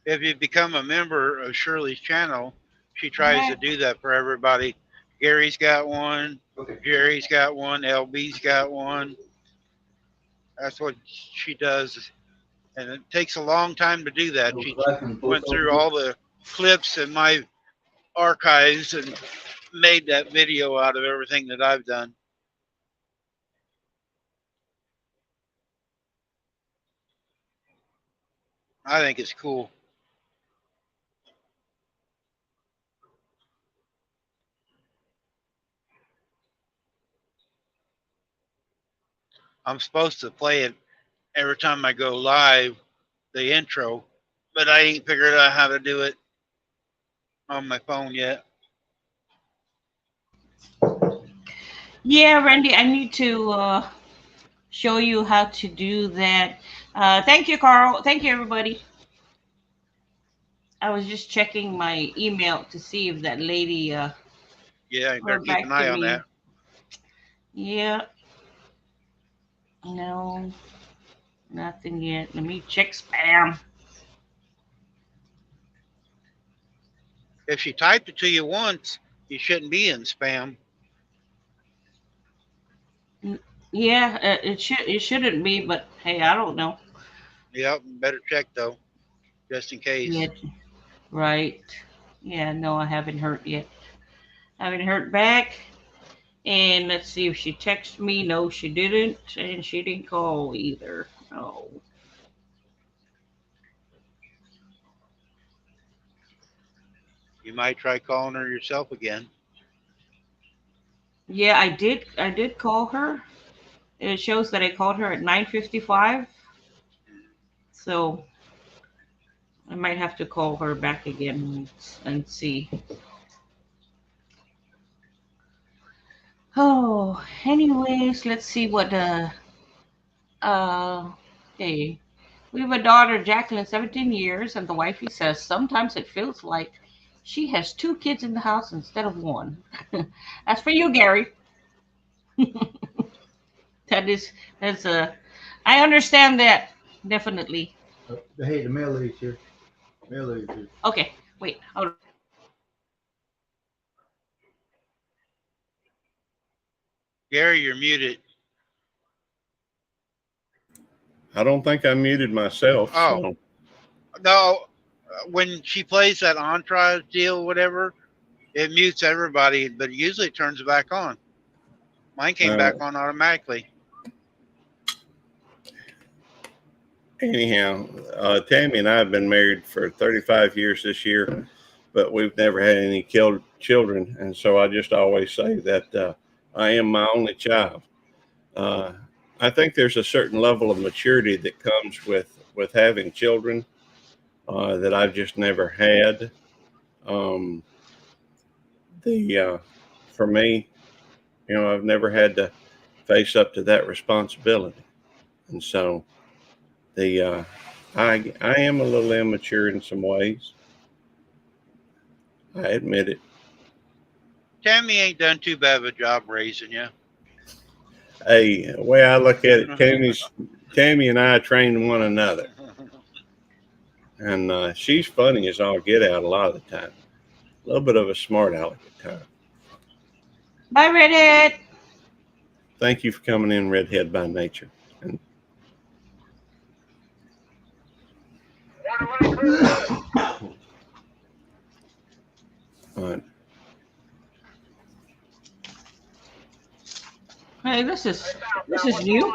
If you become a member of Shirley's channel, she tries Okay. to do that for everybody. Gary's got one, Okay. Jerry's got one, LB's got one. That's what she does. And it takes a long time to do that. She went through all the clips in my archives and made that video out of everything that I've done. I think it's cool. I'm supposed to play it every time I go live, the intro, but I ain't figured out how to do it on my phone yet. Yeah, Randy, I need to show you how to do that. Thank you, Carl. Thank you, everybody. I was just checking my email to see if that lady Yeah, you better wrote keep back an eye to on me. that. Yeah. No, nothing yet. Let me check spam. If she typed it to you once, you shouldn't be in spam. Yeah, it shouldn't be, but hey, I don't know. Yep, better check though, just in case. Yeah, right. Yeah, no, I haven't heard yet. Haven't heard back. And let's see if she texted me. No, she didn't. And she didn't call either. No. You might try calling her yourself again. Yeah, I did call her. It shows that I called her at 9:55. So I might have to call her back again and see. Oh, anyways, let's see what okay. We have a daughter, Jacqueline, 17 years, and the wifey says sometimes it feels like she has two kids in the house instead of one. That's for you, Gary. That's a I understand that definitely. Hey, the mail lady's here. Mail lady's here. Okay, wait, hold on. Gary, you're muted. I don't think I muted myself. Oh. So. No, when she plays that Entourage deal, whatever, it mutes everybody, but it usually turns it back on. Mine came back on automatically. Anyhow, Tammy and I have been married for 35 years this year, but we've never had any children. And so I just always say that I am my only child. I think there's a certain level of maturity that comes with having children that I've just never had. For me, I've never had to face up to that responsibility. And so I am a little immature in some ways. I admit it. Tammy ain't done too bad of a job raising you. Hey, the way I look at it, Tammy and I train one another. And she's funny as all get out a lot of the time. A little bit of a smart aleck at times. Bye, Redhead. Thank you for coming in, Redhead by nature. And Hey, this is new.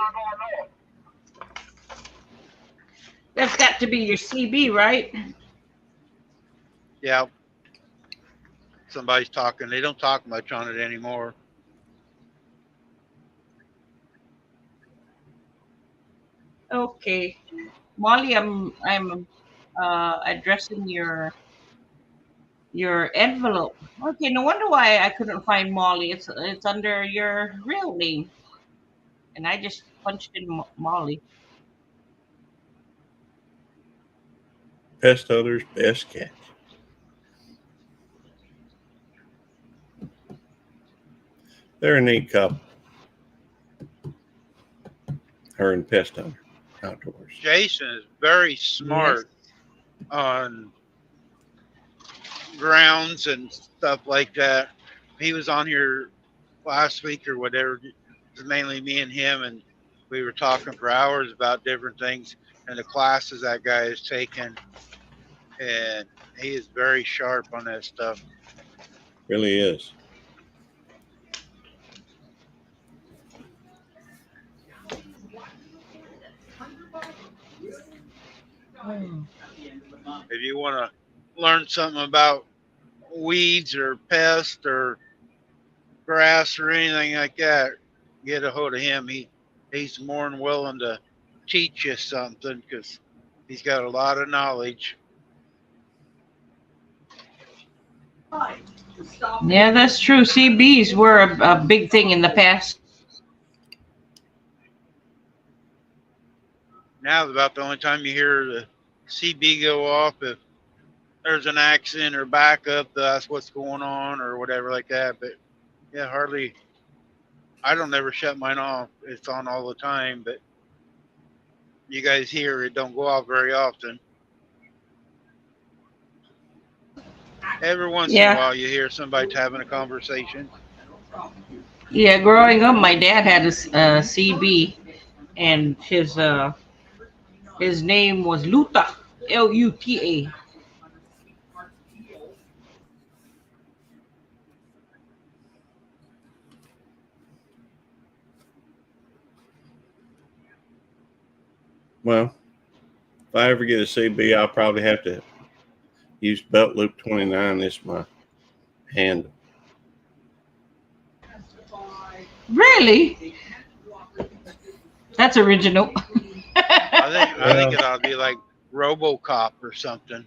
That's got to be your CB, right? Yeah. Somebody's talking. They don't talk much on it anymore. Okay, Molly, I'm addressing your envelope. Okay, no wonder why I couldn't find Molly. It's under your real name, and I just punched in Molly. Pest owner's best catch. They're a neat couple. Her and Pest Owner Outdoors. Jason is very smart on grounds and stuff like that. He was on here last week or whatever. It was mainly me and him, and we were talking for hours about different things and the classes that guy has taken. And he is very sharp on that stuff. Really is. If you want to learn something about weeds or pests or grass or anything like that, get a hold of him. He's more than willing to teach you something because he's got a lot of knowledge. Yeah, that's true. CBs were a big thing in the past. Now is about the only time you hear the CB go off if there's an accident or backup. That's what's going on or whatever like that. But yeah, hardly. I don't ever shut mine off. It's on all the time, but you guys hear it don't go off very often. Every once in a while, you hear somebody having a conversation. Yeah, growing up, my dad had a CB, and his name was Luta, Luta. Well, if I ever get a CB, I'll probably have to use Belt Loop 29 as my handle. Really? That's original. I think it ought to be like RoboCop or something.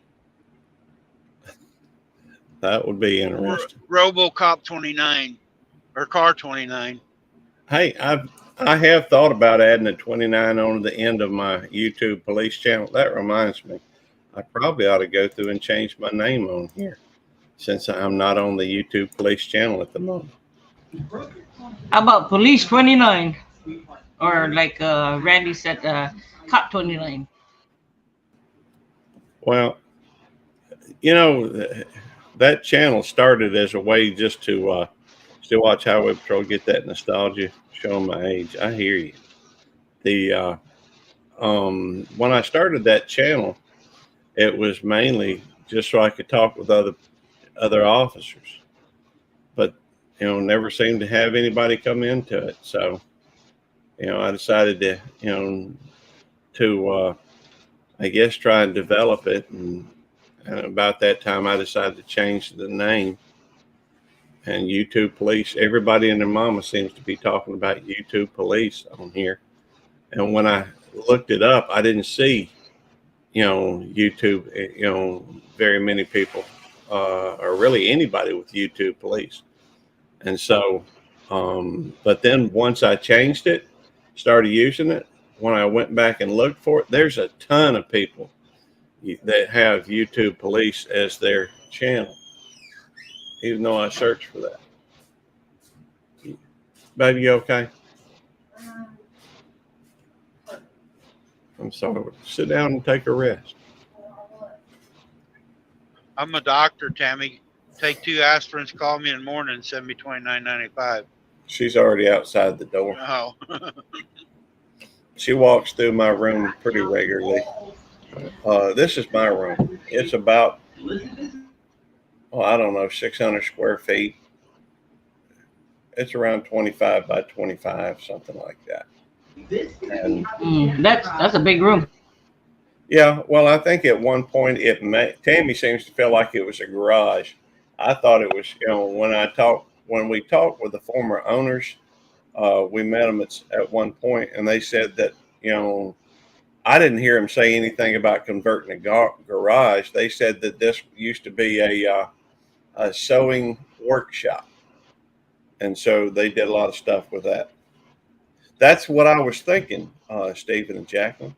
That would be interesting. RoboCop 29 or Car 29. Hey, I have thought about adding a 29 on the end of my YouTube police channel. That reminds me, I probably ought to go through and change my name on here since I'm not on the YouTube police channel at the moment. How about Police 29? Or like Randy said, Cop 29. Well, you know, that channel started as a way just to still watch Highway Patrol, get that nostalgia, showing my age. I hear you. The when I started that channel, it was mainly just so I could talk with other officers, but never seemed to have anybody come into it. So, I decided to I guess try and develop it, and about that time I decided to change the name. And YouTube Police, everybody and their mama seems to be talking about YouTube Police on here. And when I looked it up, I didn't see, YouTube, very many people, or really anybody with YouTube Police. And so, but then once I changed it, started using it, when I went back and looked for it, there's a ton of people that have YouTube Police as their channel, even though I searched for that. Baby, you okay? I'm sorry. Sit down and take a rest. I'm a doctor, Tammy. Take 2 aspirins, call me in the morning, and send me $29.95. She's already outside the door. Oh. She walks through my room pretty regularly. This is my room. It's about, I don't know, 600 square feet. It's around 25 by 25, something like that. And that's a big room. Yeah, well, I think at one point Tammy seems to feel like it was a garage. I thought it was, when we talked with the former owners, we met them at one point, and they said that, I didn't hear them say anything about converting a garage. They said that this used to be a sewing workshop, and so they did a lot of stuff with that. That's what I was thinking, Stephen and Jacqueline.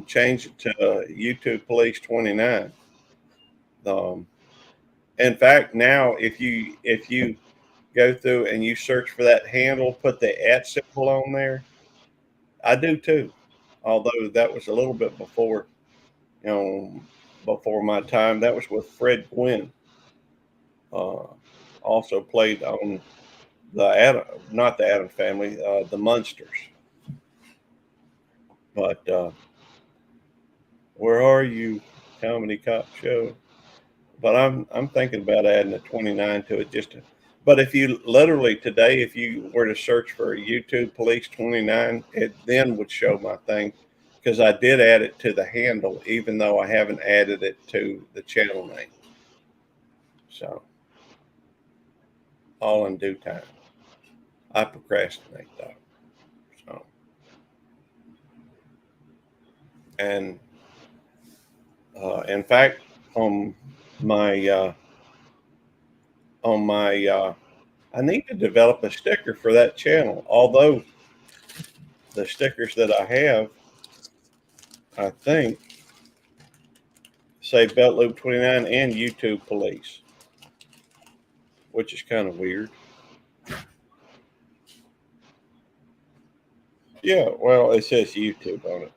Change it to YouTube Police 29. In fact, now if you go through and you search for that handle, put the @ symbol on there. I do too, although that was a little bit before, before my time. That was with Fred Gwynn. Also played on not the Addams Family, the Munsters. But where are you, comedy cop show? But I'm thinking about adding a 29 to it but if you literally today, if you were to search for YouTube Police 29, it then would show my thing, because I did add it to the handle, even though I haven't added it to the channel name. So all in due time. I procrastinate though. So, and in fact, on my I need to develop a sticker for that channel. Although the stickers that I have, I think, say Belt Loop 29 and YouTube Police, which is kind of weird. Yeah, well, it says YouTube on it.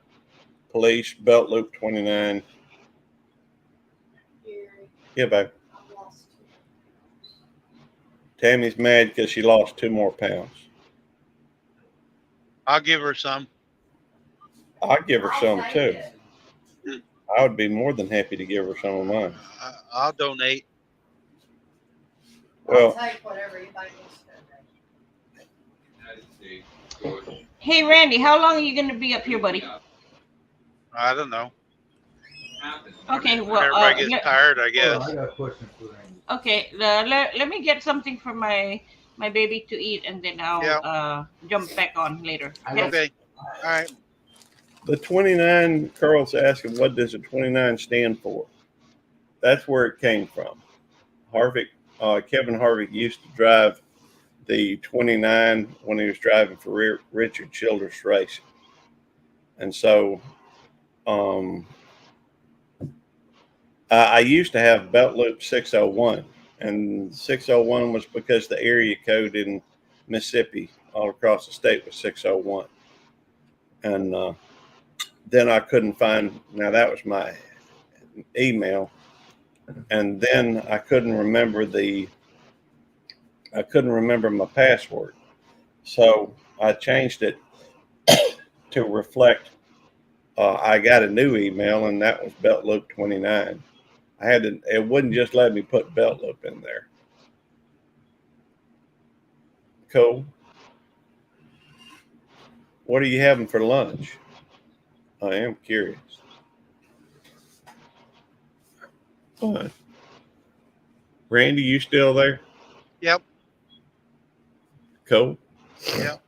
Police, Belt Loop 29. Yeah, babe. Tammy's mad because she lost 2 more pounds. I'll give her some. I'll give her some too. I would be more than happy to give her some of mine. I'll donate. Well, I'll take whatever you think is good. Hey, Randy, how long are you going to be up here, buddy? I don't know. Okay, well, Everybody gets tired, I guess. I got a question for Randy. okay. Let me get something for my baby to eat, and then I'll jump back on later. Okay. All right. the 29, Carl's asking, what does the 29 stand for? That's where it came from. Kevin Harvick used to drive the 29 when he was driving for Richard Childress Racing. And so I used to have Belt Loop 601, and 601 was because the area code in Mississippi all across the state was 601. And then I couldn't find, now that was my email. And then I couldn't remember my password. So I changed it to reflect. I got a new email, and that was Belt Loop 29. It wouldn't just let me put Belt Loop in there. Cool. What are you having for lunch? I am curious. Fine. Randy, you still there? Yep. Cool. Yep.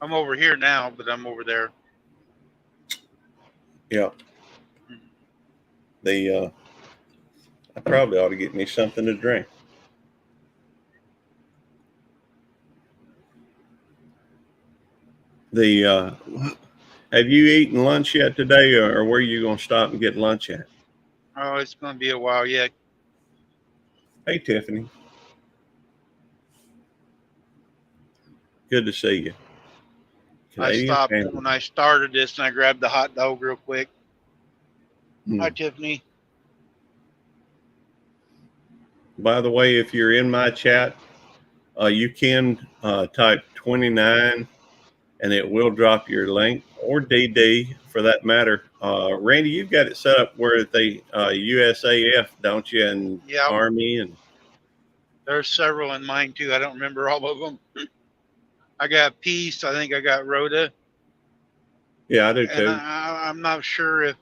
I'm over here now, but I'm over there. Yeah. I probably ought to get me something to drink. Have you eaten lunch yet today, or where are you going to stop and get lunch at? Oh, it's going to be a while yet. Hey, Tiffany. Good to see you. I stopped when I started this, and I grabbed the hot dog real quick. Hi, Tiffany. By the way, if you're in my chat, you can type 29, and it will drop your link, or DD for that matter. Randy, you've got it set up where they USAF, don't you, and Army, and there's several in mine too. I don't remember all of them. I got Peace. I think I got Rhoda. Yeah, I do too. And I'm not sure if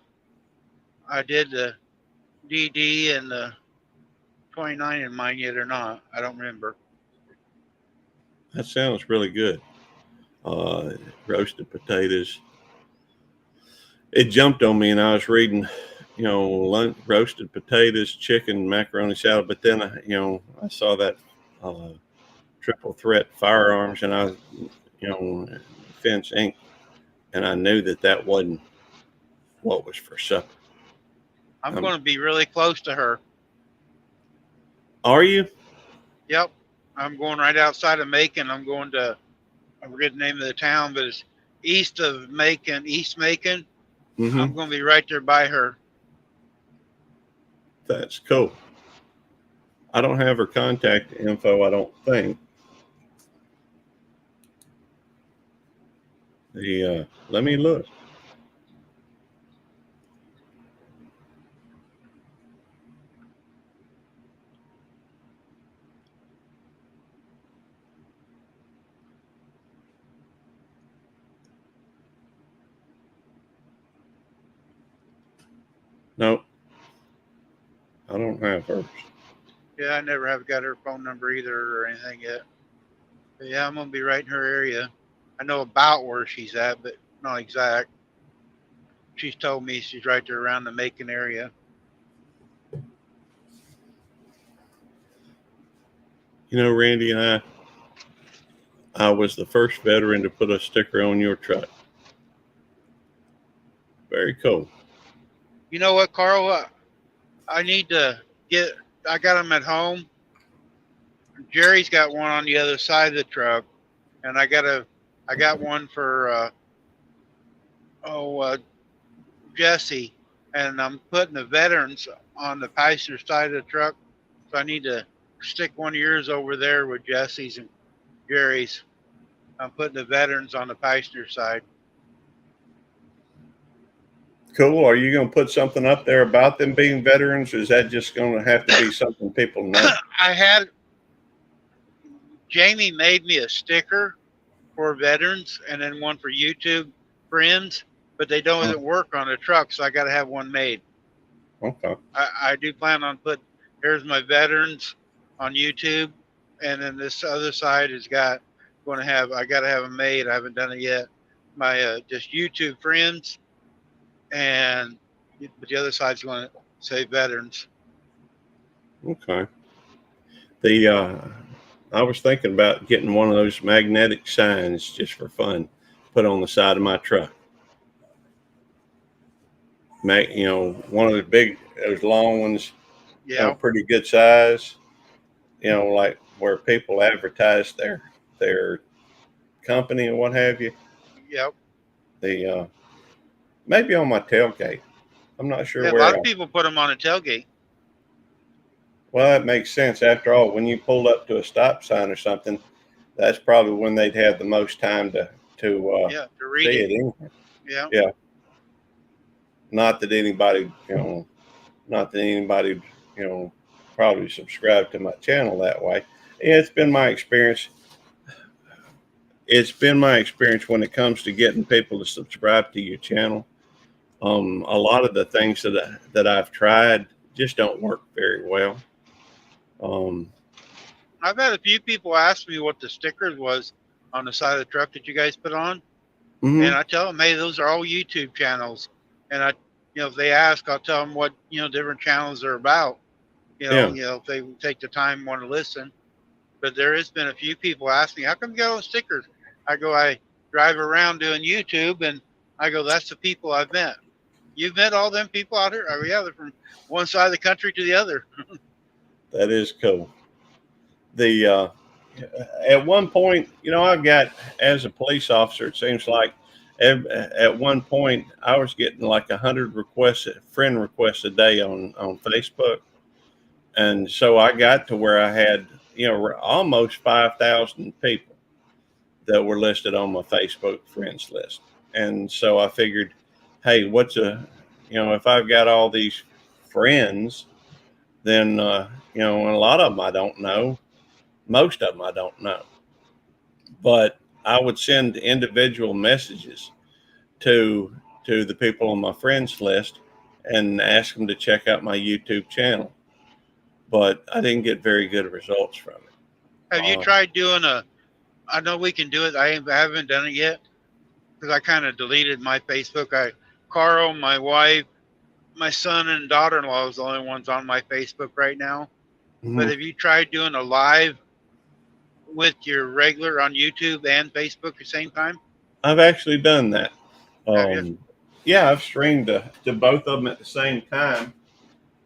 I did the DD and the 29 in mine yet or not. I don't remember. That sounds really good. Roasted potatoes, it jumped on me, and I was reading, roasted potatoes, chicken, macaroni salad. But then, I saw that triple threat firearms, and Fence Inc., and I knew that wasn't what was for supper. I'm going to be really close to her. Are you? Yep. I'm going right outside of Macon. I'm going to, I forget the name of the town, but it's east of Macon, East Macon. Mm-hmm. I'm going to be right there by her. That's cool. I don't have her contact info, I don't think. Let me look. Nope. I don't have hers. Yeah, I never have got her phone number either or anything yet. But yeah, I'm going to be right in her area. I know about where she's at, but not exact. She's told me she's right there around the Macon area. Randy and I was the first veteran to put a sticker on your truck. Very cool. You know what, Carl? I need to I got them at home. Jerry's got one on the other side of the truck, and I got one for Jesse, and I'm putting the veterans on the passenger side of the truck. So I need to stick one of yours over there with Jesse's and Jerry's. I'm putting the veterans on the passenger side. Cool. Are you going to put something up there about them being veterans, or is that just going to have to be something people know? Jamie made me a sticker for veterans and then one for YouTube friends, but they don't work on the truck, so I got to have one made. Okay. I do plan on here's my veterans on YouTube, and then this other side I got to have them made. I haven't done it yet. My just YouTube friends, but the other side's going to say veterans. Okay. I was thinking about getting one of those magnetic signs just for fun, put on the side of my truck. One of those long ones, pretty good size, like where people advertise their company and what have you. Yep. Maybe on my tailgate. I'm not sure where. A lot of people put them on a tailgate. Well, that makes sense. After all, when you pulled up to a stop sign or something, that's probably when they'd have the most time to read see it. Anyway. Yeah. Yeah. Not that anybody, probably subscribe to my channel that way. Yeah, it's been my experience. It's been my experience when it comes to getting people to subscribe to your channel. A lot of the things that I've tried just don't work very well. I've had a few people ask me what the stickers was on the side of the truck that you guys put on. Mm-hmm. And I tell them, hey, those are all YouTube channels. And if they ask, I'll tell them what, different channels are about. If they take the time and want to listen. But there has been a few people asking, how come you got all the stickers? I go, I drive around doing YouTube, and I go, that's the people I've met. You've met all them people out here? Oh, yeah, they're from one side of the country to the other. That is cool. At one point, I've got, as a police officer, it seems like at one point I was getting like 100 friend requests a day on Facebook. And so I got to where I had, almost 5,000 people that were listed on my Facebook friends list. And so I figured, hey, if I've got all these friends, then, and a lot of them I don't know. Most of them I don't know. But I would send individual messages to the people on my friends list and ask them to check out my YouTube channel. But I didn't get very good results from it. Have you tried doing I know we can do it. I haven't done it yet because I kind of deleted my Facebook. Carl, my wife, my son, and daughter-in-law is the only ones on my Facebook right now. But have you tried doing a live with your regular on YouTube and Facebook at the same time? I've actually done that. Have you? Yeah, I've streamed to both of them at the same time,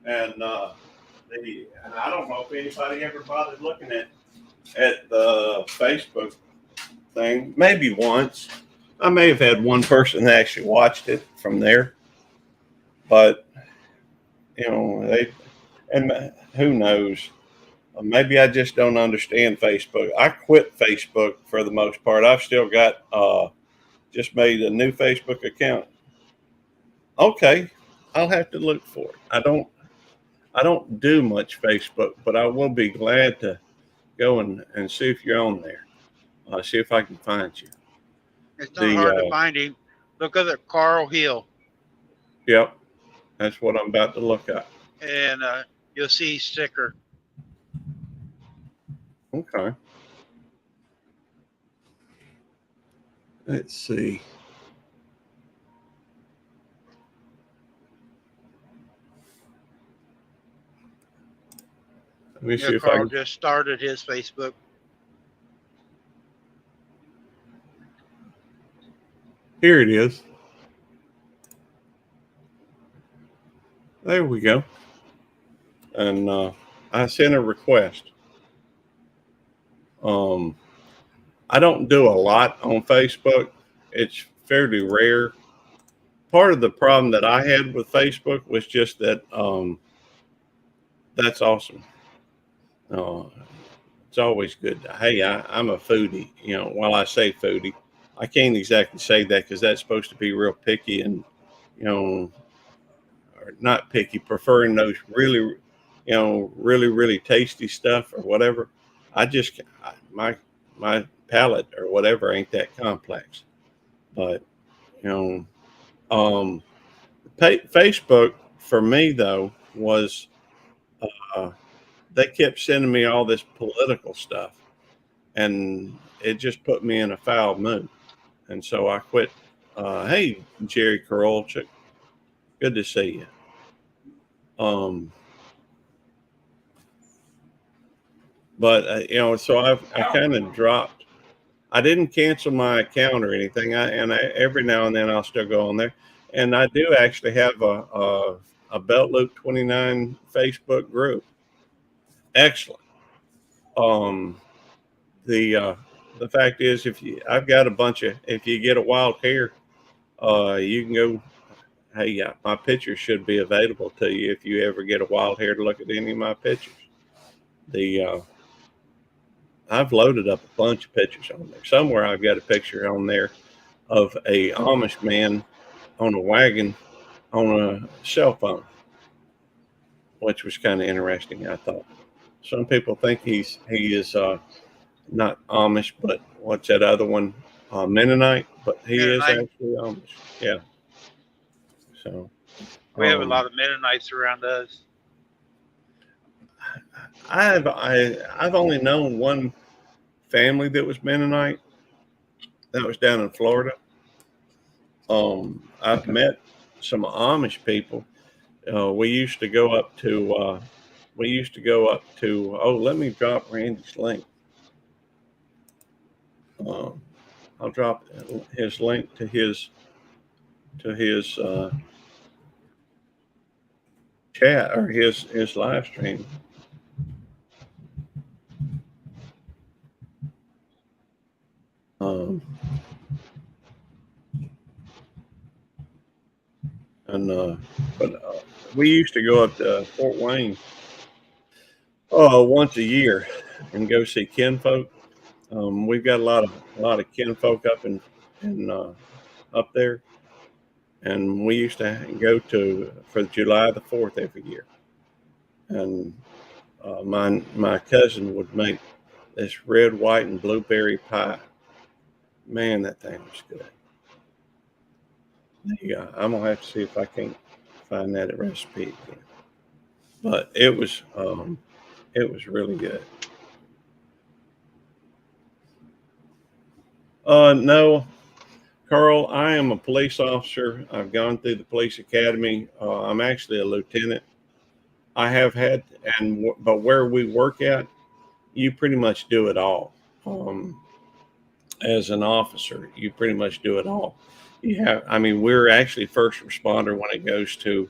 and and I don't know if anybody ever bothered looking at the Facebook thing. Maybe once. I may have had one person that actually watched it from there, but and who knows? Maybe I just don't understand Facebook. I quit Facebook for the most part. I've still got just made a new Facebook account. Okay, I'll have to look for it. I don't do much Facebook, but I will be glad to go and see if you're on there. See if I can find you. It's not hard to find him. Look at Carl Hill. Yep, that's what I'm about to look at. And you'll see his sticker. Okay. Let's see. Let me see if Carl just started his Facebook. Here it is. There we go. And I sent a request. I don't do a lot on Facebook. It's fairly rare. Part of the problem that I had with Facebook was just that that's awesome. It's always good. Hey, I'm a foodie. While I say foodie, I can't exactly say that because that's supposed to be real picky and, or not picky, preferring those really, really tasty stuff or whatever. My palate or whatever ain't that complex. But, Facebook for me though was, they kept sending me all this political stuff and it just put me in a foul mood. And so I quit. Hey, Jerry Korolchuk, good to see you. But so I kind of dropped. I didn't cancel my account or anything. Every now and then I'll still go on there, and I do actually have a Belt Loop 29 Facebook group. Excellent. The fact is, I've got a bunch of, if you get a wild hair, you can go. Hey, my pictures should be available to you if you ever get a wild hair to look at any of my pictures. I've loaded up a bunch of pictures on there. Somewhere I've got a picture on there of a Amish man on a wagon on a cell phone, which was kind of interesting, I thought. Some people think he is not Amish, but what's that other one? Mennonite, but he is actually Amish. Yeah. So we have a lot of Mennonites around us. I've only known one family that was Mennonite. That was down in Florida. I've met some Amish people. We used to go up to. Oh, let me drop Randy's link. I'll drop his link to his chat or his live stream. But we used to go up to Fort Wayne once a year and go see kinfolk. We've got a lot of kinfolk up there, and we used to go for July the 4th every year. And my cousin would make this red, white, and blueberry pie. Man, that thing was good. Yeah, I'm gonna have to see if I can find that recipe again. But it was really good. No, Carl, I am a police officer. I've gone through the police academy. I'm actually a lieutenant. I have had, but where we work at, you pretty much do it all. As an officer, you pretty much do it all. You have, I mean, we're actually first responder when it goes to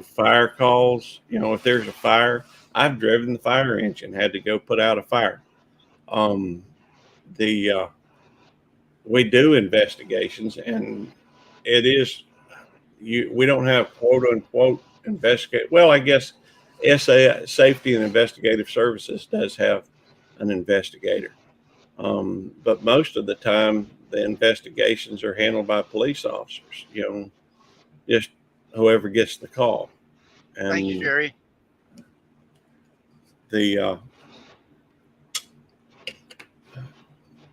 fire calls. You know, if there's a fire, I've driven the fire engine, had to go put out a fire. We do investigations, and it is we don't have quote unquote investigate. Well, I guess Safety and Investigative Services does have an investigator, but most of the time the investigations are handled by police officers. You know, just whoever gets the call. And Thank you, Jerry.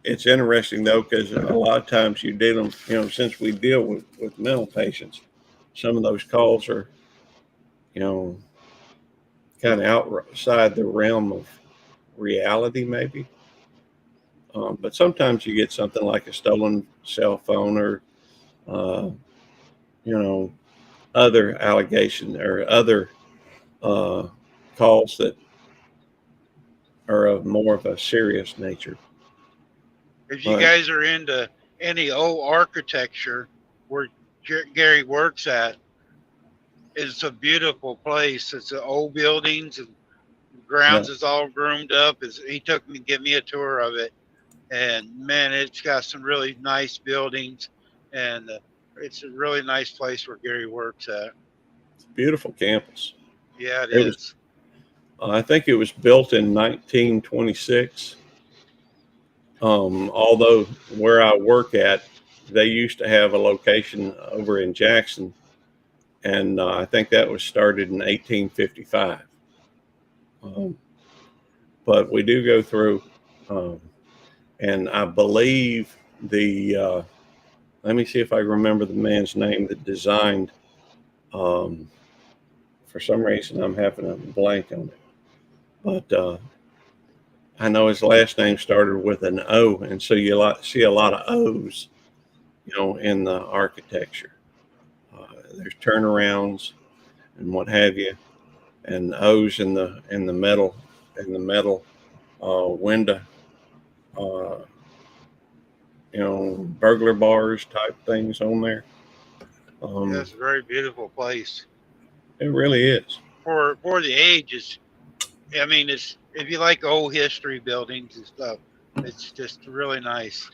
It's interesting though, because a lot of times you deal them, you know, since we deal with mental patients, some of those calls are, you know, kind of outside the realm of reality, maybe. But sometimes you get something like a stolen cell phone or, you know, other allegations or other calls that are of more of a serious nature. If you guys are into any old architecture, where Gary works at, it's a beautiful place. It's old buildings and grounds is all groomed up. He took me to give me a tour of it, and man, it's got some really nice buildings, and it's a really nice place where Gary works at. It's a beautiful campus. Yeah, it is. I think it was built in 1926. Although where I work at, they used to have a location over in Jackson, and I think that was started in 1855. But we do go through, and I believe let me see if I remember the man's name that designed, for some reason I'm having a blank on it, but I know his last name started with an O, and so you see a lot of O's, you know, in the architecture. There's turnarounds and what have you, and O's in the metal window, you know, burglar bars type things on there. It's a very beautiful place. It really is. For the ages, I mean, it's, if you like old history buildings and stuff, it's just really nice.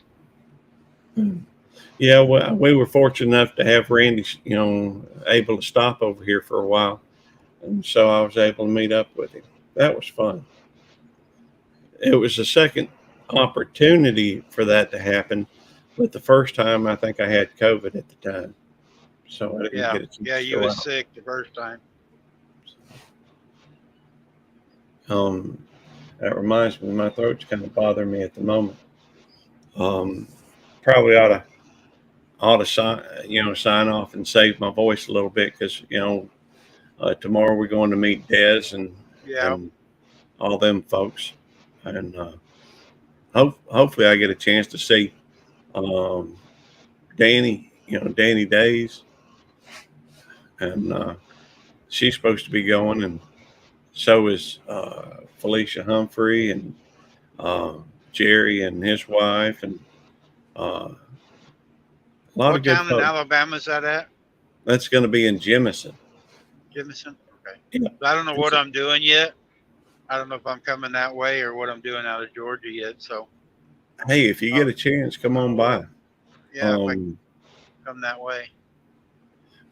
Yeah, well, we were fortunate enough to have Randy, you know, able to stop over here for a while, and so I was able to meet up with him. That was fun. It was the second opportunity for that to happen, but the first time I think I had COVID at the time, so I didn't get a chance to you go was out. sick the first time. That reminds me, my throat's kind of bothering me at the moment. Probably ought to sign off and save my voice a little bit, because you know, tomorrow we're going to meet Des and all them folks, and hopefully I get a chance to see Danny, you know, Danny Days, and she's supposed to be going, and so is Felicia Humphrey and Jerry and his wife, and a lot of good town in folks. Alabama is that at? That's going to be in Jemison. Jemison? Okay. Yeah. I don't know what I'm doing yet. I don't know if I'm coming that way or what I'm doing out of Georgia yet. So, hey, if you get a chance, come on by. Yeah, if I come that way.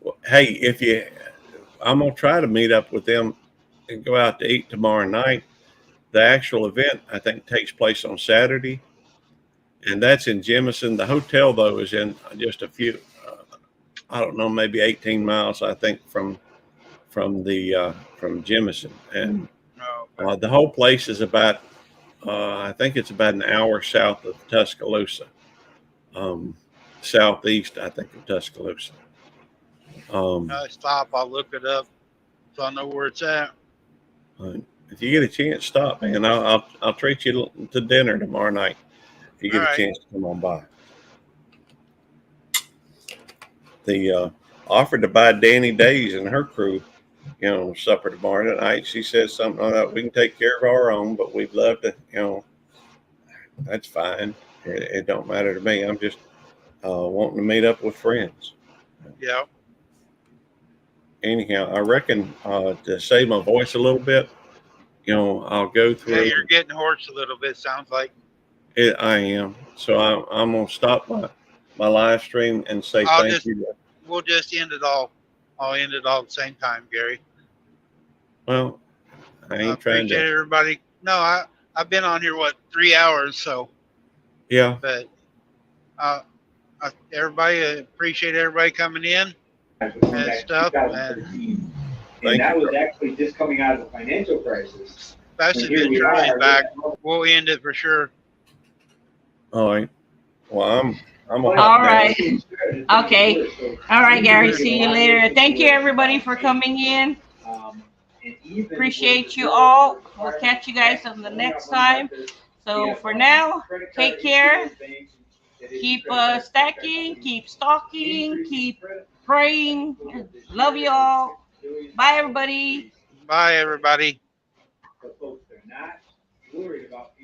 Well, hey, I'm going to try to meet up with them and go out to eat tomorrow night. The actual event, I think, takes place on Saturday, and that's in Jemison. The hotel, though, is in just a few, I don't know, maybe 18 miles, I think, from Jemison, and the whole place is about, I think it's about an hour south of Tuscaloosa, southeast, I think, of Tuscaloosa. Stop. I'll look it up so I know where it's at. If you get a chance, stop, man. I'll treat you to dinner tomorrow night. if you get All a right. chance to come on by. The offered to buy Danny Days and her crew, supper tomorrow night. She says something like that. We can take care of our own, but we'd love to, that's fine. It don't matter to me. I'm just wanting to meet up with friends. Yeah. Anyhow, I reckon to save my voice a little bit, I'll go Yeah, through. you're getting hoarse a little bit, sounds like. It, I am. So I'm going to stop my live stream and say thank you. We'll just end it all. I'll end it all at the same time, Gary. Well, I I ain't trying appreciate to. everybody. No, I've been on here, 3 hours, so. Yeah. But everybody, appreciate everybody coming in and stuff. And that was actually just coming out of the financial crisis. especially if Charlie's back, we'll end it for sure. All right. Well, I'm All right. Okay. All right, Gary. See you later. Thank you, everybody, for coming in. Appreciate you all. We'll catch you guys on the next time. So for now, take care. Keep stacking. Keep stalking. Keep praying. Love you all. Bye, everybody. Bye, everybody. Folks are not worried about